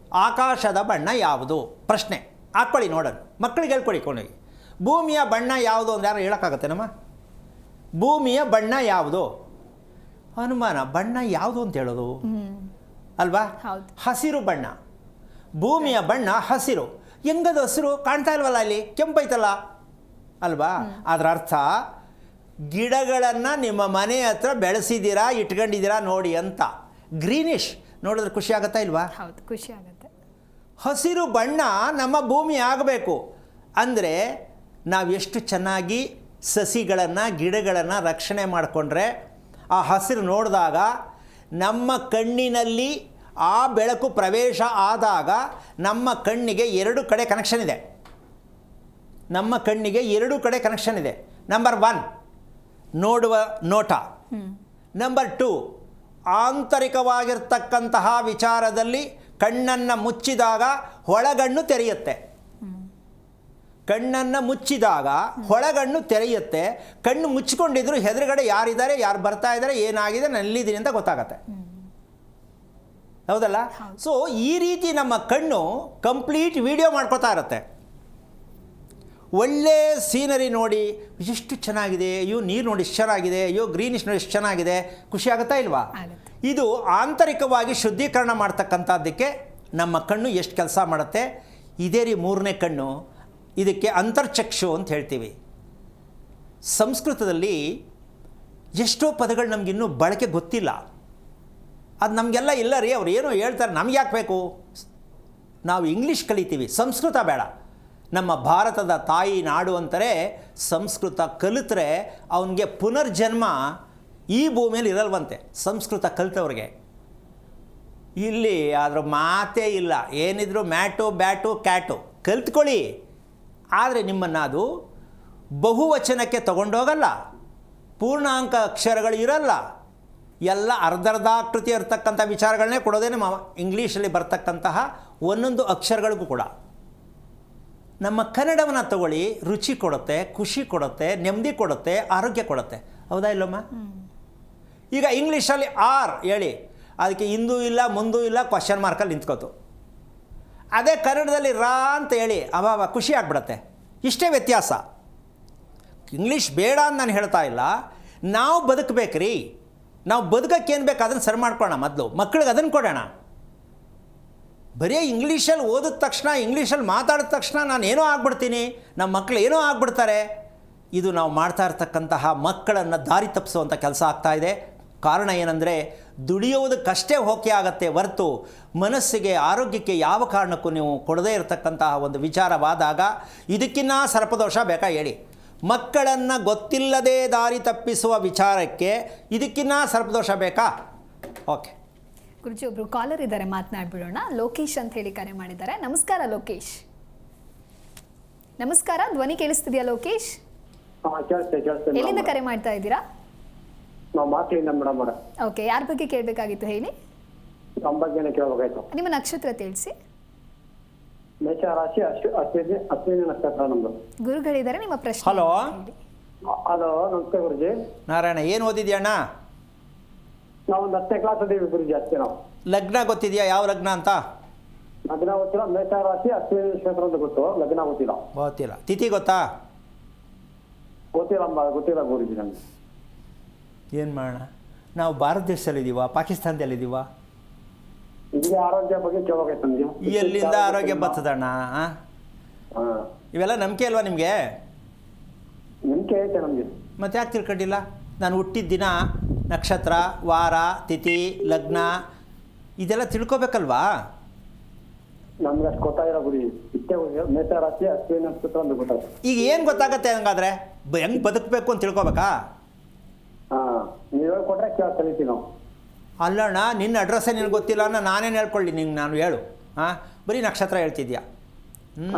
ಆಕಾಶದ ಬಣ್ಣ ಯಾವುದು? ಪ್ರಶ್ನೆ ಹಾಕ್ಕೊಳ್ಳಿ ನೋಡೋಣ. ಮಕ್ಕಳಿಗೆ ಹೇಳ್ಕೊಡಿ ಕೊನೆಗೆ. ಭೂಮಿಯ ಬಣ್ಣ ಯಾವುದು ಅಂತ ಯಾರು ಹೇಳೋಕ್ಕಾಗತ್ತೆ ನಮ್ಮ? ಭೂಮಿಯ ಬಣ್ಣ ಯಾವುದು? ಅನುಮಾನ. ಬಣ್ಣ ಯಾವುದು ಅಂತ ಹೇಳೋದು ಅಲ್ವಾ? ಹಸಿರು ಬಣ್ಣ. ಭೂಮಿಯ ಬಣ್ಣ ಹಸಿರು. ಹೆಂಗದು ಹಸಿರು? ಕಾಣ್ತಾ ಇಲ್ವಲ್ಲ, ಅಲ್ಲಿ ಕೆಂಪೈತಲ್ಲ ಅಲ್ವಾ? ಅದರ ಅರ್ಥ ಗಿಡಗಳನ್ನು ನಿಮ್ಮ ಮನೆ ಹತ್ರ ಬೆಳೆಸಿದ್ದೀರಾ, ಇಟ್ಕೊಂಡಿದ್ದೀರಾ ನೋಡಿ ಅಂತ. ಗ್ರೀನಿಶ್ ನೋಡಿದ್ರೆ ಖುಷಿ ಆಗುತ್ತಾ ಇಲ್ವಾ? ಹೌದು, ಖುಷಿ ಆಗುತ್ತೆ. ಹಸಿರು ಬಣ್ಣ ನಮ್ಮ ಭೂಮಿ ಆಗಬೇಕು ಅಂದರೆ ನಾವು ಎಷ್ಟು ಚೆನ್ನಾಗಿ ಸಸಿಗಳನ್ನು ಗಿಡಗಳನ್ನು ರಕ್ಷಣೆ ಮಾಡಿಕೊಂಡ್ರೆ ಆ ಹಸಿರು ನೋಡಿದಾಗ ನಮ್ಮ ಕಣ್ಣಿನಲ್ಲಿ ಆ ಬೆಳಕು ಪ್ರವೇಶ ಆದಾಗ ನಮ್ಮ ಕಣ್ಣಿಗೆ 2 ಕಡೆ ಕನೆಕ್ಷನ್ ಇದೆ. ನಮ್ಮ ಕಣ್ಣಿಗೆ 2 ಕಡೆ ಕನೆಕ್ಷನ್ ಇದೆ. ನಂಬರ್ 1 ನೋಡುವ ನೋಟ, ನಂಬರ್ 2 ಆಂತರಿಕವಾಗಿರ್ತಕ್ಕಂತಹ ವಿಚಾರದಲ್ಲಿ ಕಣ್ಣನ್ನು ಮುಚ್ಚಿದಾಗ ಒಳಗಣ್ಣು ತೆರೆಯುತ್ತೆ. ಕಣ್ಣನ್ನು ಮುಚ್ಚಿದಾಗ ಒಳಗಣ್ಣು ತೆರೆಯುತ್ತೆ. ಕಣ್ಣು ಮುಚ್ಚಿಕೊಂಡಿದ್ರು ಎದುರುಗಡೆ ಯಾರಿದ್ದಾರೆ, ಯಾರು ಬರ್ತಾ ಇದ್ದಾರೆ, ಏನಾಗಿದೆ, ನಾನು ಎಲ್ಲಿದ್ದೀನಿ ಅಂತ ಗೊತ್ತಾಗತ್ತೆ. ಹೌದಲ್ಲ? ಸೊ ಈ ರೀತಿ ನಮ್ಮ ಕಣ್ಣು ಕಂಪ್ಲೀಟ್ ವಿಡಿಯೋ ಮಾಡ್ಕೊತಾ ಇರುತ್ತೆ. ಒಳ್ಳೆ ಸೀನರಿ ನೋಡಿ ಎಷ್ಟು ಚೆನ್ನಾಗಿದೆ, ಅಯ್ಯೋ ನೀರು ನೋಡಿ ಎಷ್ಟು ಚೆನ್ನಾಗಿದೆ, ಅಯ್ಯೋ ಗ್ರೀನಿಶ್ ನೋಡಿ ಎಷ್ಟು ಚೆನ್ನಾಗಿದೆ, ಖುಷಿ ಆಗುತ್ತಾ ಇಲ್ವಾ? ಇದು ಆಂತರಿಕವಾಗಿ ಶುದ್ಧೀಕರಣ ಮಾಡ್ತಕ್ಕಂಥದ್ದಕ್ಕೆ ನಮ್ಮ ಕಣ್ಣು ಎಷ್ಟು ಕೆಲಸ ಮಾಡುತ್ತೆ. ಇದೇ ರೀ 3ನೇ ಕಣ್ಣು, ಇದಕ್ಕೆ ಅಂತರ್ಚಕ್ಷು ಅಂತ ಹೇಳ್ತೀವಿ. ಸಂಸ್ಕೃತದಲ್ಲಿ ಎಷ್ಟೋ ಪದಗಳು ನಮಗಿನ್ನೂ ಬಳಕೆ ಗೊತ್ತಿಲ್ಲ. ಅದು ನಮಗೆಲ್ಲ ಇಲ್ಲ ರೀ, ಅವ್ರು ಏನೋ ಹೇಳ್ತಾರೆ, ನಮ್ಗೆ ಯಾಕೆ ಬೇಕು? ನಾವು ಇಂಗ್ಲೀಷ್ ಕಲಿತೀವಿ, ಸಂಸ್ಕೃತ ಬೇಡ. ನಮ್ಮ ಭಾರತದ ತಾಯಿ ನಾಡು ಅಂತಾರೆ, ಸಂಸ್ಕೃತ ಕಲಿತ್ರೆ ಅವನಿಗೆ ಪುನರ್ಜನ್ಮ ಈ ಭೂಮಿಯಲ್ಲಿ ಇರಲ್ವಂತೆ, ಸಂಸ್ಕೃತ ಕಲಿತವ್ರಿಗೆ. ಇಲ್ಲಿ ಅದರ ಮಾತೇ ಇಲ್ಲ. ಏನಿದ್ರು ಮ್ಯಾಟು ಬ್ಯಾಟು ಕ್ಯಾಟು ಕಲ್ತ್ಕೊಳ್ಳಿ. ಆದರೆ ನಿಮ್ಮನ್ನು ಅದು ಬಹುವಚನಕ್ಕೆ ತಗೊಂಡೋಗಲ್ಲ, ಪೂರ್ಣಾಂಕ ಅಕ್ಷರಗಳು ಇರಲ್ಲ, ಎಲ್ಲ ಅರ್ಧರ್ಧಾಕೃತಿ ಇರತಕ್ಕಂಥ ವಿಚಾರಗಳನ್ನೇ ಕೊಡೋದೇ ನಮ್ಮ ಇಂಗ್ಲೀಷಲ್ಲಿ ಬರ್ತಕ್ಕಂತಹ ಒಂದೊಂದು ಅಕ್ಷರಗಳಿಗೂ ಕೂಡ. ನಮ್ಮ ಕನ್ನಡವನ್ನು ತಗೊಳ್ಳಿ, ರುಚಿ ಕೊಡುತ್ತೆ, ಖುಷಿ ಕೊಡುತ್ತೆ, ನೆಮ್ಮದಿ ಕೊಡುತ್ತೆ, ಆರೋಗ್ಯ ಕೊಡುತ್ತೆ. ಹೌದಾ ಇಲ್ಲಮ್ಮ? ಈಗ ಇಂಗ್ಲೀಷಲ್ಲಿ ಆರ್ ಹೇಳಿ, ಅದಕ್ಕೆ ಹಿಂದೂ ಇಲ್ಲ ಮುಂದೂ ಇಲ್ಲ ಕ್ವಶನ್ ಮಾರ್ಕಲ್ಲಿ ನಿಂತ್ಕೋತು. ಅದೇ ಕನ್ನಡದಲ್ಲಿ ರಾ ಅಂತ ಹೇಳಿ ಅವಾಗ ಖುಷಿ ಆಗ್ಬಿಡತ್ತೆ. ಇಷ್ಟೇ ವ್ಯತ್ಯಾಸ. ಇಂಗ್ಲೀಷ್ ಬೇಡ ಅಂತ ನಾನು ಹೇಳ್ತಾ ಇಲ್ಲ, ನಾವು ಬದುಕಬೇಕ್ರಿ. ನಾವು ಬದುಕಕ್ಕೇನು ಬೇಕು ಅದನ್ನು ಸರಿ ಮಾಡ್ಕೊಳ್ಳೋಣ. ಮೊದಲು ಮಕ್ಕಳಿಗೆ ಅದನ್ನು ಕೊಡೋಣ. ಬರೀ ಇಂಗ್ಲೀಷಲ್ಲಿ ಓದಿದ ತಕ್ಷಣ, ಇಂಗ್ಲೀಷಲ್ಲಿ ಮಾತಾಡಿದ ತಕ್ಷಣ ನಾನು ಏನೋ ಆಗ್ಬಿಡ್ತೀನಿ, ನಮ್ಮ ಮಕ್ಕಳು ಏನೋ ಆಗ್ಬಿಡ್ತಾರೆ. ಇದು ನಾವು ಮಾಡ್ತಾ ಇರ್ತಕ್ಕಂತಹ ಮಕ್ಕಳನ್ನು ದಾರಿ ತಪ್ಪಿಸುವಂಥ ಕೆಲಸ ಆಗ್ತಾಯಿದೆ. ಕಾರಣ ಏನಂದರೆ ದುಡಿಯೋದಕ್ಕಷ್ಟೇ ಹೋಕೆ ಆಗತ್ತೆ ಹೊರತು ಮನಸ್ಸಿಗೆ, ಆರೋಗ್ಯಕ್ಕೆ ಯಾವ ಕಾರಣಕ್ಕೂ ನೀವು ಕೊಡದೇ ಇರತಕ್ಕಂತಹ ಒಂದು ವಿಚಾರವಾದಾಗ ಇದಕ್ಕಿನ್ನ ಸರ್ಪದೋಷ ಬೇಕಾ ಹೇಳಿ? ಮಕ್ಕಳನ್ನು ಗೊತ್ತಿಲ್ಲದೆ ದಾರಿ ತಪ್ಪಿಸುವ ವಿಚಾರಕ್ಕೆ ಇದಕ್ಕಿನ್ನ ಸರ್ಪದೋಷ ಬೇಕಾ? ಓಕೆ ಗುರುಜಿ, ಒಬ್ರು ಕಾಲರ್ ಇದ್ದಾರೆ, ಮಾತನಾಡ್ಬಿಡೋಣ. ಲೋಕೇಶ್ ಅಂತ ಹೇಳಿ ಕರೆ ಮಾಡಿದ್ದಾರೆ. ನಮಸ್ಕಾರ ಲೋಕೇಶ್. ನಮಸ್ಕಾರ, ಧ್ವನಿ ಕೇಳಿಸ್ತಿದೆಯಾ ಲೋಕೇಶ್? ಎಲ್ಲಿಂದ ಕರೆ ಮಾಡ್ತಾ ಇದ್ದೀರಾ? ನಾವು ಮಾಕ್ಲಿಂದ ಮೇಡಮ್ ಅವರ ಓಕೆ, ಯಾರ ಬಗ್ಗೆ ಕೇಳಬೇಕಾಗಿತ್ತು ಹೇಳಿ? ನಮ್ಮ ಬಗ್ಗೆನೇ ಕೇಳಬೇಕಾಯ್ತು. ನಿಮ್ಮ ನಕ್ಷತ್ರ ತಿಳಿಸಿ. ಮೇಷ ರಾಶಿ ಅಶ್ವಿನಿ ನಕ್ಷತ್ರ ನಮ್ದು. ಗುರುಗಳಿದ್ದಾರೆ, ನಿಮ್ಮ ಪ್ರಶ್ನೆ ಹಲೋ. ಹೇಳಿ. ಹಲೋ, ನಮಸ್ತೆ ಗುರುಜಿ. ನಾರಾಯಣ, ಏನು ಓದಿದ್ಯಾ ಅಣ್ಣ? ನಾವು ಒಂದು 10ನೇ ಕ್ಲಾಸ್ ಓದಿದ್ವಿ ಗುರುಜಿ, ಅಷ್ಟೇ. ನಾವು ಲಗ್ನ ಗೊತ್ತಿದೆಯಾ? ಯಾವ ಲಗ್ನ ಅಂತ ಲಗ್ನ ಗೊತ್ತಿಲ್ಲ. ಮೇಷ ರಾಶಿ ಅಶ್ವಿನಿ ನಕ್ಷತ್ರ ಅಂತ ಗೊತ್ತು, ಲಗ್ನ ಗೊತ್ತಿಲ್ಲ. ಗೊತ್ತಿಲ್ಲ. ತಿಥಿ ಗೊತ್ತಾ? ಗೊತ್ತಿಲ್ಲ ಗುರುಜಿ ನಮ್ಗೆ. ಏನು ಮಾಡೋಣ, ನಾವು ಭಾರತ ದೇಶದಲ್ಲಿದ್ದೀವ ಪಾಕಿಸ್ತಾನದಲ್ಲಿದ್ದೀವ? ನಿಮಗೆ ಆರೋಗ್ಯ ಬಗ್ಗೆ ಕೇಳಬೇಕಾಯ್ತು ನಮಗೆ. ಎಲ್ಲಿಂದ ಆರೋಗ್ಯ ಬರ್ತದಣ್ಣ? ಹಾ, ಇವೆಲ್ಲ ನಂಬಿಕೆ ಅಲ್ವಾ ನಿಮಗೆ? ನಂಬಿಕೆ ಐತೆ ನಮಗೆ. ಮತ್ತೆ ಯಾಕೆ ತಿಳ್ಕೊಂಡಿಲ್ಲ? ನಾನು ಹುಟ್ಟಿದ ದಿನ, ನಕ್ಷತ್ರ, ವಾರ, ತಿಥಿ, ಲಗ್ನ ಇದೆಲ್ಲ ತಿಳ್ಕೊಬೇಕಲ್ವಾ? ನಮ್ಗೆ ಅಷ್ಟು ಗೊತ್ತಾಗಿಲ್ಲ ಗುರುಜಿ. ಇಷ್ಟೇ ಮೇಷ ರಾಶಿ ಅಶ್ವಿನಿ ನಕ್ಷತ್ರ ಅಂತ ಗೊತ್ತಾಯ್ತು. ಈಗ ಏನು ಗೊತ್ತಾಗತ್ತೆ ಹಂಗಾದ್ರೆ? ಹೆಂಗೆ ಬದುಕಬೇಕು ಅಂತ ತಿಳ್ಕೊಬೇಕಾ? ಹಾ, ನೀವು ಹೇಳ್ಕೊಟ್ರೆ ಕಲಿತೀವಿ ನಾವು. ಅಲ್ಲಣ್ಣ, ನಿನ್ನ ಅಡ್ರೆಸ್ಸೇ ನಿನಗೆ ಗೊತ್ತಿಲ್ಲ ಅನ್ನೋ ನಾನೇನು ಹೇಳ್ಕೊಳ್ಳಿ ನಿಂಗೆ? ನಾನು ಹೇಳು. ಹಾಂ, ಬರೀ ನಕ್ಷತ್ರ ಹೇಳ್ತಿದ್ಯಾ?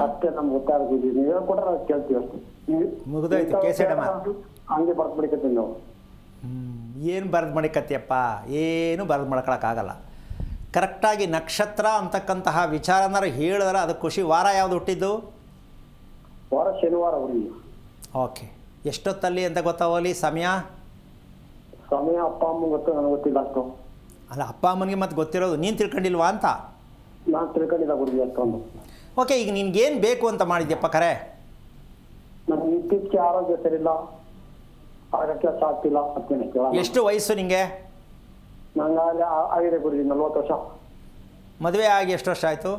ಅಷ್ಟೇ ನಮ್ಗೆ ಗೊತ್ತಾಗ ಗುರುಜಿ. ನೀವು ಹೇಳ್ಕೊಟ್ರೆ ನಾವು ಕೇಳ್ತೀವಿ ಅಷ್ಟೇ. ಮುಗಿದೋಯ್ತು ಕೇಸೆಡಮ್ಮ. ಹಂಗೆ ಬರ್ಕೊಬಿಡ್ಕತ್ತೀವಿ ನಾವು. ಏನು ಬರೆದು ಮಡಿಕತ್ತಿಯಪ್ಪ? ಏನು ಬರೆದು ಮಾಡ್ಕೊಳಕ್ಕಾಗಲ್ಲ. ಕರೆಕ್ಟಾಗಿ ನಕ್ಷತ್ರ ಅಂತಕ್ಕಂತಹ ವಿಚಾರನಾರು ಹೇಳಿದ್ರೆ ಅದಕ್ಕೆ ಖುಷಿ. ವಾರ ಯಾವುದು ಹುಟ್ಟಿದ್ದು? ವಾರ ಶನಿವಾರ ಗುರುಜಿ. ಓಕೆ, ಎಷ್ಟೊತ್ತಲ್ಲಿ ಅಂತ ಗೊತ್ತಾಗಲಿ? ಸಮಯ ಅಪ್ಪ ಅಮ್ಮ ಗೊತ್ತು, ನನಗೆ ಗೊತ್ತಿಲ್ಲ ಅಷ್ಟು. ಅಲ್ಲ, ಅಪ್ಪ ಅಮ್ಮನಿಗೆ ಮತ್ತೆ ಗೊತ್ತಿರೋದು, ನೀನು ತಿಳ್ಕೊಂಡಿಲ್ವಾ ಅಂತ? ನಾನು ತಿಳ್ಕೊಂಡಿಲ್ಲ ಗುರುಜಿ ಅಷ್ಟೊಂದು. ಓಕೆ, ಈಗ ನಿನ್ಗೇನು ಬೇಕು ಅಂತ ಮಾಡಿದ್ಯಪ್ಪ ಕರೆ? ನನಗೆ ಇತ್ತೀಚೆಗೆ ಆರೋಗ್ಯ ಸರಿಯಿಲ್ಲ, ಆರೋಗ್ಯ ಆಗ್ತಿಲ್ಲ ಅಷ್ಟೇನೆ. ಎಷ್ಟು ವಯಸ್ಸು ನಿಮಗೆ? ನಂಗೆ ಆಗಿದೆ ಗುರುಜಿ 40 ವರ್ಷ. ಮದುವೆ ಆಗಿ ಎಷ್ಟು ವರ್ಷ ಆಯಿತು?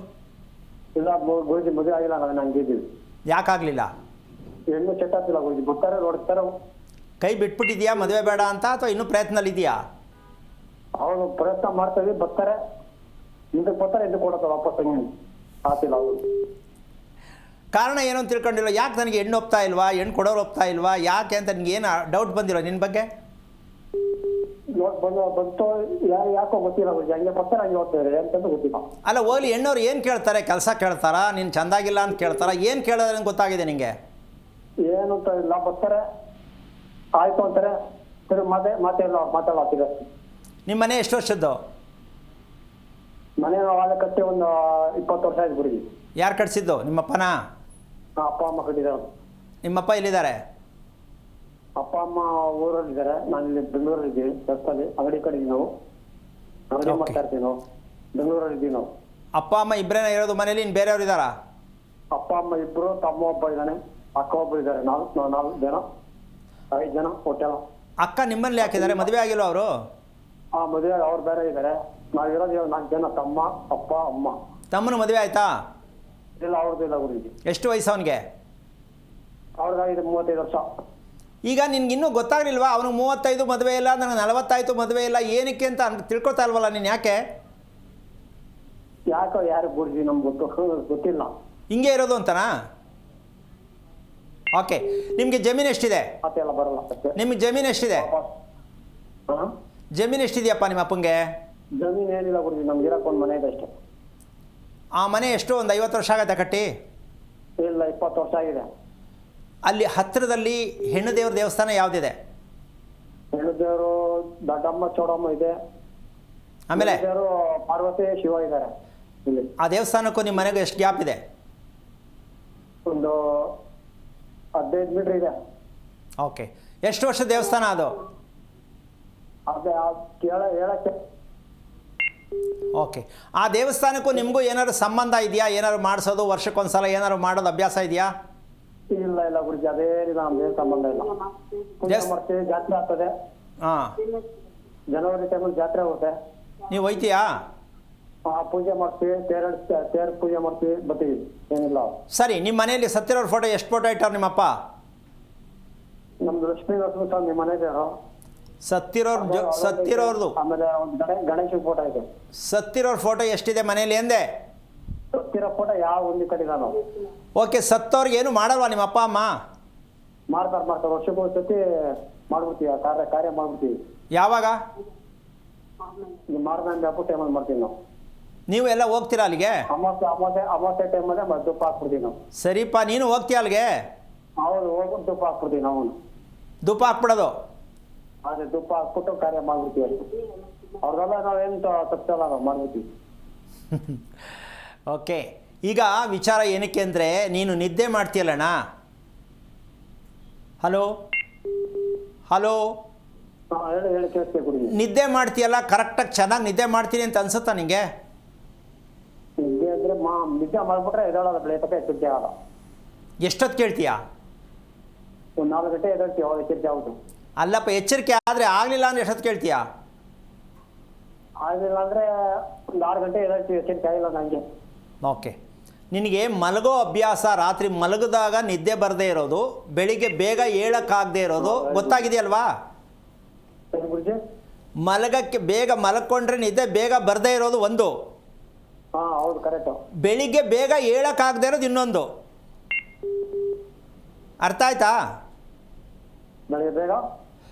ಇಲ್ಲ ಗುರುಜಿ, ಮದುವೆ ಆಗಿಲ್ಲ. ನಂಗೆ ಇದ್ದೀವಿ. ಯಾಕಾಗಲಿಲ್ಲ? ಹೆಣ್ಣು ಸೆಟ್ ಆಗ್ತಿಲ್ಲ ಗುರುಜಿ. ಬರ್ತಾರೆ ನೋಡ್ತಾರೆ, ಕೈ ಬಿಟ್ಬಿಟ್ಟಿದ್ಯಾ ಮದುವೆ ಬೇಡ ಅಂತ, ಅಥವಾ ಇನ್ನೂ ಪ್ರಯತ್ನದಲ್ಲಿದೆಯಾ? ಅವರು ಪ್ರಯತ್ನ ಮಾಡ್ತೀವಿ, ಬರ್ತಾರೆ, ಇದಕ್ಕೆ ಬರ್ತಾರೆ, ಇದಕ್ಕೆ ಕೊಡತ್ತೆ ವಾಪಸ್. ಹಂಗೆ ಆಗ್ತಿಲ್ಲ ಅವರು. ಕಾರಣ ಏನು ಅಂತ ತಿಳ್ಕೊಂಡಿಲ್ಲ? ಯಾಕೆ ನನಗೆ ಹೆಣ್ಣು ಒಪ್ತಾ ಇಲ್ವಾ, ಹೆಣ್ಣು ಕೊಡೋರು ಒಪ್ತಾ ಇಲ್ವಾ, ಯಾಕೆ ಅಂತ ನಿನ್ಗೆ ಏನು ಡೌಟ್ ಬಂದಿಲ್ಲ ನಿನ್ನ ಬಗ್ಗೆ? ಬಂತು ಯಾಕೋ ಗೊತ್ತಿಲ್ಲ ಗುರುಜಿ. ಹಂಗೆ ಬರ್ತಾರೆ, ಹಂಗೆ ಹೋಗ್ತಾರೆ ಅಂತಂದು ಗೊತ್ತಿಲ್ಲ. ಅಲ್ಲ, ಹೋಗ್ಲಿ, ಹೆಣ್ಣವ್ರು ಏನು ಕೇಳ್ತಾರೆ? ಕೆಲಸ ಕೇಳ್ತಾರಾ, ನೀನು ಚೆಂದಾಗಿಲ್ಲ ಅಂತ ಕೇಳ್ತಾರಾ? ಏನು ಕೇಳೋದ್ರೆ ಗೊತ್ತಾಗಿದೆ ನಿಮಗೆ? ಏನು ಅಂತ ಇಲ್ಲ, ಬರ್ತಾರೆ, ಆಯ್ತು ಅಂತಾರೆ, ಸರಿ ಮಾತಾಡಲಾಗ್ತಿದೆ. ನಿಮ್ಮ ಮನೆ ಎಷ್ಟು ವರ್ಷದ್ದು? ಮನೆ ನಾವು ಆಳೆ ಕಟ್ಟಿ ಒಂದು 20 ವರ್ಷ ಆಯ್ತು ಗುರುಜಿ. ಯಾರು ಕಟ್ಸಿದ್ದು? ನಿಮ್ಮಪ್ಪನಾ? ಅಪ್ಪ ಅಮ್ಮ ಕಟ್ಟಿದ್ದಾರೆ. ನಿಮ್ಮಪ್ಪ ಎಲ್ಲಿದ್ದಾರೆ? ಅಪ್ಪ ಅಮ್ಮ ಊರಲ್ಲಿದ್ದಾರೆ, ನಾನು ಇಲ್ಲಿ ಬೆಂಗಳೂರಲ್ಲಿ ಇದ್ದೀವಿ. ಕೆಲಸದಲ್ಲಿ ಅಂಗಡಿ ಕಡೆ ನಾವು ಅಂಗಡಿ ಮಾಡ್ತಾ ಇರ್ತೀವಿ. ನಾವು ಬೆಂಗಳೂರಲ್ಲಿ ಇದ್ದೀವಿ. ನಾವು ಅಪ್ಪ ಅಮ್ಮ ಇಬ್ಬರೇನ ಇರೋದು ಮನೇಲಿ? ಇನ್ನು ಬೇರೆಯವ್ರು ಇದ್ದಾರಾ? ಅಪ್ಪ ಅಮ್ಮ ಇಬ್ರು, ತಮ್ಮ ಒಬ್ಬ ಇದ್ದಾನೆ, ಅಕ್ಕ ಒಬ್ಬ ಇದ್ದಾರೆ. 4 ಜನ 5 ಜನ ಒಟ್ಟೆಲ್ಲ. ಅಕ್ಕ ನಿಮ್ಮಲ್ಲಿ ಹಾಕಿದ್ದಾರೆ, ಮದುವೆ ಆಗಿಲ್ವ ಅವರು? ಮದುವೆ ಅವ್ರು ಬೇರೆ ಇದ್ದಾರೆ. ನಾವಿರೋದು 4 ಜನ, ತಮ್ಮ, ಅಪ್ಪ, ಅಮ್ಮ. ತಮ್ಮನ ಮದುವೆ ಆಯ್ತಾ? ಇಲ್ಲ, ಅವ್ರದ್ದು ಇಲ್ಲ ಗುರುಜಿ. ಎಷ್ಟು ವಯಸ್ಸು ಅವನಿಗೆ? ಅವ್ರಿಗಾಗಿದೆ 35 ವರ್ಷ. ಈಗ ನಿನ್ಗಿನ್ನೂ ಗೊತ್ತಾಗಲಿಲ್ವಾ? ಅವನಿಗೆ 35 ಮದುವೆ ಇಲ್ಲ, ನನಗೆ 40 ಆಯಿತು ಮದುವೆ ಇಲ್ಲ, ಏನಕ್ಕೆ ಅಂತ ತಿಳ್ಕೊತಾ ಇಲ್ವಲ್ಲ ನೀನು? ಯಾಕೆ ಯಾರು ಗುರುಜಿ ನಮ್ಗೆ ಗೊತ್ತಿಲ್ಲ. ಹಿಂಗೆ ಇರೋದು ಅಂತನಾ? ಓಕೆ, ನಿಮಗೆ ಜಮೀನು ಎಷ್ಟಿದೆ? ಮಾತೆಲ್ಲ ಬರಲ್ಲ ಅಷ್ಟೇ. ನಿಮಗೆ ಜಮೀನು ಎಷ್ಟಿದೆ? ಜಮೀನು ಎಷ್ಟಿದೆಯಪ್ಪ ನಿಮ್ಮ ಅಪ್ಪಂಗೆ? ಜಮೀನು ಏನಿಲ್ಲ ಗುರುಜಿ, ನಮ್ಗೆ ಇರಕ್ಕೆ ಒಂದು ಮನೆ ಇದೆ ಅಷ್ಟೇ. ಆ ಮನೆ ಎಷ್ಟು, ಒಂದು 50 ವರ್ಷ ಆಗತ್ತೆ ಕಟ್ಟಿ? ಇಲ್ಲ, 20 ವರ್ಷ ಆಗಿದೆ. ಅಲ್ಲಿ ಹತ್ತಿರದಲ್ಲಿ ಹೆಣ್ಣು ದೇವ್ರ ದೇವಸ್ಥಾನ ಯಾವುದಿದೆ? ಹೆಣ್ಣು ದೇವರು ದೊಡ್ಡಮ್ಮ ಚೌಡಮ್ಮ ಇದೆ. ಆಮೇಲೆ ದೇವರು ಪಾರ್ವತಿ ಶಿವ ಇದ್ದಾರೆ ಇಲ್ಲಿ. ಆ ದೇವಸ್ಥಾನಕ್ಕೂ ನಿಮ್ಮ ಮನೆಗೂ ಎಷ್ಟು ಗ್ಯಾಪ್ ಇದೆ? ಒಂದು 15 ಮೀಟರ್ ಇದೆ. ಓಕೆ, ಎಷ್ಟು ವರ್ಷದ ದೇವಸ್ಥಾನ ಅದು? ಅದೇ ಹೇಳಕ್ಕೆ. ಓಕೆ, ಆ ದೇವಸ್ಥಾನಕ್ಕೂ ನಿಮಗೂ ಏನಾದ್ರು ಸಂಬಂಧ ಇದೆಯಾ? ಏನಾದ್ರು ಮಾಡಿಸೋದು, ವರ್ಷಕ್ಕೊಂದ್ಸಲ ಏನಾದ್ರು ಮಾಡೋದು ಅಭ್ಯಾಸ ಇದೆಯಾ? ಇಲ್ಲ ಗುರುಜಿ, ಅದೇನಿಲ್ಲ, ನಮ್ದೇನು ಸಂಬಂಧ ಇಲ್ಲ. ಪೂಜೆ ಮಾಡ್ತೀವಿ, ಜಾತ್ರೆ ಆಗ್ತದೆ. ಹಾಂ, ಜನವರಿ ಟೈಮಲ್ಲಿ ಜಾತ್ರೆ ಹೋಗುತ್ತೆ. ನೀವು ಹೋಯ್ತೀಯಾ? ಪೂಜೆ ಮಾಡ್ತೀವಿ, ತೇರು ಪೂಜೆ ಮಾಡ್ತೀವಿ, ಬರ್ತೀವಿ, ಏನಿಲ್ಲ. ಸರಿ, ನಿಮ್ಮ ಮನೆಯಲ್ಲಿ ಸತ್ತಿರೋರ ಫೋಟೋ ಎಷ್ಟು ಫೋಟೋ ಇಟ್ಟಾರ ನಿಮ್ಮಪ್ಪ? ನಮ್ದು ಲಕ್ಷ್ಮೀ ನರಸಿಂಹಸ್ವಾಮಿ ಮನೆ ದೇವರು. ಸತ್ತಿರೋರ್ದು ಆಮೇಲೆ ಒಂದು ಗಣೇಶನ ಫೋಟೋ ಇದೆ. ಸತ್ತಿರೋರ್ ಫೋಟೋ ಎಷ್ಟಿದೆ ಮನೇಲಿ ಎಂದೆ? ಸತ್ತಿರೋ ಫೋಟೋ ಯಾವ ಒಂದು ಕಡೆ ನಾನು. ಓಕೆ, ಸತ್ತವ್ರಿಗೆ ಏನು ಮಾಡಲ್ವಾ ನಿಮ್ಮ ಅಪ್ಪ ಅಮ್ಮ? ಮಾಡ್ತಾರೆ, ವರ್ಷಕ್ಕೊಂದ್ಸತಿ ಮಾಡ್ಬಿಡ್ತೀವಿ, ಕಾರ್ಯ ಮಾಡ್ಬಿಡ್ತೀವಿ. ಯಾವಾಗ? ಈ ಮಾರನೇ ಹಬ್ಬ ಟೈಮಲ್ಲಿ ಮಾಡ್ತೀವಿ ನಾವು. ನೀವು ಎಲ್ಲ ಹೋಗ್ತೀರಾ ಅಲ್ಲಿಗೆ? ಅಮಾವಾಸ್ಯೆ ಟೈಮಲ್ಲೇ ತುಪ್ಪ ಹಾಕ್ಬಿಡ್ತೀವಿ ನಾವು. ಸರಿಪ್ಪ, ನೀನು ಹೋಗ್ತೀಯ ಅಲ್ಲಿಗೆ? ಹೌದು, ಹೋಗ್ಬಿಟ್ಟು ತುಪ್ಪ ಹಾಕ್ಬಿಡ್ತೀವಿ ನಾವು. ಧೂಪ ಹಾಕ್ಬಿಡೋದು? ಅದೇ ತುಪ್ಪ ಹಾಕ್ಬಿಟ್ಟು ಕಾರ್ಯ ಮಾಡ್ಬಿಡ್ತೀವಿ. ಅವ್ರದೆಲ್ಲ ನಾವೇನು ತಪ್ಪಲ್ಲ ನಾವು ಮಾಡ್ಬಿಡ್ತೀವಿ. ಓಕೆ, ಈಗ ವಿಚಾರ ಏನಕ್ಕೆ ಅಂದರೆ ನೀನು ನಿದ್ದೆ ಮಾಡ್ತೀಯಲ್ಲಣ್ಣ. ಹಲೋ ಹಲೋ, ಹೇಳಿ ಕೇಳಿಸ್ತೀವಿ ಗುರುಜಿ. ನಿದ್ದೆ ಮಾಡ್ತೀಯಲ್ಲ, ಕರೆಕ್ಟಾಗಿ ಚೆನ್ನಾಗಿ ನಿದ್ದೆ ಮಾಡ್ತೀನಿ ಅಂತ ಅನ್ಸುತ್ತಾ ನಿಮಗೆ? ನಿದ್ದೆ ಅಂದ್ರೆ ನಿದ್ದೆ ಮಾಡ್ಬಿಟ್ರೆ ಎದ್ದೇಳೋದು, ಬೆಳಗ್ಗೆ ಎಚ್ಚರಿಕೆ ಆಗಲ್ಲ. ಎಷ್ಟೊತ್ತು ಕೇಳ್ತೀಯಾ? ಒಂದು 4 ಗಂಟೆ ಎದ್ದೇಳ್ತೀವಿ, ಅವಾಗ ಎಚ್ಚರಿಕೆ ಆಗುತ್ತೆ. ಅಲ್ಲಪ್ಪ, ಎಚ್ಚರಿಕೆ ಆದರೆ ಆಗಲಿಲ್ಲ ಅಂದರೆ ಎಷ್ಟೊತ್ತು ಕೇಳ್ತೀಯಾ? ಆಗಿಲ್ಲ ಅಂದರೆ ಒಂದು 6 ಗಂಟೆ ಎದ್ದೇಳ್ತೀವಿ, ಎಚ್ಚರಿಕೆ ಆಗಿಲ್ಲ ನನಗೆ. ಓಕೆ, ನಿನಗೆ ಮಲಗೋ ಅಭ್ಯಾಸ, ರಾತ್ರಿ ಮಲಗಿದಾಗ ನಿದ್ದೆ ಬರದೇ ಇರೋದು, ಬೆಳಿಗ್ಗೆ ಬೇಗ ಏಳಕ್ಕಾಗದೇ ಇರೋದು ಗೊತ್ತಾಗಿದೆಯಲ್ವಾ? ಗುರುಜಿ ಮಲಗಕ್ಕೆ ಬೇಗ ಮಲ್ಕೊಂಡ್ರೆ ನಿದ್ದೆ ಬೇಗ ಬರದೇ ಇರೋದು ಒಂದು, ಹಾಂ ಹೌದು ಕರೆಕ್ಟು. ಬೆಳಿಗ್ಗೆ ಬೇಗ ಏಳಕ್ಕಾಗದೇ ಇರೋದು ಇನ್ನೊಂದು. ಅರ್ಥ ಆಯ್ತಾ? ಬೆಳಿಗ್ಗೆ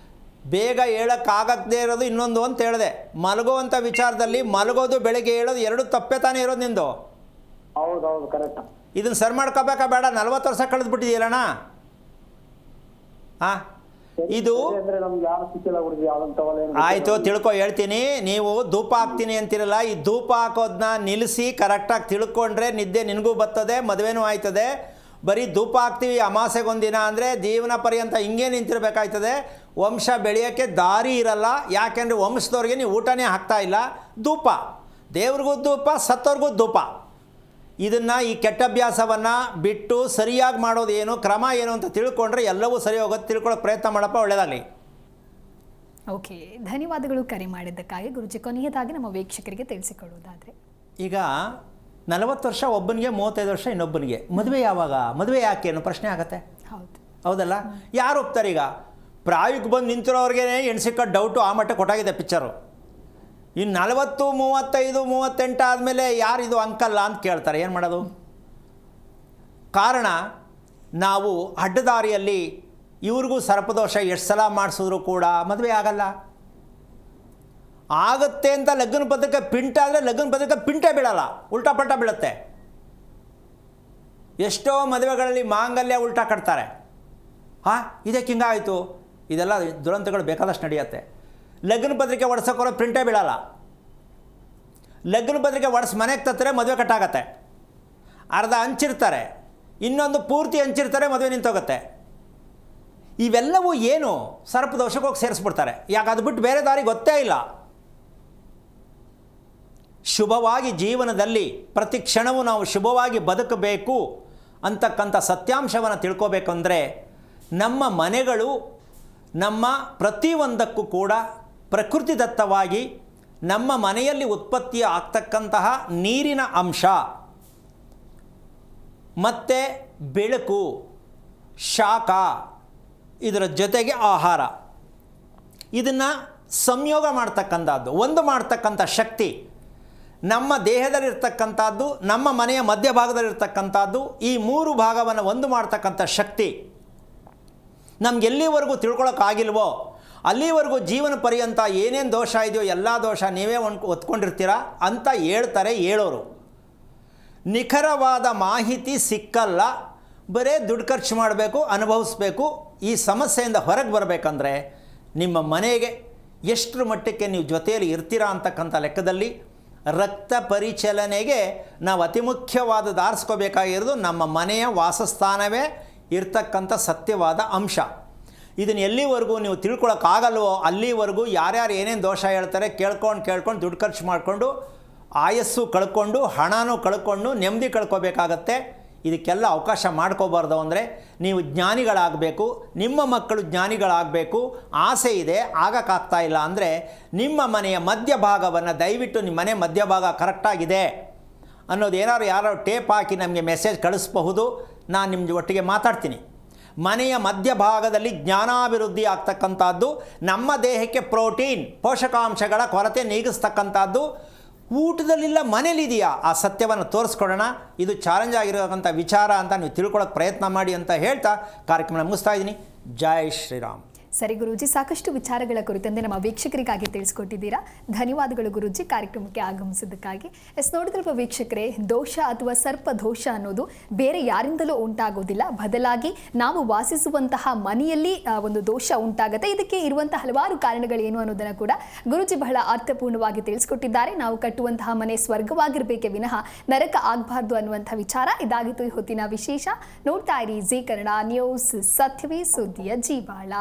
ಬೇಗ ಏಳಕ್ಕಾಗದೇ ಇರೋದು ಇನ್ನೊಂದು ಅಂತ ಹೇಳಿದೆ. ಮಲಗುವಂಥ ವಿಚಾರದಲ್ಲಿ ಮಲಗೋದು ಬೆಳಗ್ಗೆ ಏಳೋದು ಎರಡು ತಪ್ಪೇ ತಾನೇ ಇರೋದು ನಿಂದು. ಹೌದು ಕರೆಕ್ಟ್. ಇದನ್ನು ಸರಿ ಮಾಡ್ಕೋಬೇಕಾ ಬೇಡ? 40 ವರ್ಷ ಕಳೆದ್ಬಿಟ್ಟಿದೆಯಲ್ಲಣ್ಣ. ಹಾಂ, ಇದು ಅಂದ್ರೆ ನಮ್ಗೆ ಯಾರು ಸಿಕ್ಕಿಲ್ಲ ಗುರುಜಿ, ಯಾವ್ದಂತ ಆಯಿತು, ತಿಳ್ಕೊ, ಹೇಳ್ತೀನಿ. ನೀವು ಧೂಪ ಹಾಕ್ತೀನಿ ಅಂತಿರಲ್ಲ, ಈ ಧೂಪ ಹಾಕೋದನ್ನ ನಿಲ್ಲಿಸಿ ಕರೆಕ್ಟಾಗಿ ತಿಳ್ಕೊಂಡ್ರೆ ನಿದ್ದೆ ನಿನಗೂ ಬರ್ತದೆ, ಮದುವೆನೂ ಆಯ್ತದೆ. ಬರೀ ಧೂಪ ಹಾಕ್ತೀವಿ ಅಮಾಸೆಗೊಂದಿನ ಅಂದರೆ ಜೀವನ ಪರ್ಯಂತ ಹಿಂಗೆ ನಿಂತಿರ್ಬೇಕಾಯ್ತದೆ. ವಂಶ ಬೆಳೆಯೋಕ್ಕೆ ದಾರಿ ಇರಲ್ಲ. ಯಾಕೆಂದರೆ ವಂಶದವ್ರಿಗೆ ನೀವು ಊಟನೇ ಹಾಕ್ತಾ ಇಲ್ಲ. ಧೂಪ ದೇವ್ರಿಗೂ ಧೂಪ, ಸತ್ತವ್ರಿಗೂ ಧೂಪ. ಇದನ್ನು, ಈ ಕೆಟ್ಟ ಅಭ್ಯಾಸವನ್ನು ಬಿಟ್ಟು ಸರಿಯಾಗಿ ಮಾಡೋದು ಏನು, ಕ್ರಮ ಏನು ಅಂತ ತಿಳ್ಕೊಂಡ್ರೆ ಎಲ್ಲವೂ ಸರಿ ಹೋಗುತ್ತೆ. ತಿಳ್ಕೊಳ್ಳೋಕೆ ಪ್ರಯತ್ನ ಮಾಡಪ್ಪ, ಒಳ್ಳೆಯದಾಗಲಿ. ಓಕೆ, ಧನ್ಯವಾದಗಳು ಕರೆ ಮಾಡಿದ್ದಕ್ಕಾಗಿ. ಗುರುಜಿ, ಕೊನೆಯದಾಗಿ ನಮ್ಮ ವೀಕ್ಷಕರಿಗೆ ತಿಳಿಸಿಕೊಡುವುದಾದರೆ, ಈಗ 40 ವರ್ಷ ಒಬ್ಬನಿಗೆ, 35 ವರ್ಷ ಇನ್ನೊಬ್ಬನಿಗೆ. ಮದುವೆ ಯಾವಾಗ, ಮದುವೆ ಯಾಕೆ ಅನ್ನೋ ಪ್ರಶ್ನೆ ಆಗತ್ತೆ. ಹೌದು, ಹೌದಲ್ಲ? ಯಾರು ಒಪ್ತಾರೆ? ಈಗ ಪ್ರಾಯಕ್ಕೆ ಬಂದು ನಿಂತಿರೋರಿಗೆ ಎಣ್ಸಿಕ್ಕ ಡೌಟು ಆ ಮಟ್ಟ ಕೊಟ್ಟಾಗಿದೆ ಪಿಕ್ಚರು. ಇನ್ನು 40, 35, 38 ಆದಮೇಲೆ ಯಾರಿದು ಅಂಕಲ್ಲ ಅಂತ ಕೇಳ್ತಾರೆ. ಏನು ಮಾಡೋದು? ಕಾರಣ, ನಾವು ಅಡ್ಡದಾರಿಯಲ್ಲಿ ಇವ್ರಿಗೂ ಸರ್ಪದೋಷ ಎಷ್ಟು ಸಲ ಮಾಡಿಸಿದ್ರು ಕೂಡ ಮದುವೆ ಆಗಲ್ಲ. ಆಗುತ್ತೆ ಅಂತ ಲಗ್ನ ಪತ್ರಿಕೆ ಪಿಂಟ್ ಆದರೆ ಲಗ್ನ ಪತ್ರಿಕೆ ಪಿಂಟೇ ಬೀಳಲ್ಲ, ಉಲ್ಟಾ ಪಲ್ಟಾ ಬೀಳುತ್ತೆ. ಎಷ್ಟೋ ಮದುವೆಗಳಲ್ಲಿ ಮಾಂಗಲ್ಯ ಉಲ್ಟಾ ಕಟ್ತಾರೆ. ಹಾಂ, ಇದಕ್ಕೆ ಹಿಂಗಾಯಿತು. ಇದೆಲ್ಲ ದುರಂತಗಳು ಬೇಕಾದಷ್ಟು ನಡೆಯುತ್ತೆ. ಲಗ್ನ ಪತ್ರಿಕೆ ಒಡ್ಸೋಕೋರೋ ಪ್ರಿಂಟೇ ಬೀಳಲ್ಲ. ಲಗ್ನ ಪತ್ರಿಕೆ ಒಡ್ಸಿ ಮನೆಗೆ ತತ್ತರೆ ಮದುವೆ ಕಟ್ಟಾಗತ್ತೆ. ಅರ್ಧ ಹಂಚಿರ್ತಾರೆ, ಇನ್ನೊಂದು ಪೂರ್ತಿ ಹಂಚಿರ್ತಾರೆ, ಮದುವೆ ನಿಂತೋಗುತ್ತೆ. ಇವೆಲ್ಲವೂ ಏನು ಸರ್ಪದೋಷಕ್ಕೆ ಹೋಗಿ ಸೇರಿಸ್ಬಿಡ್ತಾರೆ. ಯಾಕೆ ಅದು ಬಿಟ್ಟು ಬೇರೆ ದಾರಿ ಗೊತ್ತೇ ಇಲ್ಲ. ಶುಭವಾಗಿ ಜೀವನದಲ್ಲಿ ಪ್ರತಿ ಕ್ಷಣವೂ ನಾವು ಶುಭವಾಗಿ ಬದುಕಬೇಕು ಅಂತಕ್ಕಂಥ ಸತ್ಯಾಂಶವನ್ನು ತಿಳ್ಕೋಬೇಕಂದ್ರೆ ನಮ್ಮ ಮನೆಗಳು, ನಮ್ಮ ಪ್ರತಿಯೊಂದಕ್ಕೂ ಕೂಡ ಪ್ರಕೃತಿದತ್ತವಾಗಿ ನಮ್ಮ ಮನೆಯಲ್ಲಿ ಉತ್ಪತ್ತಿ ಆಗ್ತಕ್ಕಂತಹ ನೀರಿನ ಅಂಶ ಮತ್ತು ಬೆಳಕು, ಶಾಖ, ಇದರ ಜೊತೆಗೆ ಆಹಾರ, ಇದನ್ನು ಸಂಯೋಗ ಮಾಡ್ತಕ್ಕಂಥದ್ದು, ಒಂದು ಮಾಡ್ತಕ್ಕಂಥ ಶಕ್ತಿ ನಮ್ಮ ದೇಹದಲ್ಲಿರ್ತಕ್ಕಂಥದ್ದು, ನಮ್ಮ ಮನೆಯ ಮಧ್ಯಭಾಗದಲ್ಲಿರ್ತಕ್ಕಂಥದ್ದು. ಈ 3 ಭಾಗವನ್ನು ಒಂದು ಮಾಡ್ತಕ್ಕಂಥ ಶಕ್ತಿ ನಮಗೆಲ್ಲಿವರೆಗೂ ತಿಳ್ಕೊಳ್ಳೋಕ್ಕಾಗಿಲ್ವೋ ಅಲ್ಲಿವರೆಗೂ ಜೀವನ ಪರ್ಯಂತ ಏನೇನು ದೋಷ ಇದೆಯೋ ಎಲ್ಲ ದೋಷ ನೀವೇ ಒತ್ಕೊಂಡಿರ್ತೀರ ಅಂತ ಹೇಳ್ತಾರೆ ಹೇಳೋರು. ನಿಖರವಾದ ಮಾಹಿತಿ ಸಿಕ್ಕಲ್ಲ, ಬರೀ ದುಡ್ಡು ಖರ್ಚು ಮಾಡಬೇಕು, ಅನುಭವಿಸ್ಬೇಕು. ಈ ಸಮಸ್ಯೆಯಿಂದ ಹೊರಗೆ ಬರಬೇಕಂದ್ರೆ ನಿಮ್ಮ ಮನೆಗೆ ಎಷ್ಟರ ಮಟ್ಟಕ್ಕೆ ನೀವು ಜೊತೆಯಲ್ಲಿ ಇರ್ತೀರಾ ಅಂತಕ್ಕಂಥ ಲೆಕ್ಕದಲ್ಲಿ ರಕ್ತ ಪರಿಚಲನೆಗೆ ನಾವು ಅತಿ ಮುಖ್ಯವಾದದ್ದು ಆರಿಸ್ಕೋಬೇಕಾಗಿರೋದು ನಮ್ಮ ಮನೆಯ ವಾಸಸ್ಥಾನವೇ ಇರ್ತಕ್ಕಂಥ ಸತ್ಯವಾದ ಅಂಶ. ಇದನ್ನು ಎಲ್ಲಿವರೆಗೂ ನೀವು ತಿಳ್ಕೊಳಕ್ಕಾಗಲ್ವೋ ಅಲ್ಲಿವರೆಗೂ ಯಾರ್ಯಾರು ಏನೇನು ದೋಷ ಹೇಳ್ತಾರೆ ಕೇಳ್ಕೊಂಡು ದುಡ್ಡು ಖರ್ಚು ಮಾಡಿಕೊಂಡು ಆಯಸ್ಸು ಕಳ್ಕೊಂಡು ಹಣನೂ ಕಳ್ಕೊಂಡು ನೆಮ್ಮದಿ ಕಳ್ಕೊಬೇಕಾಗತ್ತೆ. ಇದಕ್ಕೆಲ್ಲ ಅವಕಾಶ ಮಾಡ್ಕೋಬಾರ್ದು. ಅಂದರೆ ನೀವು ಜ್ಞಾನಿಗಳಾಗಬೇಕು, ನಿಮ್ಮ ಮಕ್ಕಳು ಜ್ಞಾನಿಗಳಾಗಬೇಕು, ಆಸೆ ಇದೆ, ಆಗಕ್ಕಾಗ್ತಾ ಇಲ್ಲ ಅಂದರೆ ನಿಮ್ಮ ಮನೆಯ ಮಧ್ಯಭಾಗವನ್ನು ದಯವಿಟ್ಟು ನಿಮ್ಮ ಮನೆ ಮಧ್ಯಭಾಗ ಕರೆಕ್ಟಾಗಿದೆ ಅನ್ನೋದು ಯಾರೋ ಟೇಪ್ ಹಾಕಿ ನಮಗೆ ಮೆಸೇಜ್ ಕಳಿಸ್ಬಹುದು. ನಾನು ನಿಮ್ಮ ಒಟ್ಟಿಗೆ ಮಾತಾಡ್ತೀನಿ. ಮನೆಯ ಮಧ್ಯಭಾಗದಲ್ಲಿ ಜ್ಞಾನಾಭಿವೃದ್ಧಿ ಆಗ್ತಕ್ಕಂಥದ್ದು, ನಮ್ಮ ದೇಹಕ್ಕೆ ಪ್ರೋಟೀನ್ ಪೋಷಕಾಂಶಗಳ ಕೊರತೆ ನೀಗಿಸ್ತಕ್ಕಂಥದ್ದು ಊಟದಲ್ಲಿಲ್ಲ, ಮನೇಲಿದೆಯಾ ಆ ಸತ್ಯವನ್ನು ತೋರಿಸ್ಕೊಡೋಣ. ಇದು ಚಾಲೆಂಜ್ ಆಗಿರೋಂಥ ವಿಚಾರ ಅಂತ ನೀವು ತಿಳ್ಕೊಳ್ಳೋಕೆ ಪ್ರಯತ್ನ ಮಾಡಿ ಅಂತ ಹೇಳ್ತಾ ಕಾರ್ಯಕ್ರಮ ಮುಗಿಸ್ತಾ ಇದ್ದೀನಿ. ಜೈ ಶ್ರೀರಾಮ್. ಸರಿ ಗುರೂಜಿ, ಸಾಕಷ್ಟು ವಿಚಾರಗಳ ಕುರಿತಂತೆ ನಮ್ಮ ವೀಕ್ಷಕರಿಗಾಗಿ ತಿಳಿಸ್ಕೊಟ್ಟಿದ್ದೀರಾ. ಧನ್ಯವಾದಗಳು ಗುರೂಜಿ ಕಾರ್ಯಕ್ರಮಕ್ಕೆ ಆಗಮಿಸಿದ್ದಕ್ಕಾಗಿ. ನೋಡಿದ್ರಲ್ವ ವೀಕ್ಷಕರೇ, ದೋಷ ಅಥವಾ ಸರ್ಪ ದೋಷ ಅನ್ನೋದು ಬೇರೆ ಯಾರಿಂದಲೂ ಉಂಟಾಗೋದಿಲ್ಲ, ಬದಲಾಗಿ ನಾವು ವಾಸಿಸುವಂತಹ ಮನೆಯಲ್ಲಿ ಒಂದು ದೋಷ ಉಂಟಾಗುತ್ತೆ. ಇದಕ್ಕೆ ಇರುವಂತಹ ಹಲವಾರು ಕಾರಣಗಳೇನು ಅನ್ನೋದನ್ನು ಕೂಡ ಗುರೂಜಿ ಬಹಳ ಅರ್ಥಪೂರ್ಣವಾಗಿ ತಿಳಿಸ್ಕೊಟ್ಟಿದ್ದಾರೆ. ನಾವು ಕಟ್ಟುವಂತಹ ಮನೆ ಸ್ವರ್ಗವಾಗಿರಬೇಕೇ ವಿನಃ ನರಕ ಆಗಬಾರ್ದು ಅನ್ನುವಂಥ ವಿಚಾರ ಇದಾಗಿತ್ತು ಈ ಹೊತ್ತಿನ ವಿಶೇಷ. ನೋಡ್ತಾ ಇರಿ ಜೀ ಕನ್ನಡ ನ್ಯೂಸ್, ಸತ್ಯವೇ ಸುದ್ದಿಯ ಜೀವಾಳ.